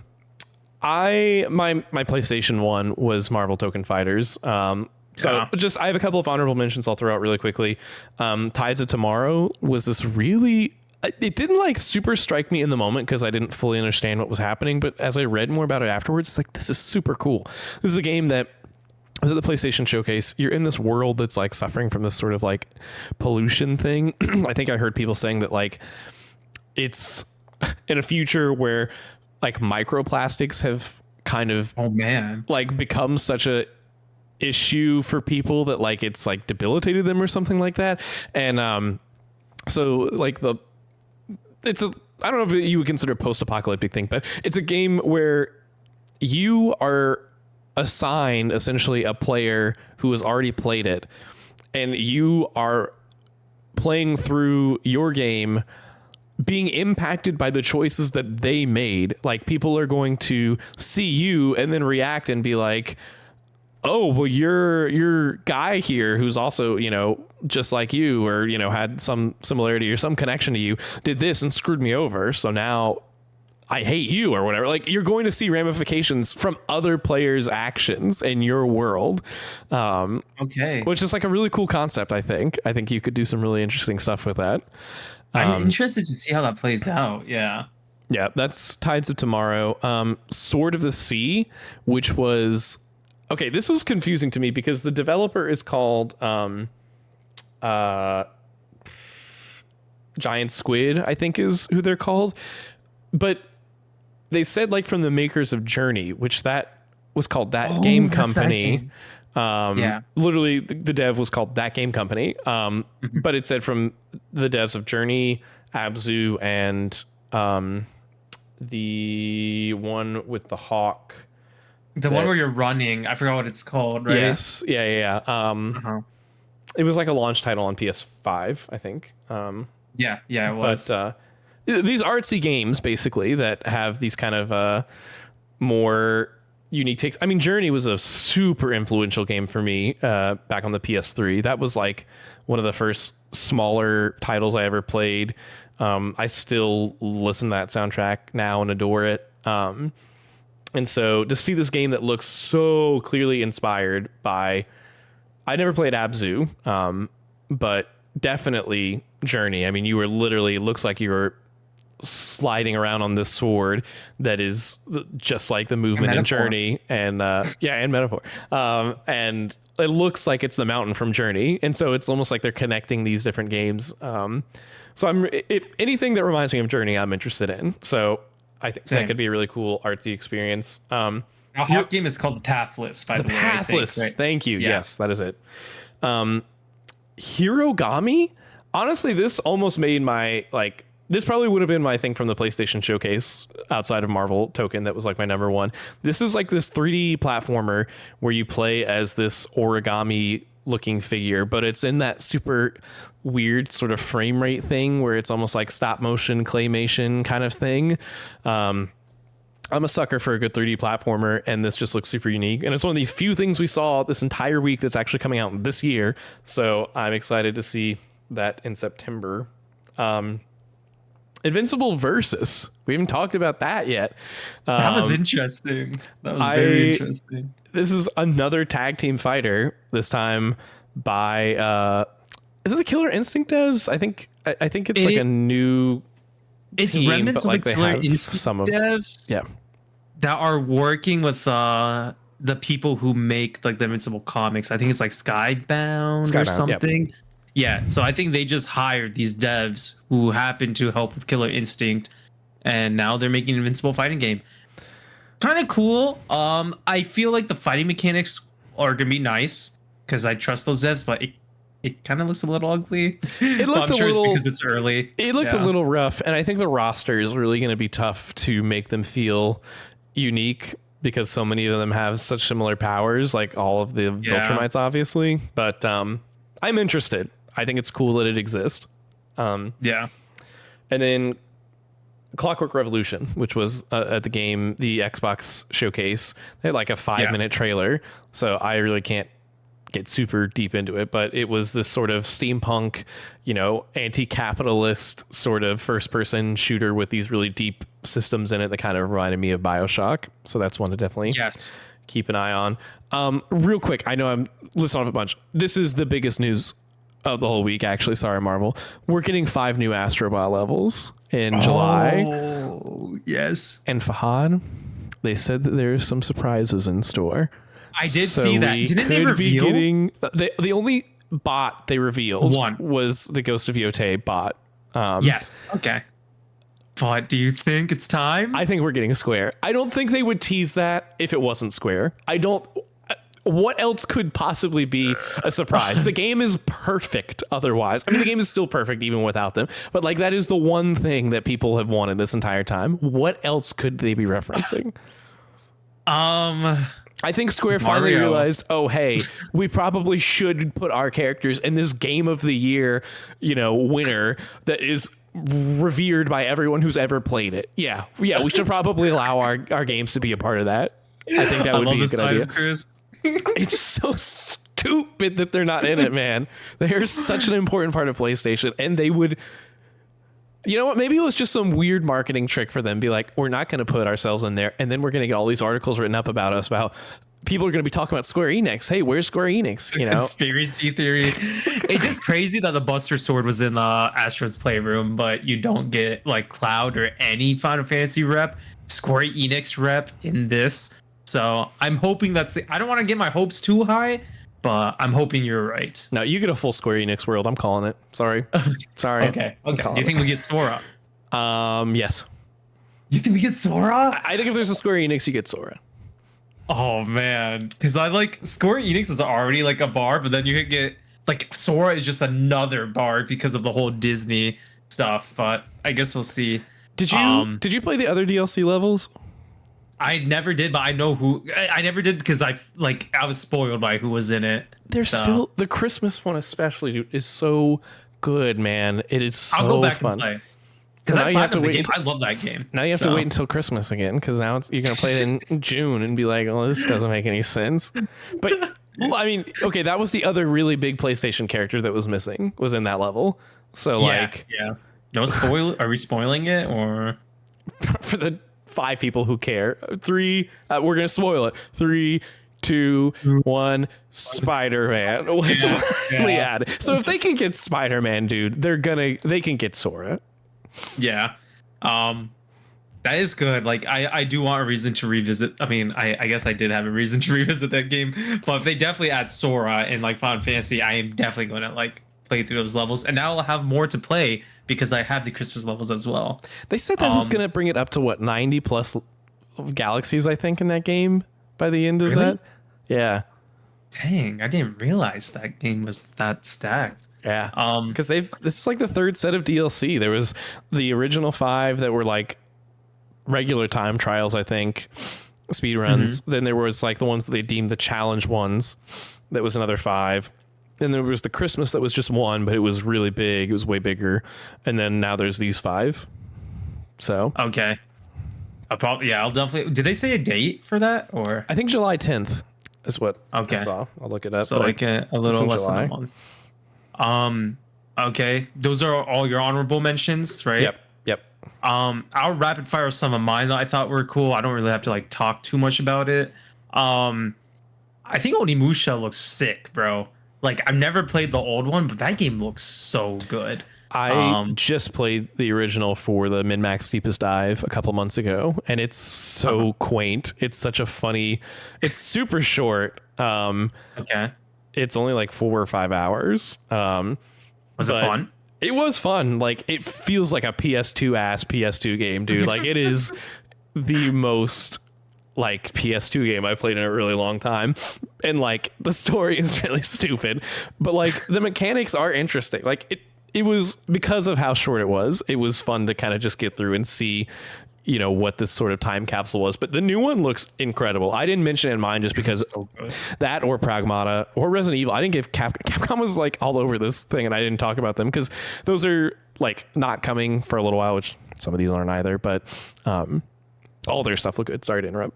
PlayStation 1 was Marvel Token Fighters. I have a couple of honorable mentions I'll throw out really quickly. Tides of Tomorrow was this really, it didn't like super strike me in the moment because I didn't fully understand what was happening, but as I read more about it afterwards, it's like, this is super cool. This is a game that was at the PlayStation Showcase. You're in this world that's like suffering from this sort of like pollution thing. I think I heard people saying that like it's in a future where like microplastics have kind of like become such a issue for people that like it's like debilitated them or something like that. And so like it's a, I don't know if you would consider it post-apocalyptic thing, but it's a game where you are assigned essentially a player who has already played it, and you are playing through your game being impacted by the choices that they made. Like people are going to see you and then react and be like, oh, well, your guy here who's also, you know, just like you, or, you know, had some similarity or some connection to you, did this and screwed me over. So now I hate you or whatever. Like you're going to see ramifications from other players' actions in your world. Which is like a really cool concept. I think you could do some really interesting stuff with that. I'm interested to see how that plays out. Yeah, that's Tides of Tomorrow. Sword of the Sea, which was, okay, this was confusing to me because the developer is called Giant Squid, I think is who they're called. But they said like from the makers of Journey, which that was called That Game Company. Literally the dev was called That Game Company. But it said from the devs of Journey, Abzu, and the one with the hawk. The one where you're running, I forgot what it's called, right? Yes. Yeah. It was like a launch title on PS5, I think. Yeah, it was. But these artsy games, basically, that have these kind of more unique takes. I mean, Journey was a super influential game for me back on the PS3. That was like one of the first smaller titles I ever played. I still listen to that soundtrack now and adore it. And so to see this game that looks so clearly inspired by, I never played Abzu, but definitely Journey. I mean, you were literally, looks like you were sliding around on this sword that is just like the movement in Journey, and and metaphor. And it looks like it's the mountain from Journey, and so it's almost like they're connecting these different games. So if anything that reminds me of Journey, I'm interested in. So I think that could be a really cool artsy experience. Our hot game is called The Pathless, by the way. Pathless. I think, right? Thank you. Yeah. Yes, that is it. Hirogami. Honestly, this almost made my like. This probably would have been my thing from the PlayStation Showcase outside of Marvel Token. That was like my number one. This is like this 3D platformer where you play as this origami looking figure, but it's in that super weird sort of frame rate thing where it's almost like stop motion claymation kind of thing. I'm a sucker for a good 3D platformer, and this just looks super unique. And it's one of the few things we saw this entire week that's actually coming out this year. So I'm excited to see that in September. Invincible Versus. We haven't talked about that yet. That was interesting. That was very interesting. This is another tag team fighter, this time by is it the Killer Instinct devs? I think it's like a new it's team, remnants but like of the they Killer have Instinct some of devs that are working with the people who make like the Invincible comics. I think it's like Skybound or something. Yep. Yeah, so I think they just hired these devs who happen to help with Killer Instinct, and now they're making an Invincible fighting game. Kind of cool. I feel like the fighting mechanics are gonna be nice because I trust those devs, but it kind of looks a little ugly. It looked it's because it's early. It looked a little rough, and I think the roster is really going to be tough to make them feel unique because so many of them have such similar powers, like all of the Viltrumites, obviously. But I'm interested. I think it's cool that it exists. And then Clockwork Revolution, which was at the Xbox showcase. They had like a 5-minute trailer, so I really can't get super deep into it, but it was this sort of steampunk, anti-capitalist sort of first-person shooter with these really deep systems in it that kind of reminded me of BioShock. So that's one to definitely keep an eye on. Real quick, I know I'm listing off a bunch. This is the biggest news of the whole week, actually. Sorry, Marvel. We're getting 5 new Astrobot levels in July. Oh, yes. And Fahad, they said that there's some surprises in store. I did see that. Didn't they reveal? The only bot they revealed was the Ghost of Yotei bot. Yes. Okay. But do you think it's time? I think we're getting Square. I don't think they would tease that if it wasn't Square. What else could possibly be a surprise? The game is perfect otherwise. I mean, the game is still perfect even without them. But like, that is the one thing that people have wanted this entire time. What else could they be referencing? I think Square finally realized, oh, hey, we probably should put our characters in this Game of the Year, winner that is revered by everyone who's ever played it. Yeah, we should probably allow our games to be a part of that. I think that would be a good idea. Chris. It's so stupid that they're not in it, man. They're such an important part of PlayStation, and they would... You know what? Maybe it was just some weird marketing trick for them. Be like, we're not going to put ourselves in there, and then we're going to get all these articles written up about us about people are going to be talking about Square Enix. Hey, where's Square Enix? Conspiracy theory. It's just crazy that the Buster Sword was in Astro's Playroom, but you don't get like Cloud or any Final Fantasy rep, Square Enix rep in this. So I'm hoping I don't want to get my hopes too high, but I'm hoping you're right. No, you get a full Square Enix world. I'm calling it. Sorry. Okay. Do you think we get Sora? Yes. You think we get Sora? I think if there's a Square Enix, you get Sora. Oh man, because I like Square Enix is already like a bar, but then you could get like Sora is just another bar because of the whole Disney stuff. But I guess we'll see. Did you play the other DLC levels? I never did, but I know who. I never did because I was spoiled by who was in it. There's still the Christmas one, especially, dude, is so good, man. It is so fun. I'll go back and play. Because I love that game. Now you have to wait until Christmas again, because now you're gonna play it in June and be like, "Oh, this doesn't make any sense." But I mean, okay, that was the other really big PlayStation character that was missing, was in that level. So yeah. No spoil. Are we spoiling it or for the 5 people who care? 3. We're gonna spoil it. 3, 2, 1. Spider-Man was finally added. So if they can get Spider-Man, dude, they can get Sora. Yeah. That is good. Like I do want a reason to revisit. I mean, I guess I did have a reason to revisit that game, but if they definitely add Sora in like Final Fantasy, I am definitely going to like play through those levels, and now I'll have more to play because I have the Christmas levels as well. They said that was going to bring it up to what, 90 plus galaxies, I think, in that game by the end of that. Yeah. Dang, I didn't realize that game was that stacked. Yeah. Because this is like the 3rd set of DLC. There was the original 5 that were like regular time trials, I think, speed runs. Then there was like the ones that they deemed the challenge ones. That was another 5. Then there was the Christmas that was just 1, but it was really big. It was way bigger. And then now there's these 5. So okay. I'll definitely. Did they say a date for that, or? I think July 10th is what I saw. I'll look it up. So like a little less than a month. Okay. Those are all your honorable mentions, right? Yep. I'll rapid fire some of mine that I thought were cool. I don't really have to like talk too much about it. I think Onimusha looks sick, bro. Like, I've never played the old one, but that game looks so good. I just played the original for the Min-Max Steepest Dive a couple months ago, and it's so quaint. It's such a funny... It's super short. Okay. It's only like 4 or 5 hours. Was it fun? It was fun. Like, it feels like a PS2-ass PS2 game, dude. Like, it is the most... like PS2 game I played in a really long time, and like the story is really stupid, but like the mechanics are interesting. Like it was, because of how short it was fun to kind of just get through and see, what this sort of time capsule was. But the new one looks incredible. I didn't mention it in mine just because that or Pragmata or Resident Evil. I didn't give Capcom was like all over this thing, and I didn't talk about them because those are like not coming for a little while, which some of these aren't either, but all their stuff look good. Sorry to interrupt.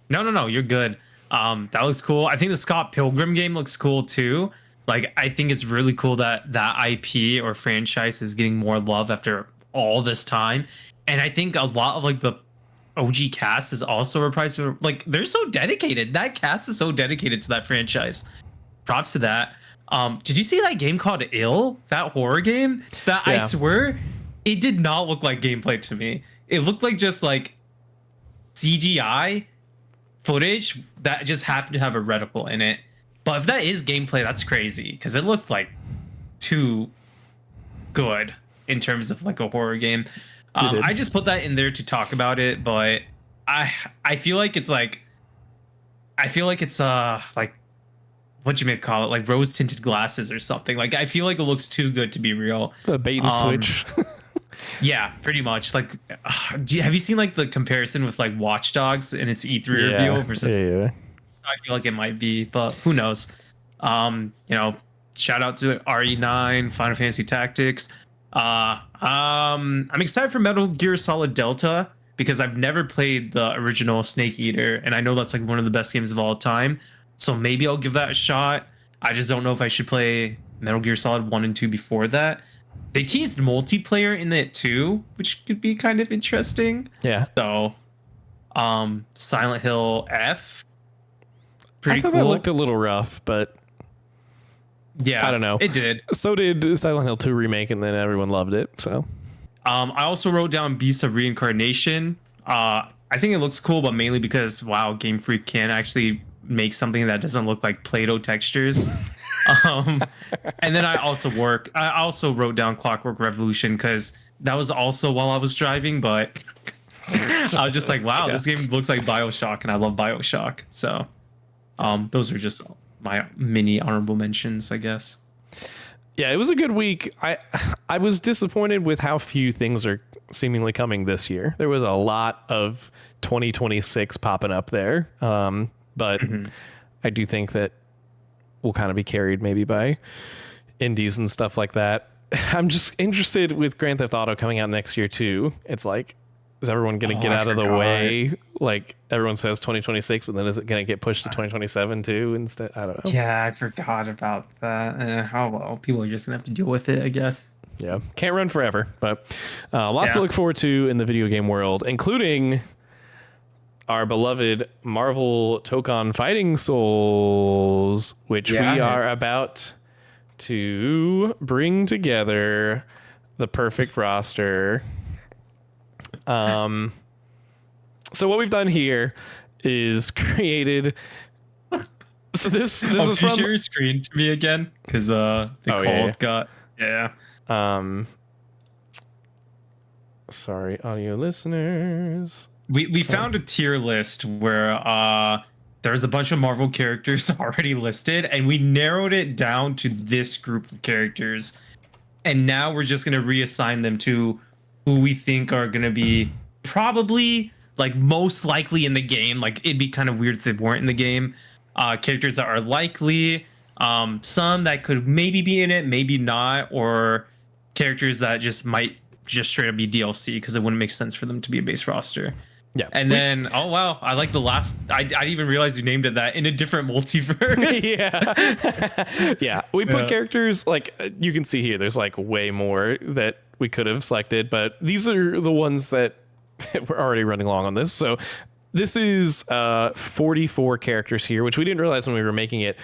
No, you're good. That looks cool. I think the Scott Pilgrim game looks cool too. Like, I think it's really cool that that IP or franchise is getting more love after all this time. And I think a lot of like the OG cast is also reprised. Like, they're so dedicated. That cast is so dedicated to that franchise. Props to that. Did you see that game called Ill? That horror game? That I swear, it did not look like gameplay to me. It looked like just like CGI footage that just happened to have a reticle in it. But if that is gameplay, that's crazy because it looked like too good in terms of like a horror game. I just put that in there to talk about it, but I feel like it's like like what you may call it, like rose tinted glasses or something. Like I feel like it looks too good to be real. A bait and switch. Yeah, pretty much. Like, have you seen like the comparison with like Watch Dogs and its E3 review versus? Yeah. I feel like it might be, but who knows? You know, shout out to RE9, Final Fantasy Tactics. I'm excited for Metal Gear Solid Delta because I've never played the original Snake Eater, and I know that's like one of the best games of all time. So maybe I'll give that a shot. I just don't know if I should play Metal Gear Solid 1 and 2 before that. They teased multiplayer in it too, which could be kind of interesting. Yeah. So, Silent Hill F. Pretty I thought cool. that looked a little rough, but yeah, I don't know. It did. So did Silent Hill 2 remake, and then everyone loved it. So, I also wrote down Beast of Reincarnation. I think it looks cool, but mainly because wow, Game Freak can actually make something that doesn't look like Play-Doh textures. And then I also wrote down Clockwork Revolution because that was also while I was driving, but I was just like, wow, this game looks like BioShock, and I love BioShock. So, those are just my mini honorable mentions, I guess. Yeah, it was a good week. I was disappointed with how few things are seemingly coming this year. There was a lot of 2026 popping up there, but I do think that we'll kind of be carried maybe by indies and stuff like that. I'm just interested with Grand Theft Auto coming out next year too. It's like, is everyone going to get out of the way? Like everyone says 2026, but then is it going to get pushed to 2027 too instead? I don't know. Yeah, I forgot about that. Oh well, people are just going to have to deal with it, I guess. Yeah, can't run forever, but lots to look forward to in the video game world, including our beloved Marvel Tokon Fighting Souls, which we are about to bring together the perfect roster. So what we've done here is created. So this is from. Share your screen to me again because the call got Sorry, audio listeners. We found a tier list where there's a bunch of Marvel characters already listed, and we narrowed it down to this group of characters. And now we're just going to reassign them to who we think are going to be probably like most likely in the game. Like it'd be kind of weird if they weren't in the game. Characters that are likely, some that could maybe be in it, maybe not, or characters that just might just straight up be DLC because it wouldn't make sense for them to be a base roster. Yeah. And then, oh wow, I like the last. I didn't even realize you named it that in a different multiverse. Yeah. We put characters like you can see here. There's like way more that we could have selected, but these are the ones that we're already running long on this. So this is 44 characters here, which we didn't realize when we were making it.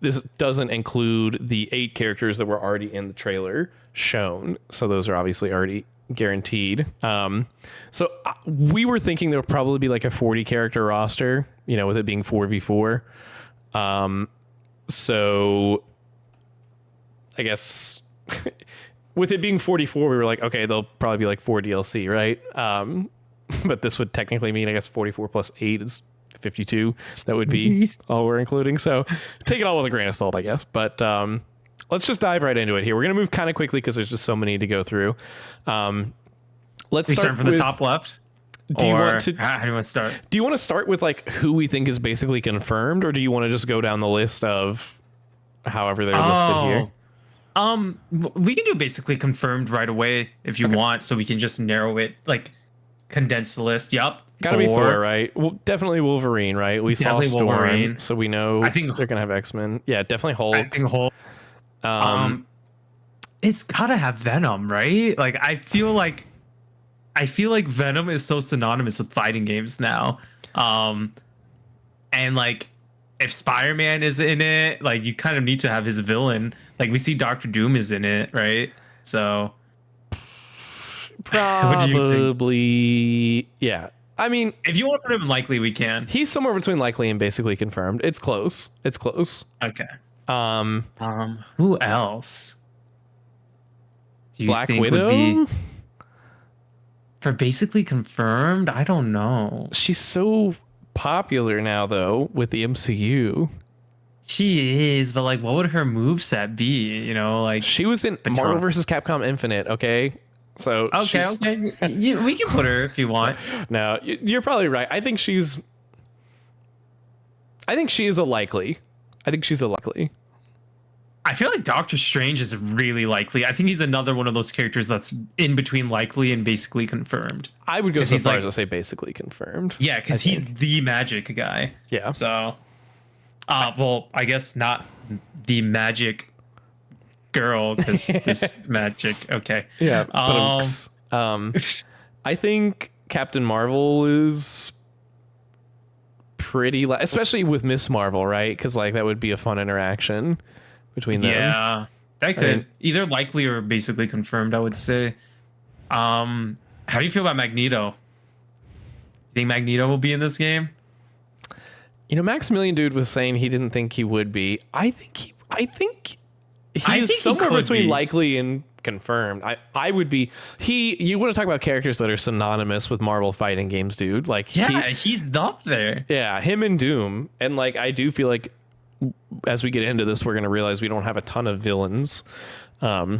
This doesn't include the 8 characters that were already in the trailer shown. So those are obviously already guaranteed. So we were thinking there would probably be like a 40 character roster, you know, with it being 4v4. So I guess with it being 44, we were like, okay, there'll probably be like 4 DLC, right? But this would technically mean, I guess 44 plus 8 is 52. That would be all we're including. So take it all with a grain of salt, I guess. But let's just dive right into it here. We're going to move kind of quickly because there's just so many to go through. Let's start from the top left. Do you want to? How do you want to start? Do you want to start with like who we think is basically confirmed, or do you want to just go down the list of however they're listed here? We can do basically confirmed right away if you want, so we can just narrow it. Like, condensed list. Yup. Gotta be Thor, right? Well, definitely Wolverine, right? We Definitely saw Storm, Wolverine. so we know I think they're gonna have X-Men. Yeah, definitely Hulk. I think Hulk. It's gotta have Venom, right? Like I feel like Venom is so synonymous with fighting games now. And like if Spider-Man is in it, like you kind of need to have his villain. Like we see Doctor Doom is in it, right? So what do you think? Probably, yeah. I mean, If you want to put him in likely, we can. he's somewhere between likely and basically confirmed. It's close. It's close. Okay. Um, Who else do you Black think Widow. would be for basically confirmed? I don't know. She's so popular now, though, with the MCU. She is, but like, what would her moveset be? You know, like She was in Marvel vs. Capcom Infinite. Okay, so okay. We can put her if you want. No, you're probably right. I think she is a likely. I think she's a likely. I feel like Doctor Strange is really likely. I think he's another one of those characters that's in between likely and basically confirmed. I would go so he's far like- as to say basically confirmed. Yeah, because he's the magic guy. Yeah. So, well, I guess not the magic girl because this magic. Okay. Yeah. I think Captain Marvel is pretty, especially with Miss Marvel, right? Because like that would be a fun interaction between them. Yeah, that could either likely or basically confirmed. I would say. How do you feel about Magneto? Think Magneto will be in this game? You know, Maximilian Dude was saying he didn't think he would be. I think he's somewhere between likely and confirmed. I would be. You want to talk about characters that are synonymous with Marvel fighting games, dude? Like, he's up there. Yeah, him and Doom. And like, I do feel like as we get into this, we're gonna realize we don't have a ton of villains. And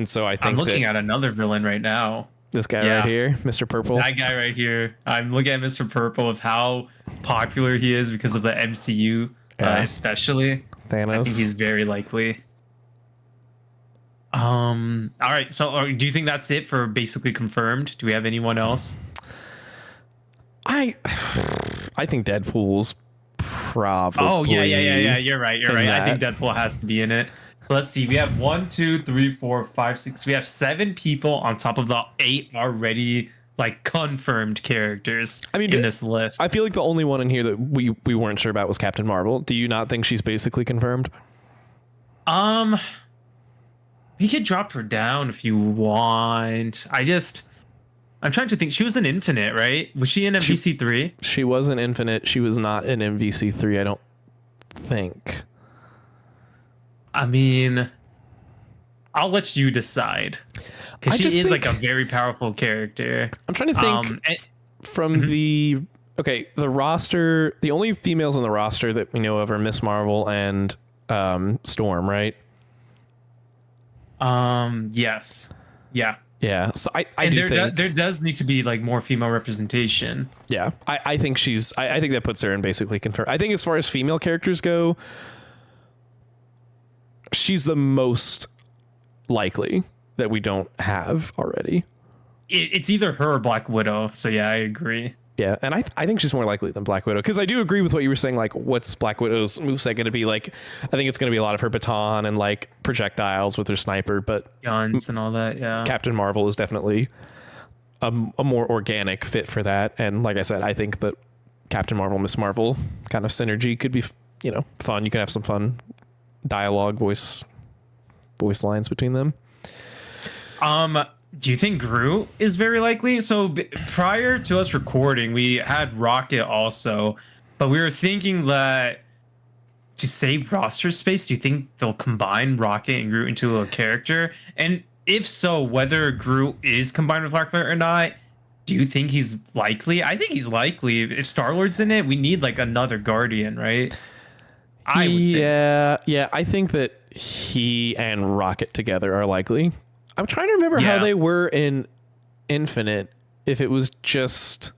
so I think I'm looking at another villain right now. This guy right here, Mr. Purple. That guy right here. I'm looking at Mr. Purple with how popular he is because of the MCU, especially. Thanos. I think he's very likely. All right. So, do you think that's it for basically confirmed? Do we have anyone else? I think Deadpool's probably. Oh yeah. You're right. I think Deadpool has to be in it. So let's see. We have 1, 2, 3, 4, 5, 6. We have 7 people on top of the 8 already like confirmed characters. In this list. I feel like the only one in here that we weren't sure about was Captain Marvel. Do you not think she's basically confirmed? We could drop her down if you want. I'm trying to think. She was in Infinite, right? Was she in MVC3? She was in Infinite. She was not in MVC3, I don't think. I mean, I'll let you decide. Because she is like a very powerful character. I'm trying to think from the roster. The only females on the roster that we know of are Miss Marvel and Storm, right? Yes. Yeah. Yeah. So I think there does need to be like more female representation. Yeah. I think I think that puts her in basically confirmed. I think as far as female characters go, she's the most likely that we don't have already. It's either her or Black Widow. So yeah, I agree. Yeah, and I think she's more likely than Black Widow because I do agree with what you were saying. Like, what's Black Widow's moveset going to be? Like, I think it's going to be a lot of her baton and like projectiles with her sniper, but guns and all that. Yeah, Captain Marvel is definitely a more organic fit for that. And like I said, I think that Captain Marvel, Miss Marvel kind of synergy could be, fun. You can have some fun dialogue, voice lines between them. Do you think Groot is very likely? So prior to us recording, we had Rocket also, but we were thinking that to save roster space, do you think they'll combine Rocket and Groot into a character? And if so, whether Groot is combined with Rocket or not, do you think he's likely? I think he's likely. If Star-Lord's in it, we need like another Guardian, right? I would think. Yeah. I think that he and Rocket together are likely. I'm trying to remember how they were in Infinite. If it was just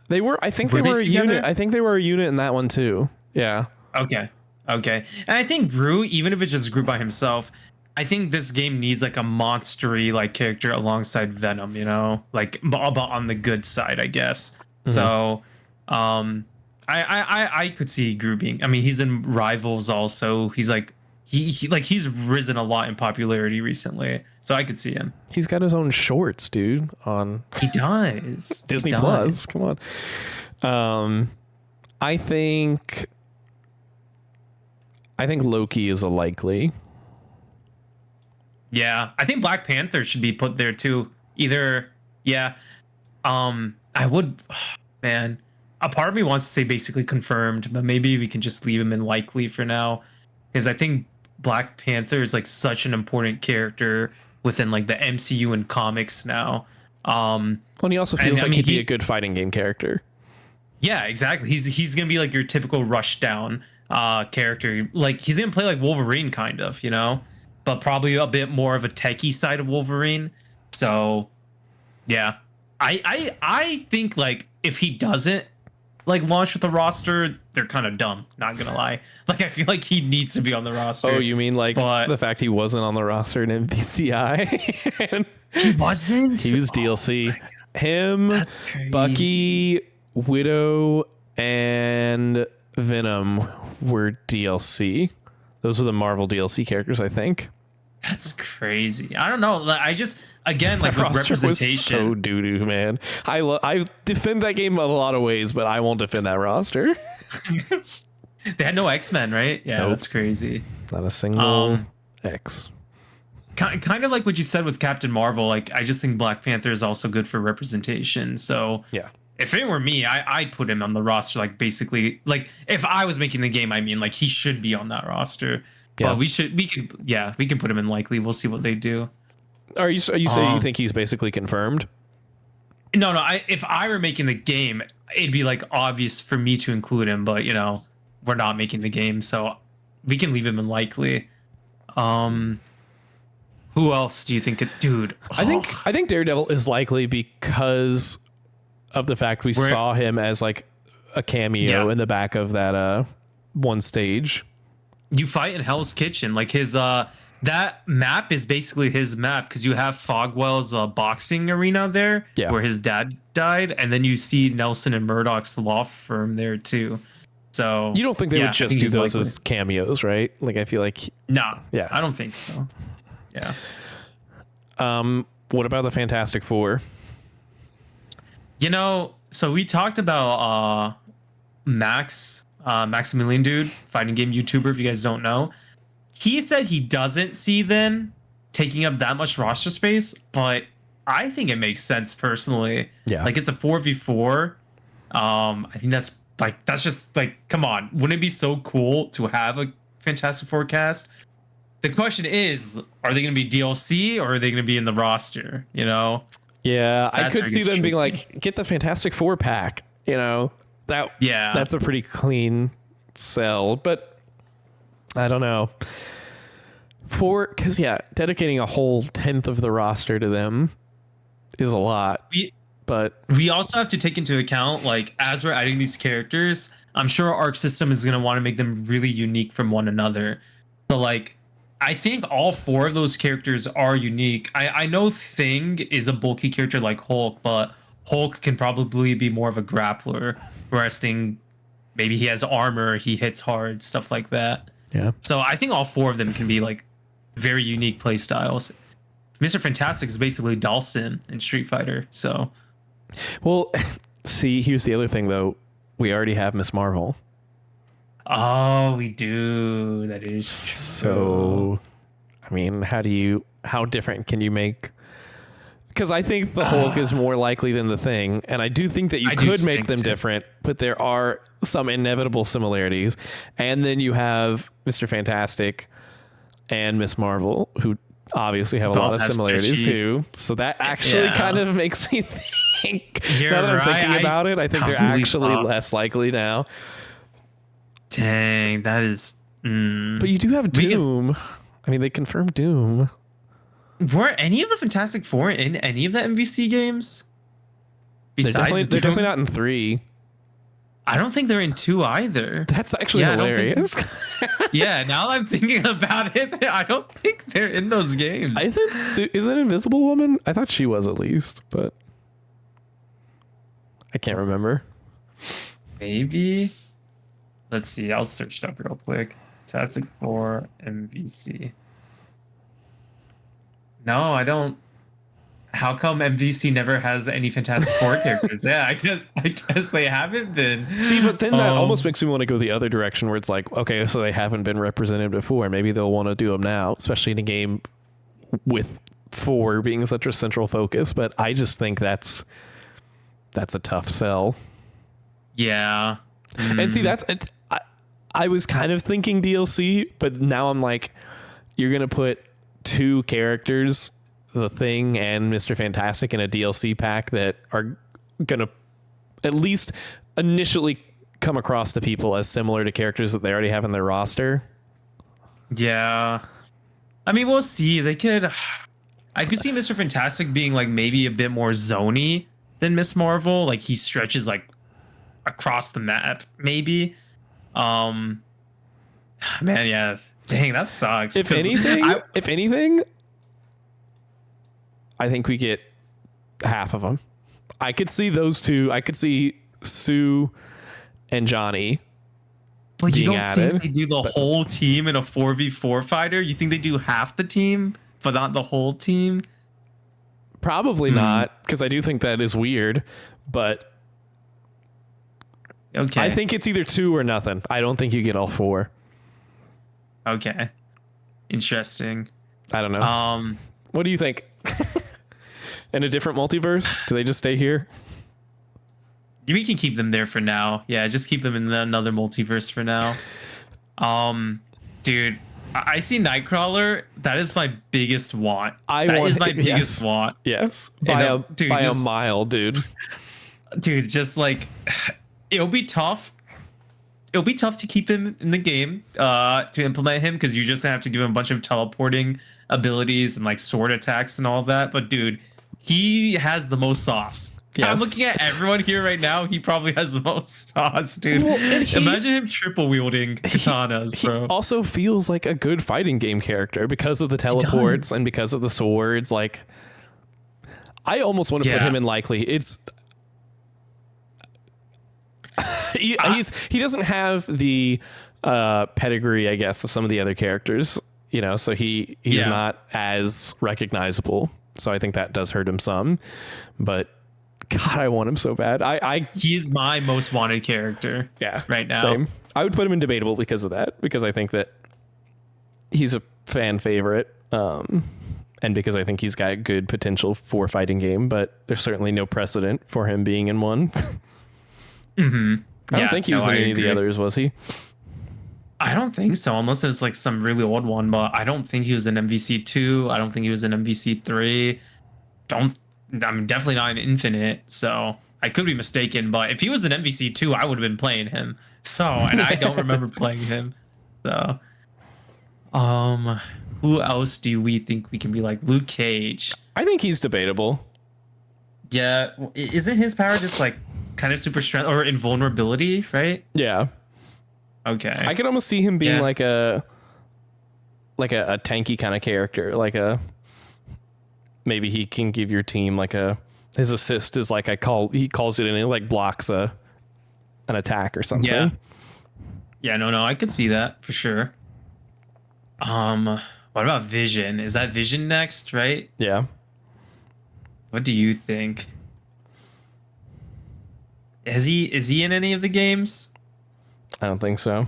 they were, I think they were a unit. I think they were a unit in that one too. Yeah. Okay. And I think Groot, even if it's just Groot by himself, I think this game needs like a monstery like character alongside Venom, you know, like but on the good side, I guess. So, I could see Gru being. I mean, he's in Rivals also. He's like he's risen a lot in popularity recently, so I could see him. He's got his own shorts, dude, on He does. Disney He does. Plus. Come on. I think Loki is a likely. Yeah, I think Black Panther should be put there too. Either, yeah. I would, man. A part of me wants to say basically confirmed, but maybe we can just leave him in likely for now, because I think Black Panther is like such an important character within like the MCU and comics now. Well, and he also feels like I mean, he'd be a good fighting game character. Yeah, exactly. He's gonna be like your typical rush down character. Like he's gonna play like Wolverine, kind of, you know, but probably a bit more of a techie side of Wolverine. So, yeah, I think like if he doesn't like launch with the roster, they're kind of dumb. Not gonna lie. Like I feel like he needs to be on the roster. Oh, you mean like the fact he wasn't on the roster in MVCI? He wasn't. He was DLC. Him, Bucky, Widow, and Venom were DLC. Those were the Marvel DLC characters, I think. That's crazy. I don't know. I just again like That with roster representation. was so doo doo, man. I defend that game in a lot of ways, but I won't defend that roster. They had no X-Men, right? Yeah, Nope. that's crazy. Not a single X. Kind of like what you said with Captain Marvel. Like I just think Black Panther is also good for representation. So Yeah. if it were me, I'd put him on the roster. Like basically, like if I was making the game, I mean, like he should be on that roster. Yeah. But we can put him in likely. We'll see what they do. Are you saying you think he's basically confirmed? No. If I were making the game, it'd be like obvious for me to include him. But you know, we're not making the game, so we can leave him in likely. Who else do you think dude? I think Daredevil is likely because of the fact we saw him as like a cameo in the back of that one stage. You fight in Hell's Kitchen, like his that map is basically his map, because you have Fogwell's boxing arena there, where his dad died, and then you see Nelson and Murdoch's law firm there too. So you don't think they would just do those as cameos, right? Like I feel like yeah, I don't think so. Yeah. What about the Fantastic Four? You know, so we talked about Maximilian dude, fighting game YouTuber, if you guys don't know. He said he doesn't see them taking up that much roster space, but I think it makes sense personally. Yeah. Like it's a 4v4. I think that's just like, come on. Wouldn't it be so cool to have a Fantastic Four cast? The question is, are they going to be DLC or are they going to be in the roster? You know? Yeah, That's I could see them being like, get the Fantastic Four pack. You know, that's a pretty clean sell, but I don't know. Because dedicating a whole 10th of the roster to them is a lot. But we also have to take into account, like, as we're adding these characters, I'm sure our Arc system is going to want to make them really unique from one another. So, like, I think all four of those characters are unique. I know Thing is a bulky character like Hulk, but Hulk can probably be more of a grappler, whereas Thing, maybe he has armor, he hits hard, stuff like that. Yeah. So I think all four of them can be like very unique play styles. Mr. Fantastic is basically Dawson in Street Fighter. So, well, see, here's the other thing though. We already have Miss Marvel. Oh, we do. That is true. So, I mean, how different can you make? Because I think the Hulk is more likely than the Thing, and I do think that you could make them different, but there are some inevitable similarities. And then you have Mr. Fantastic and Miss Marvel, who obviously have a lot of similarities too. So that actually kind of makes me think. Now that I'm thinking about it, I think they're actually less likely now. Dang, that is. But you do have Doom. I mean, they confirmed Doom. Were any of the Fantastic Four in any of the MVC games? Besides, they're definitely not in 3. I don't think they're in 2 either. That's actually hilarious. Yeah, now I'm thinking about it. I don't think they're in those games. Is it Invisible Woman? I thought she was at least, but I can't remember. Maybe. Let's see. I'll search it up real quick. Fantastic Four MVC. No, I don't. How come MVC never has any Fantastic Four characters? Yeah, I guess they haven't been. See, but then that almost makes me want to go the other direction where it's like, okay, so they haven't been represented before. Maybe they'll want to do them now, especially in a game with 4 being such a central focus. But I just think that's a tough sell. Yeah. And see, I was kind of thinking DLC, but now I'm like, you're going to put 2 characters, The Thing and Mr. Fantastic, in a DLC pack that are going to at least initially come across to people as similar to characters that they already have in their roster. Yeah. I mean, we'll see. I could see Mr. Fantastic being like maybe a bit more zony than Miss Marvel. Like he stretches like across the map, maybe. Man, yeah. Dang, that sucks. If anything, I think we get half of them. I could see those 2. I could see Sue and Johnny. But you don't think they do the whole team in a 4v4 fighter? You think they do half the team, but not the whole team? Probably not, because I do think that is weird. But okay, I think it's either 2 or nothing. I don't think you get all 4. Okay, interesting. I don't know. What do you think? In a different multiverse? Do they just stay here? We can keep them there for now. Yeah, just keep them in another multiverse for now. Dude, I see Nightcrawler. That is my biggest want. That is my biggest want. Yes, by a mile, dude. Dude, just like it'll be tough. It'll be tough to keep him in the game, to implement him, because you just have to give him a bunch of teleporting abilities and like sword attacks and all that. But dude, he has the most sauce. Yes. I'm looking at everyone here right now. He probably has the most sauce, dude. Well, imagine him triple wielding katanas, bro. He also feels like a good fighting game character because of the teleports and because of the swords. Like, I almost want to put him in likely. It's he doesn't have the pedigree, I guess, of some of the other characters. You know, so he's not as recognizable. So I think that does hurt him some. But God, I want him so bad. He's my most wanted character. Yeah, right now. Same. I would put him in debatable because of that. Because I think that he's a fan favorite, and because I think he's got good potential for a fighting game. But there's certainly no precedent for him being in one. Mm-hmm. I don't think he was in any of the others, was he? I don't think so, unless it was like some really old one. But I don't think he was in MVC 2. I don't think he was in MVC 3. I'm definitely not in Infinite, so I could be mistaken. But if he was in MVC 2, I would have been playing him. So, and I don't remember playing him. So, who else do we think we can be like? Luke Cage. I think he's debatable. Yeah, isn't his power just like kind of super strength or invulnerability, right? Yeah. Okay. I could almost see him being like a tanky kind of character, maybe he can give your team his assist is like he calls it and it like blocks an attack or something. Yeah, no, I could see that for sure. What about Vision? Is that Vision next, right? Yeah. What do you think? Is he in any of the games? I don't think so.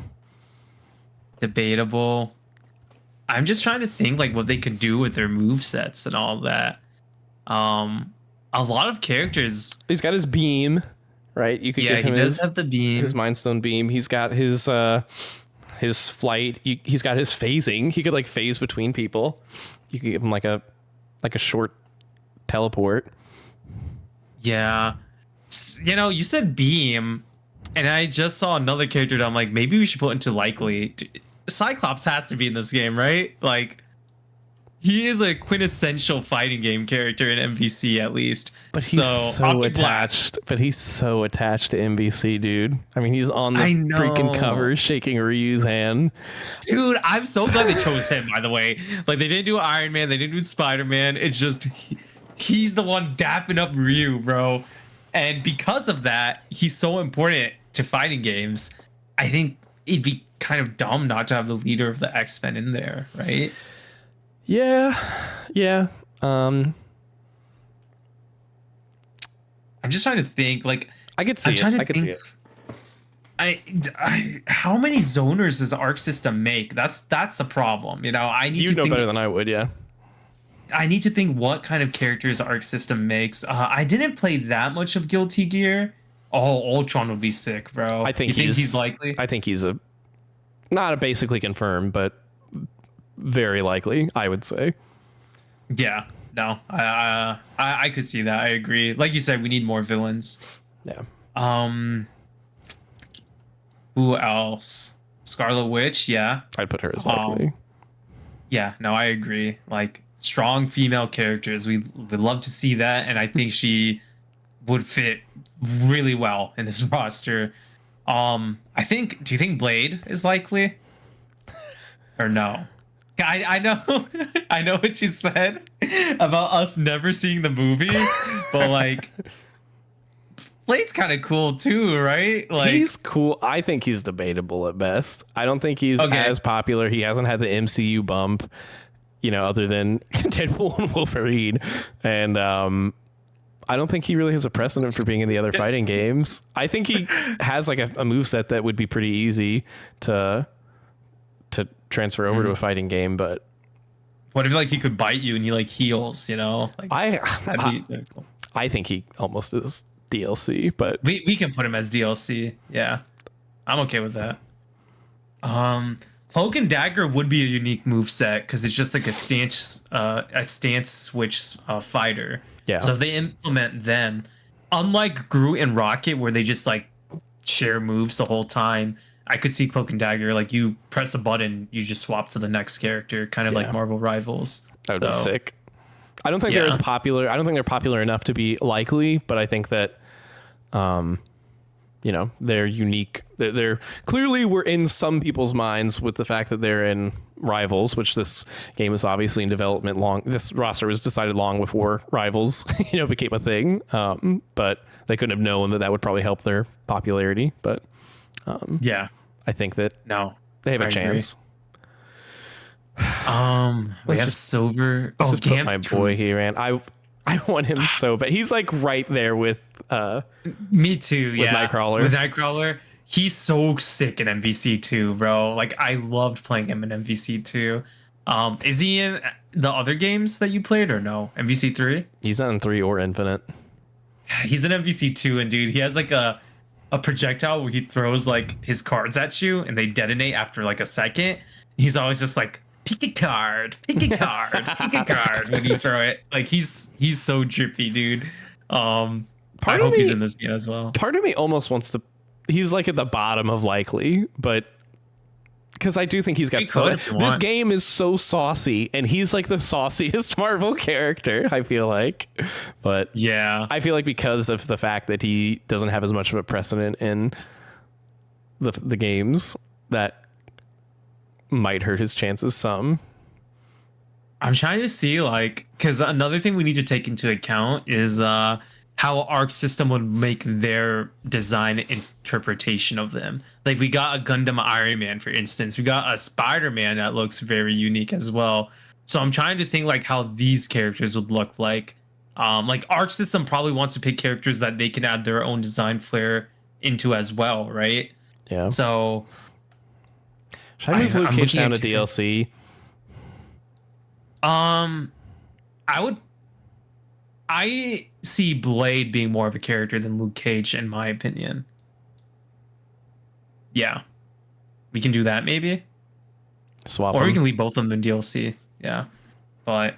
Debatable. I'm just trying to think like what they could do with their movesets and all that. A lot of characters. He's got his beam, right? You could give him have the beam. His Mind Stone beam. He's got his flight. He's got his phasing. He could like phase between people. You could give him like a short teleport. Yeah. You know, you said beam, and I just saw another character that I'm like, maybe we should put into likely. Cyclops has to be in this game, right? Like, he is a quintessential fighting game character in MVC at least. But he's so Rocket attached. But he's so attached to NBC, dude. I mean, he's on the I know. freaking cover shaking Ryu's hand. Dude, I'm so glad they chose him, by the way. Like, they didn't do Iron Man, they didn't do Spider-Man. It's just he's the one dapping up Ryu, bro. And because of that, he's so important to fighting games. I think it'd be kind of dumb not to have the leader of the X-Men in there, right? Yeah. I'm just trying to think. Like, I could see I'm trying it. to I could think. see it. How many zoners does the Arc System make? That's the problem. You know, I need You to know think, better than I would, yeah. I need to think what kind of characters Arc System makes. I didn't play that much of Guilty Gear. Oh, Ultron would be sick, bro. I think you think he's likely. I think he's not a basically confirmed, but very likely, I would say. Yeah, no, I could see that. I agree. Like you said, we need more villains. Yeah. Who else? Scarlet Witch, yeah. I'd put her as likely. Yeah, no, I agree. Like, strong female characters. We would love to see that, and I think she would fit really well in this roster. Do you think Blade is likely? Or no? I know I know what you said about us never seeing the movie, but like Blade's kind of cool too, right? Like, he's cool. I think he's debatable at best. I don't think he's Okay. as popular. He hasn't had the MCU bump, you know, other than Deadpool and Wolverine. And I don't think he really has a precedent for being in the other fighting games. I think he has like a moveset that would be pretty easy to transfer over to a fighting game, but what if like he could bite you and he like heals, you know? Like, that'd be cool. I think he almost is DLC, but We can put him as DLC. Yeah, I'm okay with that. Cloak and Dagger would be a unique move set because it's just like a stance switch fighter. Yeah. So if they implement them, unlike Groot and Rocket, where they just like share moves the whole time, I could see Cloak and Dagger, like you press a button, you just swap to the next character, kind of like Marvel Rivals. that would be sick. I don't think Yeah. they're as popular. I don't think they're popular enough to be likely, but I think that, you know, they're unique. They're clearly were in some people's minds with the fact that they're in Rivals, which this game is obviously in development this roster was decided long before Rivals, you know, became a thing. But they couldn't have known that would probably help their popularity. But Yeah. I think that No. they have a I agree. chance. We Let's have just- Silver. Let's Oh, just put Camp my boy here, man. I want him so bad. He's like right there with Me too. Yeah. Nightcrawler. With Nightcrawler, he's so sick in MVC 2, bro. Like, I loved playing him in MVC 2. Is he in the other games that you played or no? MVC 3? he's not in 3 or Infinite. He's in MVC 2, and dude, he has like a projectile where he throws like his cards at you and they detonate after like a second. He's always just like, pick a card, pick a card, pick a card when you throw it. Like, he's so drippy, dude. I hope he's in this game as well. Part of me almost wants to. He's like at the bottom of likely, but because I do think he's got You could if you this want. game is so saucy, and he's like the sauciest Marvel character. I feel like, but Yeah. I feel like because of the fact that he doesn't have as much of a precedent in the games, that might hurt his chances some. I'm trying to see, like, because another thing we need to take into account is how Arc System would make their design interpretation of them. Like, we got a Gundam Iron Man, for instance. We got a Spider-Man that looks very unique as well. So I'm trying to think, like, how these characters would look like. Like, Arc System probably wants to pick characters that they can add their own design flair into as well, right? Yeah. So Should I move Luke I'm Cage looking down to at- DLC? I see Blade being more of a character than Luke Cage, in my opinion. Yeah. We can do that, maybe. Swap Or we him. can leave both of them in DLC. Yeah. But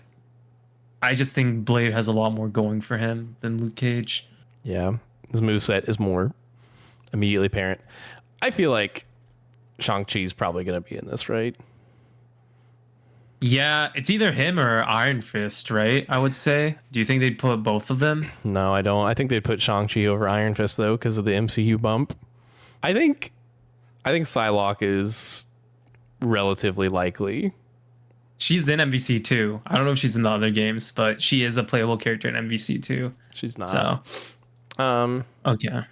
I just think Blade has a lot more going for him than Luke Cage. Yeah, his moveset is more immediately apparent. I feel like Shang-Chi's probably going to be in this, right? Yeah, it's either him or Iron Fist, right? I would say. Do you think they'd put both of them? No, I don't. I think they'd put Shang-Chi over Iron Fist though because of the MCU bump. I think Psylocke is relatively likely. She's in MVC too. I don't know if she's in the other games, but she is a playable character in MVC too. She's not. So, okay.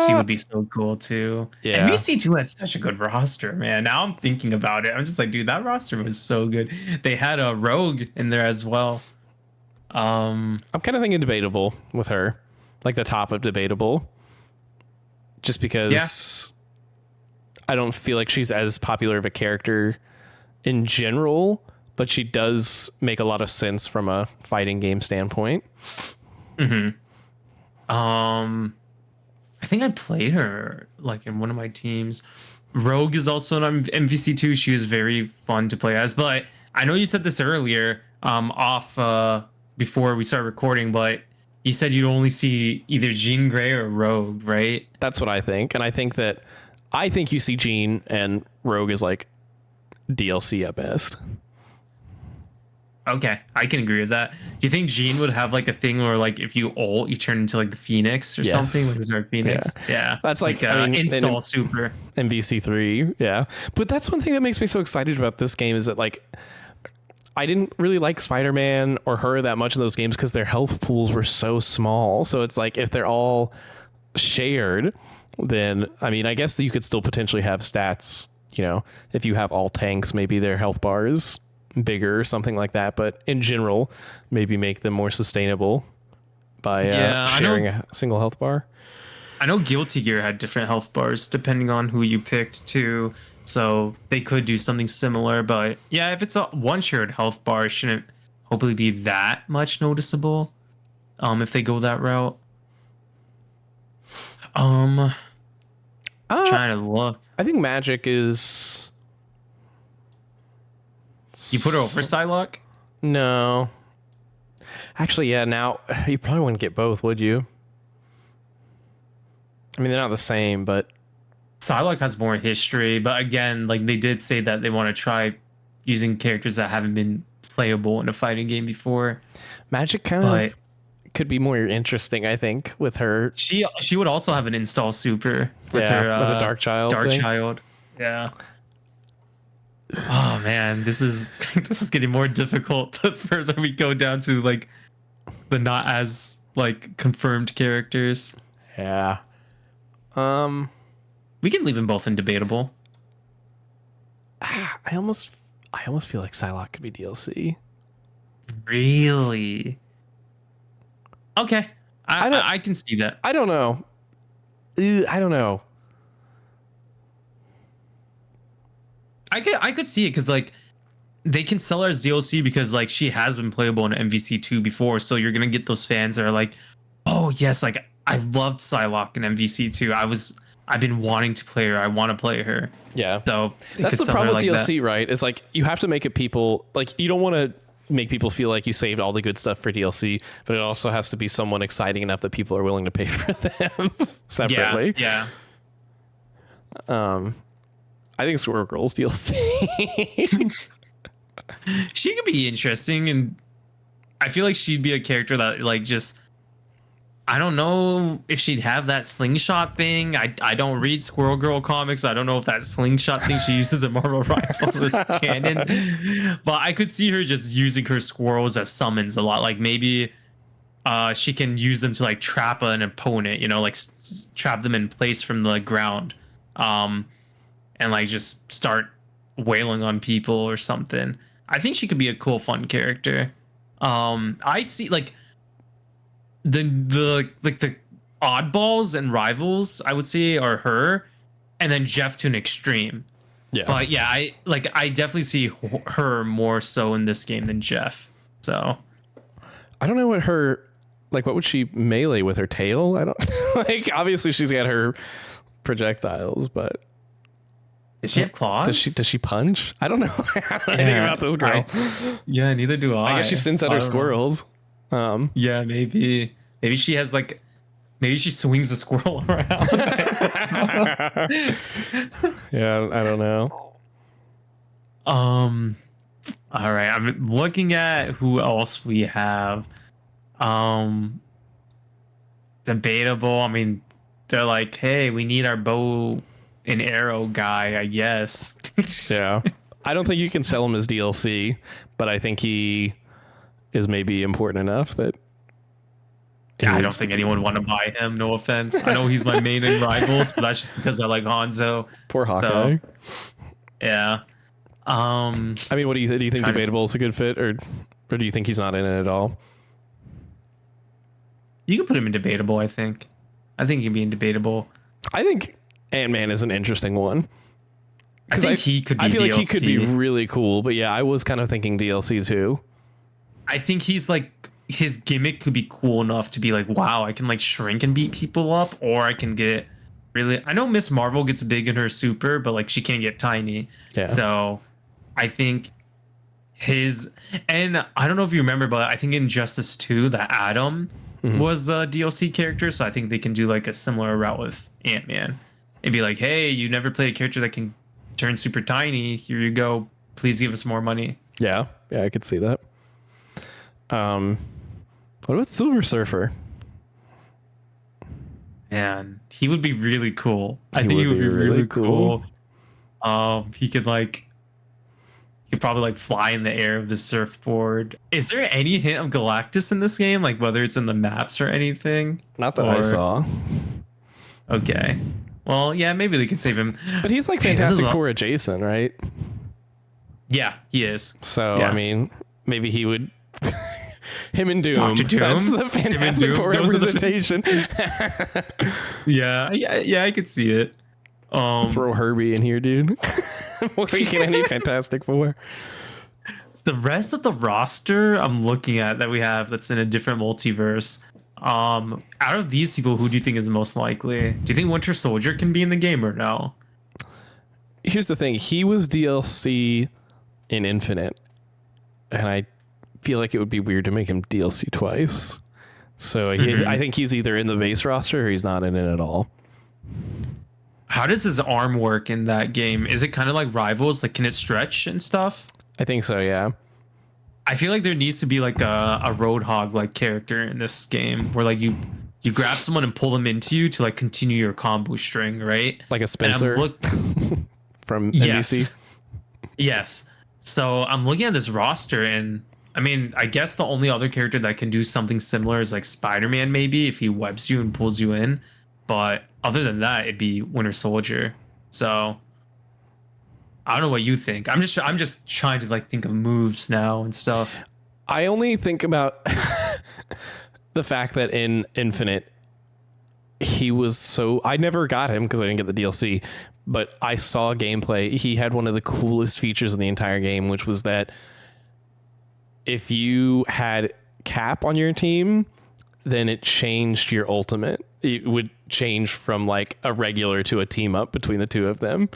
She would be so cool too. Yeah. MVC2 had such a good roster, man. Now I'm thinking about it. I'm just like, dude, that roster was so good. They had a Rogue in there as well. I'm kind of thinking debatable with her, like the top of debatable, just because I don't feel like she's as popular of a character in general, but she does make a lot of sense from a fighting game standpoint. I think I played her like in one of my teams. Rogue is also an MVC2. She was very fun to play as, but I know you said this earlier off before we start recording, but you said you'd only see either Jean Grey or Rogue, right? That's what I think. And I think you see Jean and Rogue is like DLC at best. Okay, I can agree with that. Do you think Jean would have like a thing where like if you ult, you turn into like the Phoenix or something? With Dark Phoenix? Yeah. That's like install super. MVC3, yeah. But that's one thing that makes me so excited about this game is that like I didn't really like Spider-Man or her that much in those games because their health pools were so small. So it's like if they're all shared, then I mean I guess you could still potentially have stats, you know, if you have all tanks, maybe their health bar is bigger or something like that, but in general maybe make them more sustainable by sharing a single health bar. I know Guilty Gear had different health bars depending on who you picked too, so they could do something similar, but yeah, if it's a one shared health bar, it shouldn't hopefully be that much noticeable if they go that route. Trying to look. I think Magic is. You put her over Psylocke? No. Actually, yeah, now you probably wouldn't get both, would you? I mean, they're not the same, but Psylocke has more history, but again, like they did say that they want to try using characters that haven't been playable in a fighting game before. Magic kind of could be more interesting, I think, with her. She would also have an install super with her with a Dark Child. Child. Yeah. Oh man, this is getting more difficult the further we go down to like the not as like confirmed characters. Yeah. We can leave them both in debatable. I almost feel like Psylocke could be DLC. Really? Okay. I can see that. I don't know. I don't know. I could see it because like they can sell her as DLC because like she has been playable in MVC2 before, so you're gonna get those fans that are like, oh yes, like I loved Psylocke in MVC2. I've been wanting to play her. I want to play her. Yeah. So that's the problem with DLC, right? It's like you have to make it people like you don't want to make people feel like you saved all the good stuff for DLC, but it also has to be someone exciting enough that people are willing to pay for them separately. Yeah. I think Squirrel Girl's DLC. She could be interesting, and I feel like she'd be a character that like just I don't know if she'd have that slingshot thing. I don't read Squirrel Girl comics. I don't know if that slingshot thing she uses in Marvel Rivals is canon. But I could see her just using her squirrels as summons a lot. Like maybe she can use them to like trap an opponent, you know, like trap them in place from the ground. And like just start wailing on people or something. I think she could be a cool, fun character. I see like the oddballs and rivals, I would say, are her, and then Jeff to an extreme. Yeah. But yeah, I definitely see her more so in this game than Jeff. So I don't know what her like. What would she melee with her tail? I don't like. Obviously, she's got her projectiles, but. Does she have claws? Does she punch? I don't know. I don't know anything about this girl. Neither do I. I guess she sends out her squirrels. Yeah, maybe she has like Maybe she swings a squirrel around. Yeah, I don't know. All right, I'm looking at who else we have. Um, Debatable. I mean, they're like, hey, we need our bow and arrow guy, I guess. Yeah. I don't think you can sell him as DLC, but I think he is maybe important enough that I don't think anyone would want to buy him. No offense. I know he's my main in Rivals, but that's just because I like Hanzo. Poor Hawkeye. So, yeah. I mean, what do you think? Do you think Debatable is a good fit, or do you think he's not in it at all? You can put him in Debatable. I think he can be in Debatable. I think Ant-Man is an interesting one. I think he could be. I feel DLC. like he could be really cool, but yeah, I was kind of thinking DLC too. I think he's like, his gimmick could be cool enough to be like, wow, I can like shrink and beat people up, or I can get really. I know Miss Marvel gets big in her super, but like she can't get tiny. Yeah. So I think his, and I don't know if you remember, but I think in Justice 2 that Adam was a DLC character, so I think they can do like a similar route with Ant-Man. It'd be like, hey, you never played a character that can turn super tiny. Here you go. Please give us more money. Yeah, I could see that. What about Silver Surfer? Man, he would be really cool. I think he would be really cool. He could probably like fly in the air of the surfboard. Is there any hint of Galactus in this game? Like whether it's in the maps or anything? Not that I saw. Okay. Well, yeah, maybe they could save him. But he's like Fantastic Four adjacent, right? Yeah, he is. So, yeah. I mean, maybe he would... Him and Doom. Dr. Doom. That's the Fantastic Four representation. Yeah, I could see it. Throw Herbie in here, dude. What can any Fantastic Four? The rest of the roster I'm looking at that we have that's in a different multiverse. Out of these people, who do you think is most likely? Do you think Winter Soldier can be in the game or no? Here's the thing. He was DLC in Infinite, and I feel like it would be weird to make him DLC twice. So I think he's either in the base roster or he's not in it at all. How does his arm work in that game? Is it kind of like Rivals? Like, can it stretch and stuff? I think so, yeah. I feel like there needs to be like a Roadhog like character in this game where like you grab someone and pull them into you to like continue your combo string, right? Like a Spencer from NBC. Yes. So I'm looking at this roster, and I mean, I guess the only other character that can do something similar is like Spider-Man, maybe, if he webs you and pulls you in. But other than that, it'd be Winter Soldier. So I don't know what you think. I'm just trying to like think of moves now and stuff. I only think about the fact that in Infinite, he was so... I never got him because I didn't get the DLC, but I saw gameplay. He had one of the coolest features in the entire game, which was that if you had Cap on your team, then it changed your ultimate. It would change from like a regular to a team up between the two of them.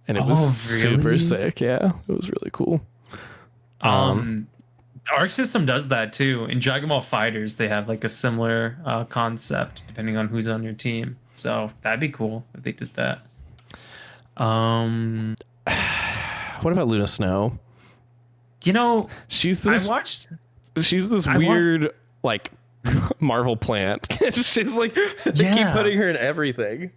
And it was super sick. Yeah, it was really cool. The Arc System does that too. In Dragon Ball Fighters, they have like a similar concept depending on who's on your team. So that'd be cool if they did that. What about Luna Snow? You know, she's this weird like Marvel plant. She's like, they keep putting her in everything.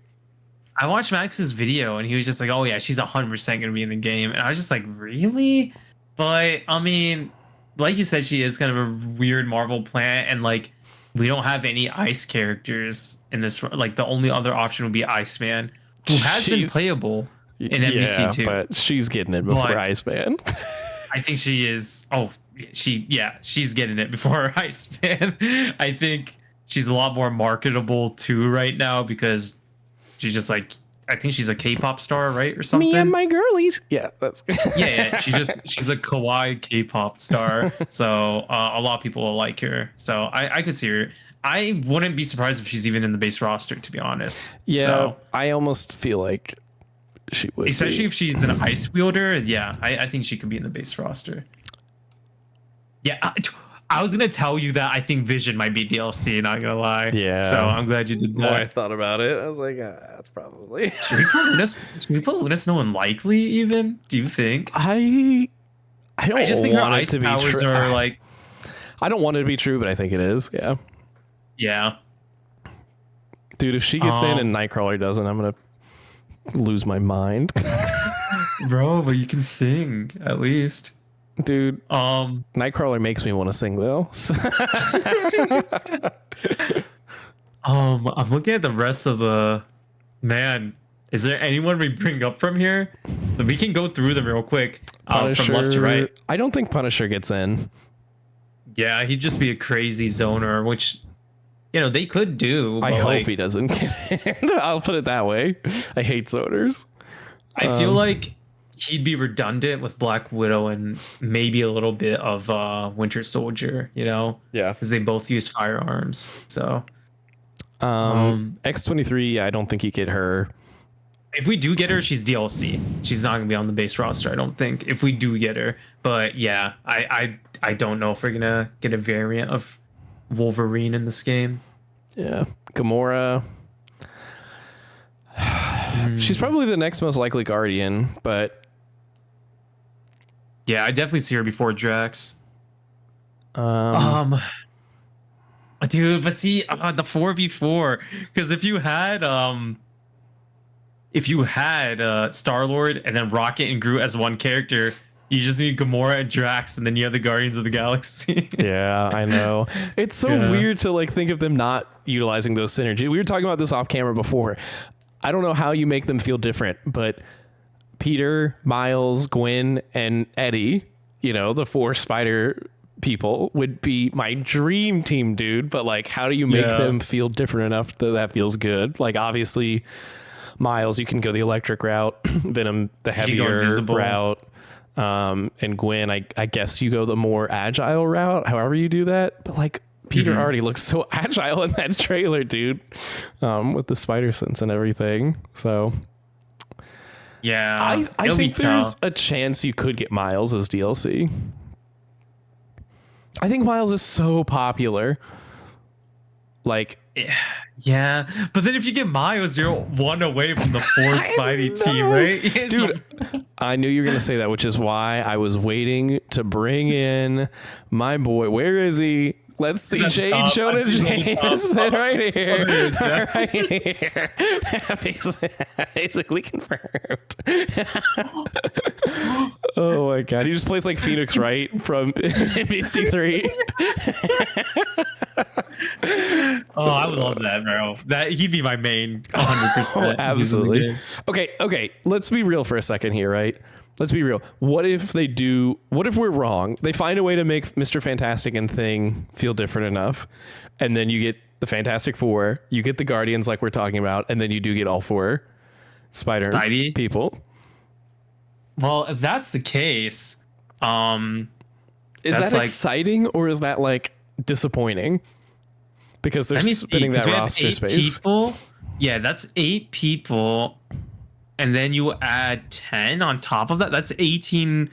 I watched Max's video and he was just like, oh yeah, she's 100% gonna be in the game. And I was just like, really? But I mean, like you said, she is kind of a weird Marvel plant, and like we don't have any ice characters in this. Like the only other option would be Iceman, who has been playable in MVC too. But she's getting it before Iceman. I think she is. Oh, she's getting it before Iceman. I think she's a lot more marketable too right now because she's just like, I think she's a K-pop star, right, or something. Me and my girlies. Yeah, that's yeah. She's a kawaii K-pop star, so a lot of people will like her. So I could see her. I wouldn't be surprised if she's even in the base roster, to be honest. Yeah, so, I almost feel like she would, especially if she's an ice wielder. Yeah, I think she could be in the base roster. Yeah, I was gonna tell you that I think Vision might be DLC. Not gonna lie. Yeah. So I'm glad you did The more I that. thought about it, I was like, that's probably. Should we put Luna Snow unlikely even? Do you think? I don't I just think her want it ice to be powers true. are like, I don't want it to be true, but I think it is. Yeah. yeah. Dude, if she gets in and Nightcrawler doesn't, I'm gonna lose my mind. Bro, but you can sing at least. Dude, Um, Nightcrawler makes me want to sing though. I'm looking at the rest of the man. Is there anyone we bring up from here? We can go through them real quick. From left to right. I don't think Punisher gets in. Yeah, he'd just be a crazy zoner, which they could do. I but, hope he doesn't get in. I'll put it that way. I hate zoners. I feel like he'd be redundant with Black Widow and maybe a little bit of Winter Soldier, Yeah. because they both use firearms. So X-23, I don't think you get her. if we do get her, she's DLC. She's not gonna be on the base roster, I don't think. If we do get her, but yeah, I don't know if we're gonna get a variant of Wolverine in this game. Yeah. Gamora. She's probably the next most likely Guardian, but Yeah, I definitely see her before Drax. Dude, but see, the 4v4, because if you had Star-Lord and then Rocket and Groot as one character, you just need Gamora and Drax, and then you have the Guardians of the Galaxy. yeah, I know. It's so weird to like think of them not utilizing those synergy. We were talking about this off camera before. I don't know how you make them feel different, but Peter, Miles, Gwen, and Eddie, the 4 Spider people would be my dream team, dude. But like, how do you make them feel different enough that feels good? Like, obviously, Miles, you can go the electric route, Venom, the heavier route. And Gwen, I guess you go the more agile route, however you do that. But like, Peter already looks so agile in that trailer, dude, with the spider sense and everything. So yeah, I think there's a chance you could get Miles as DLC. I think Miles is so popular. Like, yeah, but then if you get Miles, you're one away from the 4 Spidey team, right? Dude, I knew you were gonna say that, which is why I was waiting to bring in my boy. Where is he? Let's see Jade Jonah James right here. Right here. Basically confirmed. Oh my god. He just plays like Phoenix Wright from NBC3. Oh, I would love that, bro. He'd be my main 100%. Oh, absolutely. Okay. Let's be real for a second here, right? Let's be real. What if we're wrong? They find a way to make Mr. Fantastic and Thing feel different enough. And then you get the Fantastic Four, you get the Guardians like we're talking about, and then you do get all 4 Spidey people. Well, if that's the case, is that like exciting or is that like disappointing? Because they're spinning that roster space. People, yeah, that's 8 people. And then you add 10 on top of that. That's 18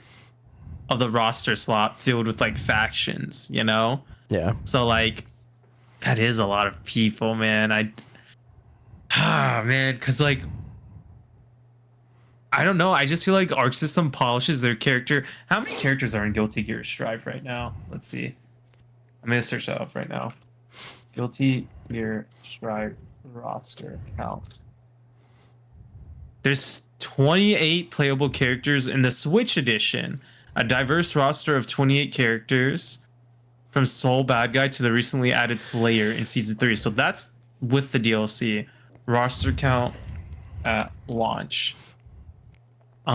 of the roster slot filled with like factions, Yeah. So like, that is a lot of people, man. Because like, I don't know. I just feel like Arc System polishes their character. How many characters are in Guilty Gear Strive right now? Let's see. I'm gonna search that up right now. Guilty Gear Strive roster count. There's 28 playable characters in the Switch edition, a diverse roster of 28 characters from Soul Bad Guy to the recently added Slayer in Season 3. So that's with the DLC. Roster count at launch. It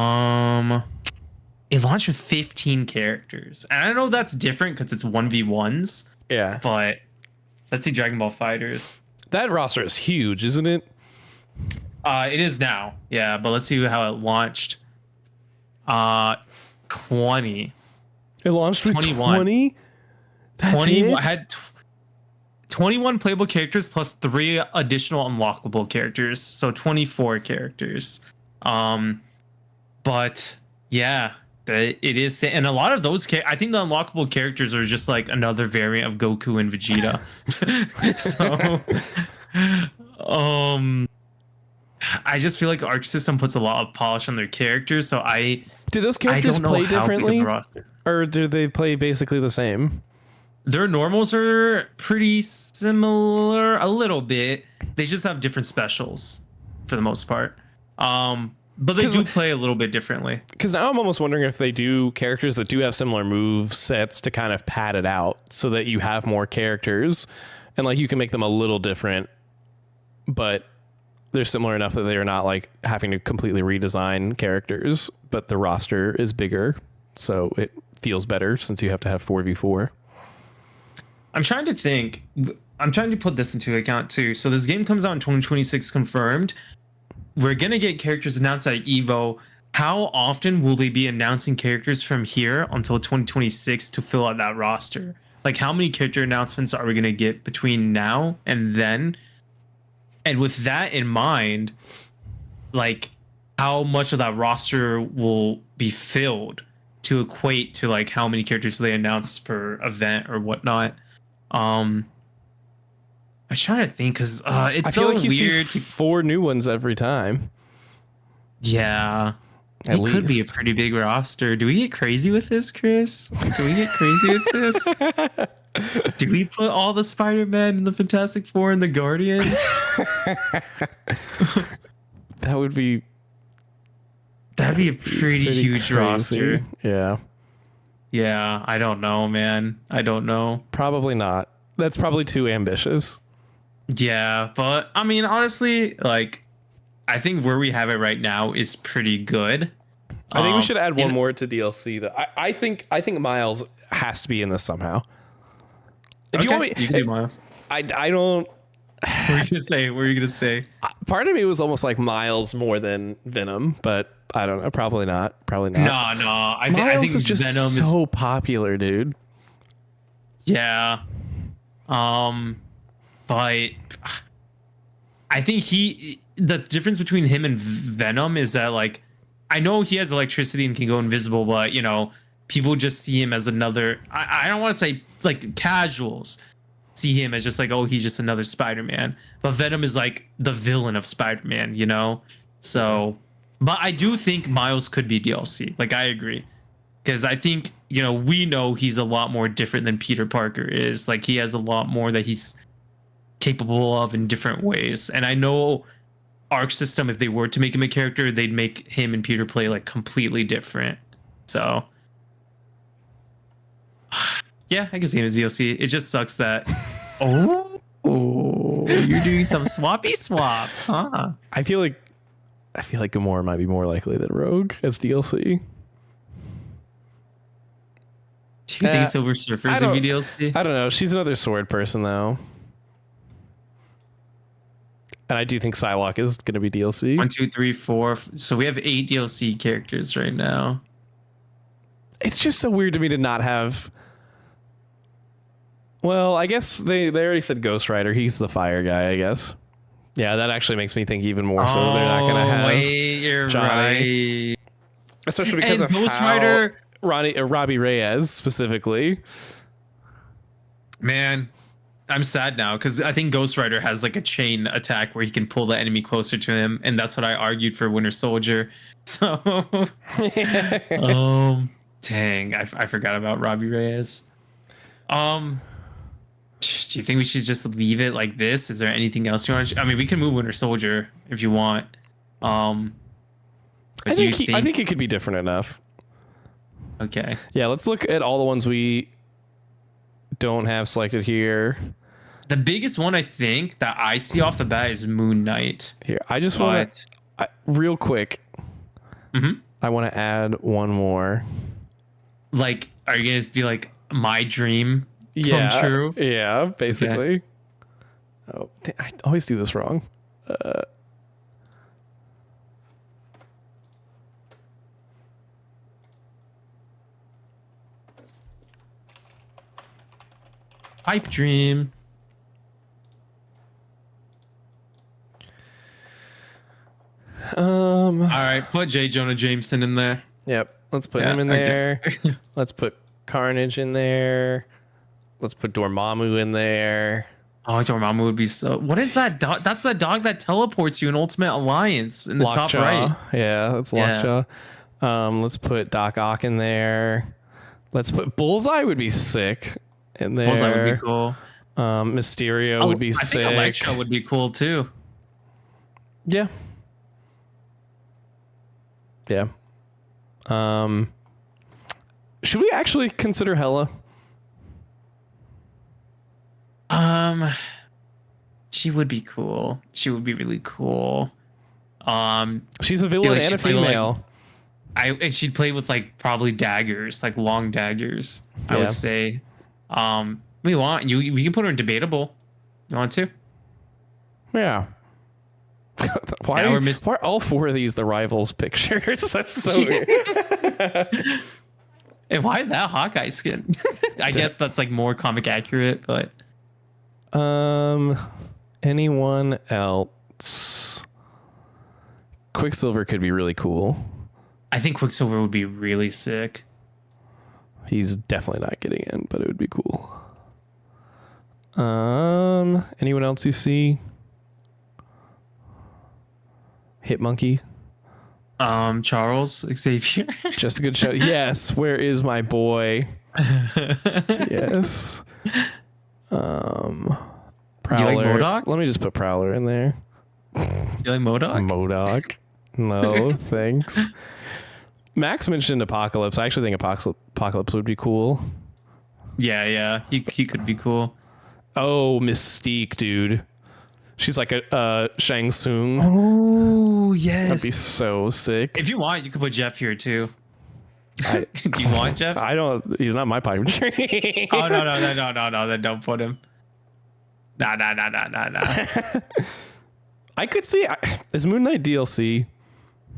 launched with 15 characters. And I know that's different because it's 1v1s. Yeah. But let's see Dragon Ball Fighters. That roster is huge, isn't it? It is now, yeah, but let's see how it launched. 20. It launched with 20? 21 had 21 playable characters plus 3 additional unlockable characters, so 24 characters. But yeah, that it is, and a lot of those I think the unlockable characters are just like another variant of Goku and Vegeta. So I just feel like Arc System puts a lot of polish on their characters, so Do those I characters don't know play how big of differently, a roster. or do they play basically the same? Their normals are pretty similar, a little bit. They just have different specials for the most part. But they do play a little bit differently. Because now I'm almost wondering if they do characters that do have similar move sets to kind of pad it out so that you have more characters and like you can make them a little different, but they're similar enough that they're not like having to completely redesign characters, but the roster is bigger. So it feels better since you have to have 4v4. I'm trying to think. I'm trying to put this into account too. So this game comes out in 2026 confirmed. We're going to get characters announced at EVO. How often will they be announcing characters from here until 2026 to fill out that roster? Like, how many character announcements are we going to get between now and then? And with that in mind, like, how much of that roster will be filled to equate to, like, how many characters they announce per event or whatnot? I'm trying to think because it's so like you weird. See 4 new ones every time. Yeah, At it could be a least. pretty big roster. Do we get crazy with this, Chris? Do we get crazy with this? Do we put all the Spider-Man and the Fantastic Four and the Guardians? That'd be a pretty huge crazy. roster. Yeah. Yeah, I don't know, man. I don't know. Probably not. That's probably too ambitious. Yeah, but I mean, honestly, like, I think where we have it right now is pretty good. I think we should add one more to DLC. Though I think Miles has to be in this somehow. If okay, you want me, you can do Miles. I don't. What were you gonna say? What were you gonna say? Part of me was almost like Miles more than Venom, but I don't know. Probably not. Probably not. No. I Miles think is just Venom so popular, dude. Yeah. But I think the difference between him and Venom is that, like, I know he has electricity and can go invisible, but, you know, people just see him as another, I don't want to say, like, casuals see him as just like, oh, he's just another Spider-Man. But Venom is like the villain of Spider-Man, you know? So, but I do think Miles could be DLC. Like, I agree. Because I think, you know, we know he's a lot more different than Peter Parker is. Like, he has a lot more that he's capable of in different ways. And I know Arc System, if they were to make him a character, they'd make him and Peter play like completely different. So, yeah, I guess he was DLC. It just sucks that. Oh, you're doing some swappy swaps, huh? I feel like Gamora might be more likely than Rogue as DLC. Do you think Silver Surfer's gonna be DLC? I don't know. She's another sword person, though. And I do think Psylocke is going to be DLC. 1, 2, 3, 4. So we have 8 DLC characters right now. It's just so weird to me to not have. Well, I guess they already said Ghost Rider. He's the fire guy, I guess. Yeah, that actually makes me think even more so they're not going to have. Wait, you're Johnny. right. Especially because and of Ghost Rider. Robbie Reyes specifically. Man, I'm sad now because I think Ghost Rider has like a chain attack where he can pull the enemy closer to him, and that's what I argued for Winter Soldier. So, dang, I forgot about Robbie Reyes. Do you think we should just leave it like this? Is there anything else you want? I mean, we can move Winter Soldier if you want. I think it could be different enough. Okay. Yeah, let's look at all the ones we don't have selected here. The biggest one I think that I see off the bat is Moon Knight. Here, I just want to real quick. Mm-hmm. I want to add one more. Like, are you gonna be like my dream come true? Yeah, basically. Okay. Oh, I always do this wrong. Pipe dream. All right, put J. Jonah Jameson in there. Yep. Let's put him in there. Let's put Carnage in there. Let's put Dormammu in there. Oh, Dormammu would be so. What is that dog? That's the dog that teleports you in Ultimate Alliance in the top right. Yeah, that's Lockjaw. Let's put Doc Ock in there. Let's put Bullseye would be sick in there. Bullseye would be cool. Mysterio would be sick. I think Electro would be cool too. Yeah. Yeah. Should we actually consider Hela? She would be cool. She would be really cool. She's a villain and a female. And she'd play with like probably daggers, like long daggers. I would say. We can put her in debatable. You want to? Yeah. Why are all four of these the Rivals pictures? That's so weird. And why that Hawkeye skin? I guess that's like more comic accurate, but anyone else? Quicksilver could be really cool. I think Quicksilver would be really sick. He's definitely not getting in, but it would be cool. Anyone else you see? Hitmonkey. Charles Xavier. Just a good show. Yes. Where is my boy? Yes. Prowler. Do you like MODOK? Let me just put Prowler in there. You like MODOK? MODOK. No, thanks. Max mentioned Apocalypse. I actually think Apocalypse would be cool. Yeah. He could be cool. Oh, Mystique, dude. She's like a Shang Tsung. Oh, yes. That'd be so sick. If you want, you could put Jeff here too. Do you want Jeff? I don't. He's not my pipe dream. Oh, no. Then don't put him. Nah. I could see. Is Moon Knight DLC?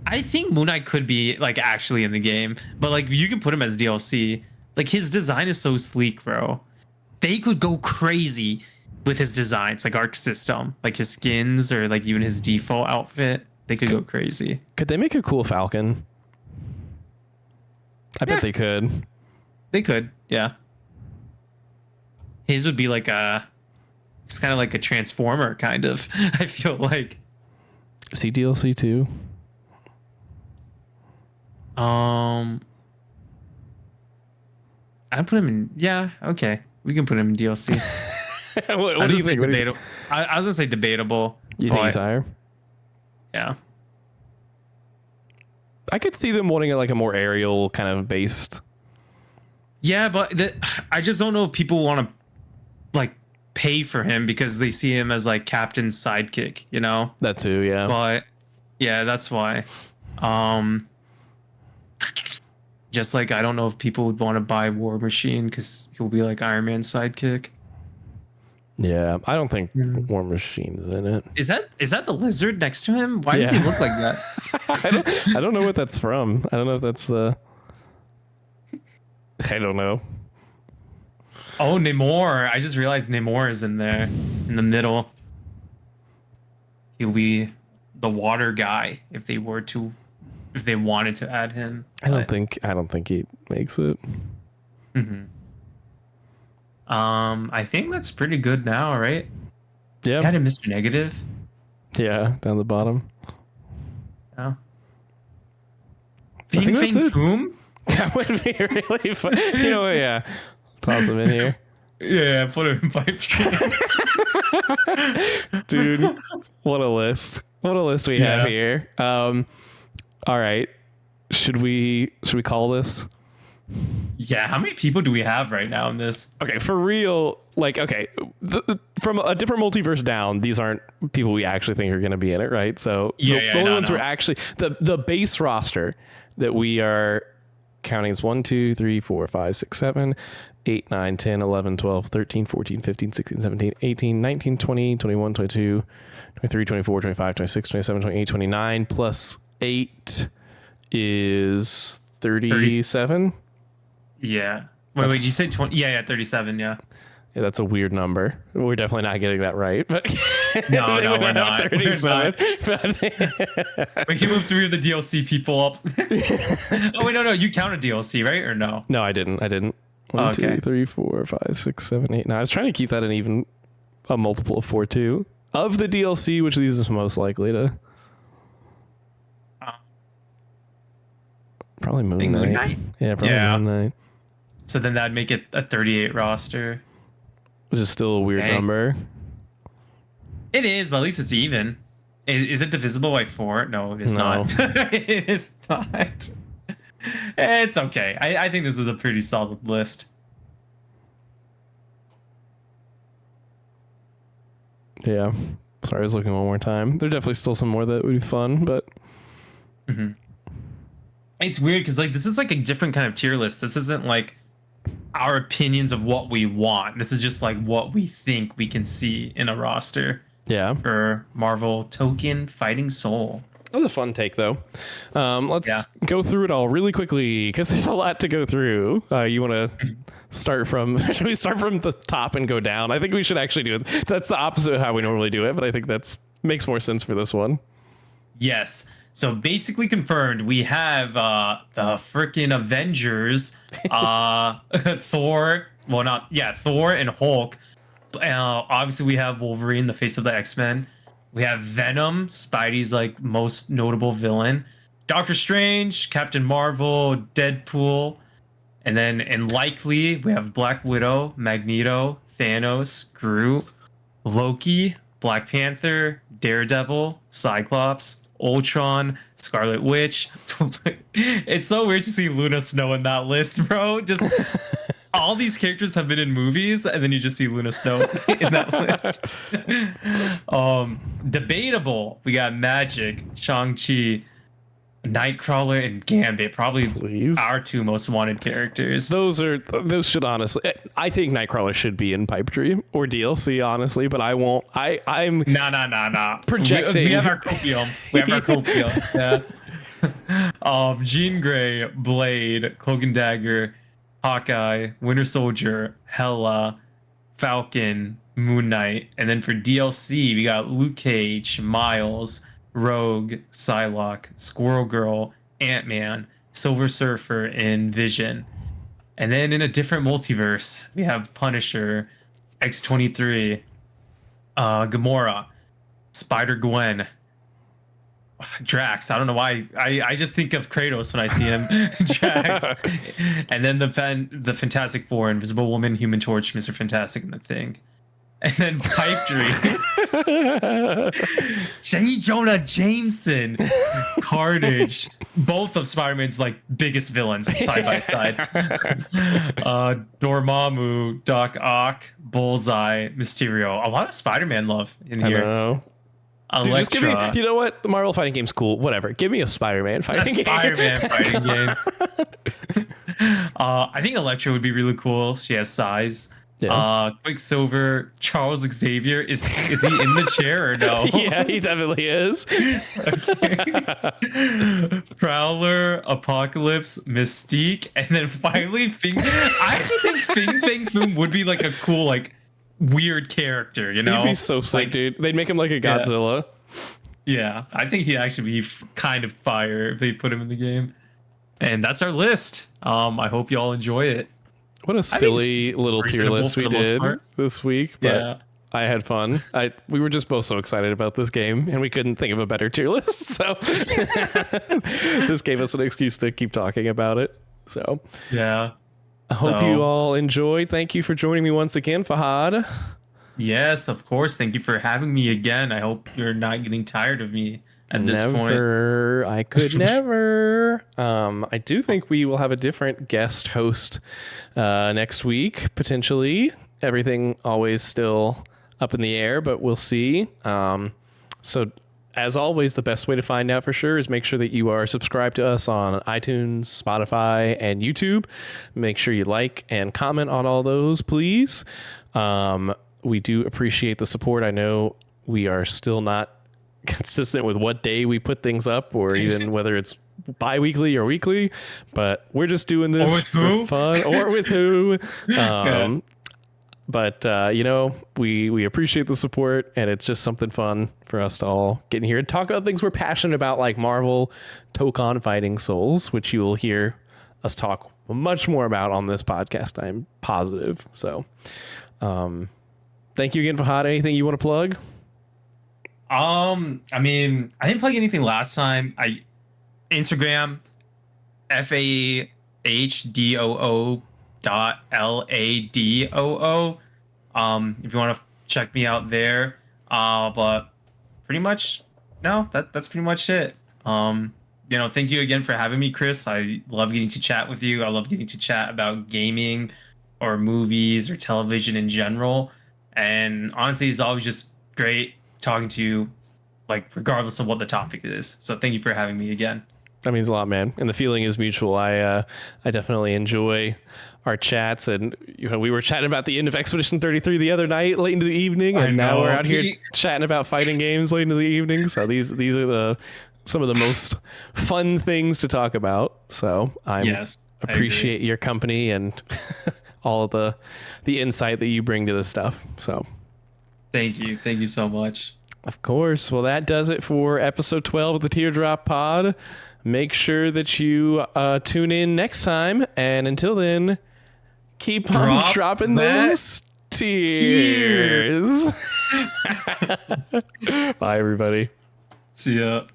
I think Moon Knight could be like actually in the game, but like you can put him as DLC. Like his design is so sleek, bro. They could go crazy with his designs, like Arc System, like his skins or like even his default outfit. They could go crazy. Could they make a cool Falcon? I bet they could. They could, yeah. His would be like it's kind of like a Transformer, kind of. I feel like. See DLC too. I'd put him in. Yeah, okay, we can put him in DLC. what do you think? I was gonna say debatable. You think he's higher? Yeah. I could see them wanting like a more aerial kind of based. Yeah, but I just don't know if people want to like pay for him because they see him as like Captain's sidekick, you know? That too, yeah. But yeah, that's why. Just like I don't know if people would want to buy War Machine because he'll be like Iron Man's sidekick. Yeah, I don't think War Machine's in it. Is that the lizard next to him? Why does he look like that? I don't know what that's from. I don't know if that's the. I don't know. Oh, Namor! I just realized Namor is in there in the middle. He'll be the water guy if they wanted to add him. I don't think he makes it. Mm-hmm. I think that's pretty good now, right? Yeah. Had a Mr. Negative. Yeah, down the bottom. Yeah. Fing Fang Foom? That would be really fun. You know, yeah. Toss him in here. Yeah, put him in pipe dream. Dude, what a list. What a list we have here. All right. Should we call this? Yeah, how many people do we have right now in this? Okay, for real, like, okay, from a different multiverse down, these aren't people we actually think are going to be in it, right? So the only ones we're actually, the base roster that we are counting is 1, 2, 3, 4, 5, 6, 7, 8, 9, 10, 11, 12, 13, 14, 15, 16, 17, 18, 19, 20, 21, 22, 23, 24, 25, 26, 27, 28, 29, plus 8 is 37. Yeah. Wait, you said 20? Yeah, 37, yeah. Yeah, that's a weird number. We're definitely not getting that right. But No, they no, would we're have not. 37, but- We can move 3 of the DLC people up. Oh wait, no, you counted DLC, right? Or no? No, I didn't. One, Okay. 2, 3, 4, 5, 6, 7, 8. No, I was trying to keep that in even a multiple of 4 too. Of the DLC, which these is most likely to. Probably Moon Moon Knight. Knight? Yeah, probably Yeah. Moon Knight. So then that'd make it a 38 roster. Which is still a weird Dang. number. It is, but at least it's even. Is it divisible by 4? No, it is No. not. It is not. It's okay. I think this is a pretty solid list. Yeah. Sorry, I was looking one more time. There are definitely still some more that would be fun, but It's weird because like this is like a different kind of tier list. This isn't like our opinions of what we want. This is just like what we think we can see in a roster yeah. for Marvel Tokon Fighting Soul. That was a fun take, though. Let's Yeah. go through it all really quickly because there's a lot to go through. You want to start from? Should we start from the top and go down? I think we should actually do it. That's the opposite of how we normally do it, but I think that's makes more sense for this one. Yes. So basically confirmed, we have the freaking Avengers, Thor. Well, not yeah, Thor and Hulk. Obviously, we have Wolverine, the face of the X-Men. We have Venom, Spidey's like most notable villain. Doctor Strange, Captain Marvel, Deadpool, and then in likely we have Black Widow, Magneto, Thanos, Groot, Loki, Black Panther, Daredevil, Cyclops, Ultron, Scarlet Witch. It's so weird to see Luna Snow in that list, bro. Just all these characters have been in movies, and then you just see Luna Snow in that list. Debatable. We got Magic, Shang-Chi, Nightcrawler, and Gambit. Probably Please. our 2 most wanted characters. Those should honestly. I think Nightcrawler should be in Pipe Dream or DLC, honestly, but I won't. I'm Nah. projecting. We have our copium. We have our copium. Yeah. Jean Grey, Blade, Cloak and Dagger, Hawkeye, Winter Soldier, Hela, Falcon, Moon Knight, and then for DLC we got Luke Cage, Miles, Rogue, Psylocke, Squirrel Girl, Ant-Man, Silver Surfer, and Vision. And then in a different multiverse, we have Punisher, X-23, Gamora, Spider-Gwen, Drax. I don't know why. I just think of Kratos when I see him. Drax. And then the Fantastic Four, Invisible Woman, Human Torch, Mr. Fantastic, and the Thing. And then Pipe Dream. J. Jonah Jameson, Carnage, both of Spider-Man's like biggest villains side by side. Dormammu, Doc Ock, Bullseye, Mysterio. A lot of Spider-Man love in I here. know. Dude, Elektra. just give me. You know what? The Marvel fighting game's cool. Whatever. Give me a Spider-Man fighting game. Spider-Man fighting game. I think Elektra would be really cool. She has size. Yeah. Quicksilver, Charles Xavier. Is he in the chair or no? Yeah, he definitely is. Prowler, Apocalypse, Mystique, and then finally Fing. I actually think Fing Fang Foom would be like a cool, like weird character. You know, He'd be so sick, Like, dude. They'd make him like a Godzilla. Yeah, I think he'd actually be kind of fire if they put him in the game. And that's our list. I hope y'all enjoy it. What a silly little tier reasonable list for we the most did part. this week. But Yeah. I had fun. We were just both so excited about this game, and we couldn't think of a better tier list. So this gave us an excuse to keep talking about it. So Yeah. I hope So- you all enjoyed. Thank you for joining me once again, Fahad. Yes, of course. Thank you for having me again. I hope you're not getting tired of me at this point. Never. I could never. I do think we will have a different guest host next week, potentially. Everything always still up in the air, but we'll see. So as always, the best way to find out for sure is make sure that you are subscribed to us on iTunes, Spotify, and YouTube. Make sure you like and comment on all those, please. We do appreciate the support. I know we are still not consistent with what day we put things up, or even whether it's bi-weekly or weekly, but we're just doing this Or with for who? fun, or with who. But we appreciate the support, and it's just something fun for us to all get in here and talk about things we're passionate about, like Marvel, Tokon Fighting Souls, which you will hear us talk much more about on this podcast, I'm positive. So thank you again, Fahad. Anything you want to plug? I mean, I didn't plug anything last time. Instagram FAHDOO.LADOO. If you want to check me out there. But pretty much that's pretty much it. Thank you again for having me, Chris. I love getting to chat with you. I love getting to chat about gaming or movies or television in general. And honestly, it's always just great talking to you, like regardless of what the topic is. So thank you for having me again. That means a lot, man. And the feeling is mutual. I definitely enjoy our chats, and we were chatting about the end of Expedition 33 the other night, late into the evening, and now we're out here chatting about fighting games late into the evening. So these are some of the most fun things to talk about. So I appreciate your company and all the insight that you bring to this stuff. So thank you so much. Of course. Well, that does it for episode 12 of the Teardrop Pod. Make sure that you tune in next time. And until then, keep on dropping those tears. Bye, everybody. See ya.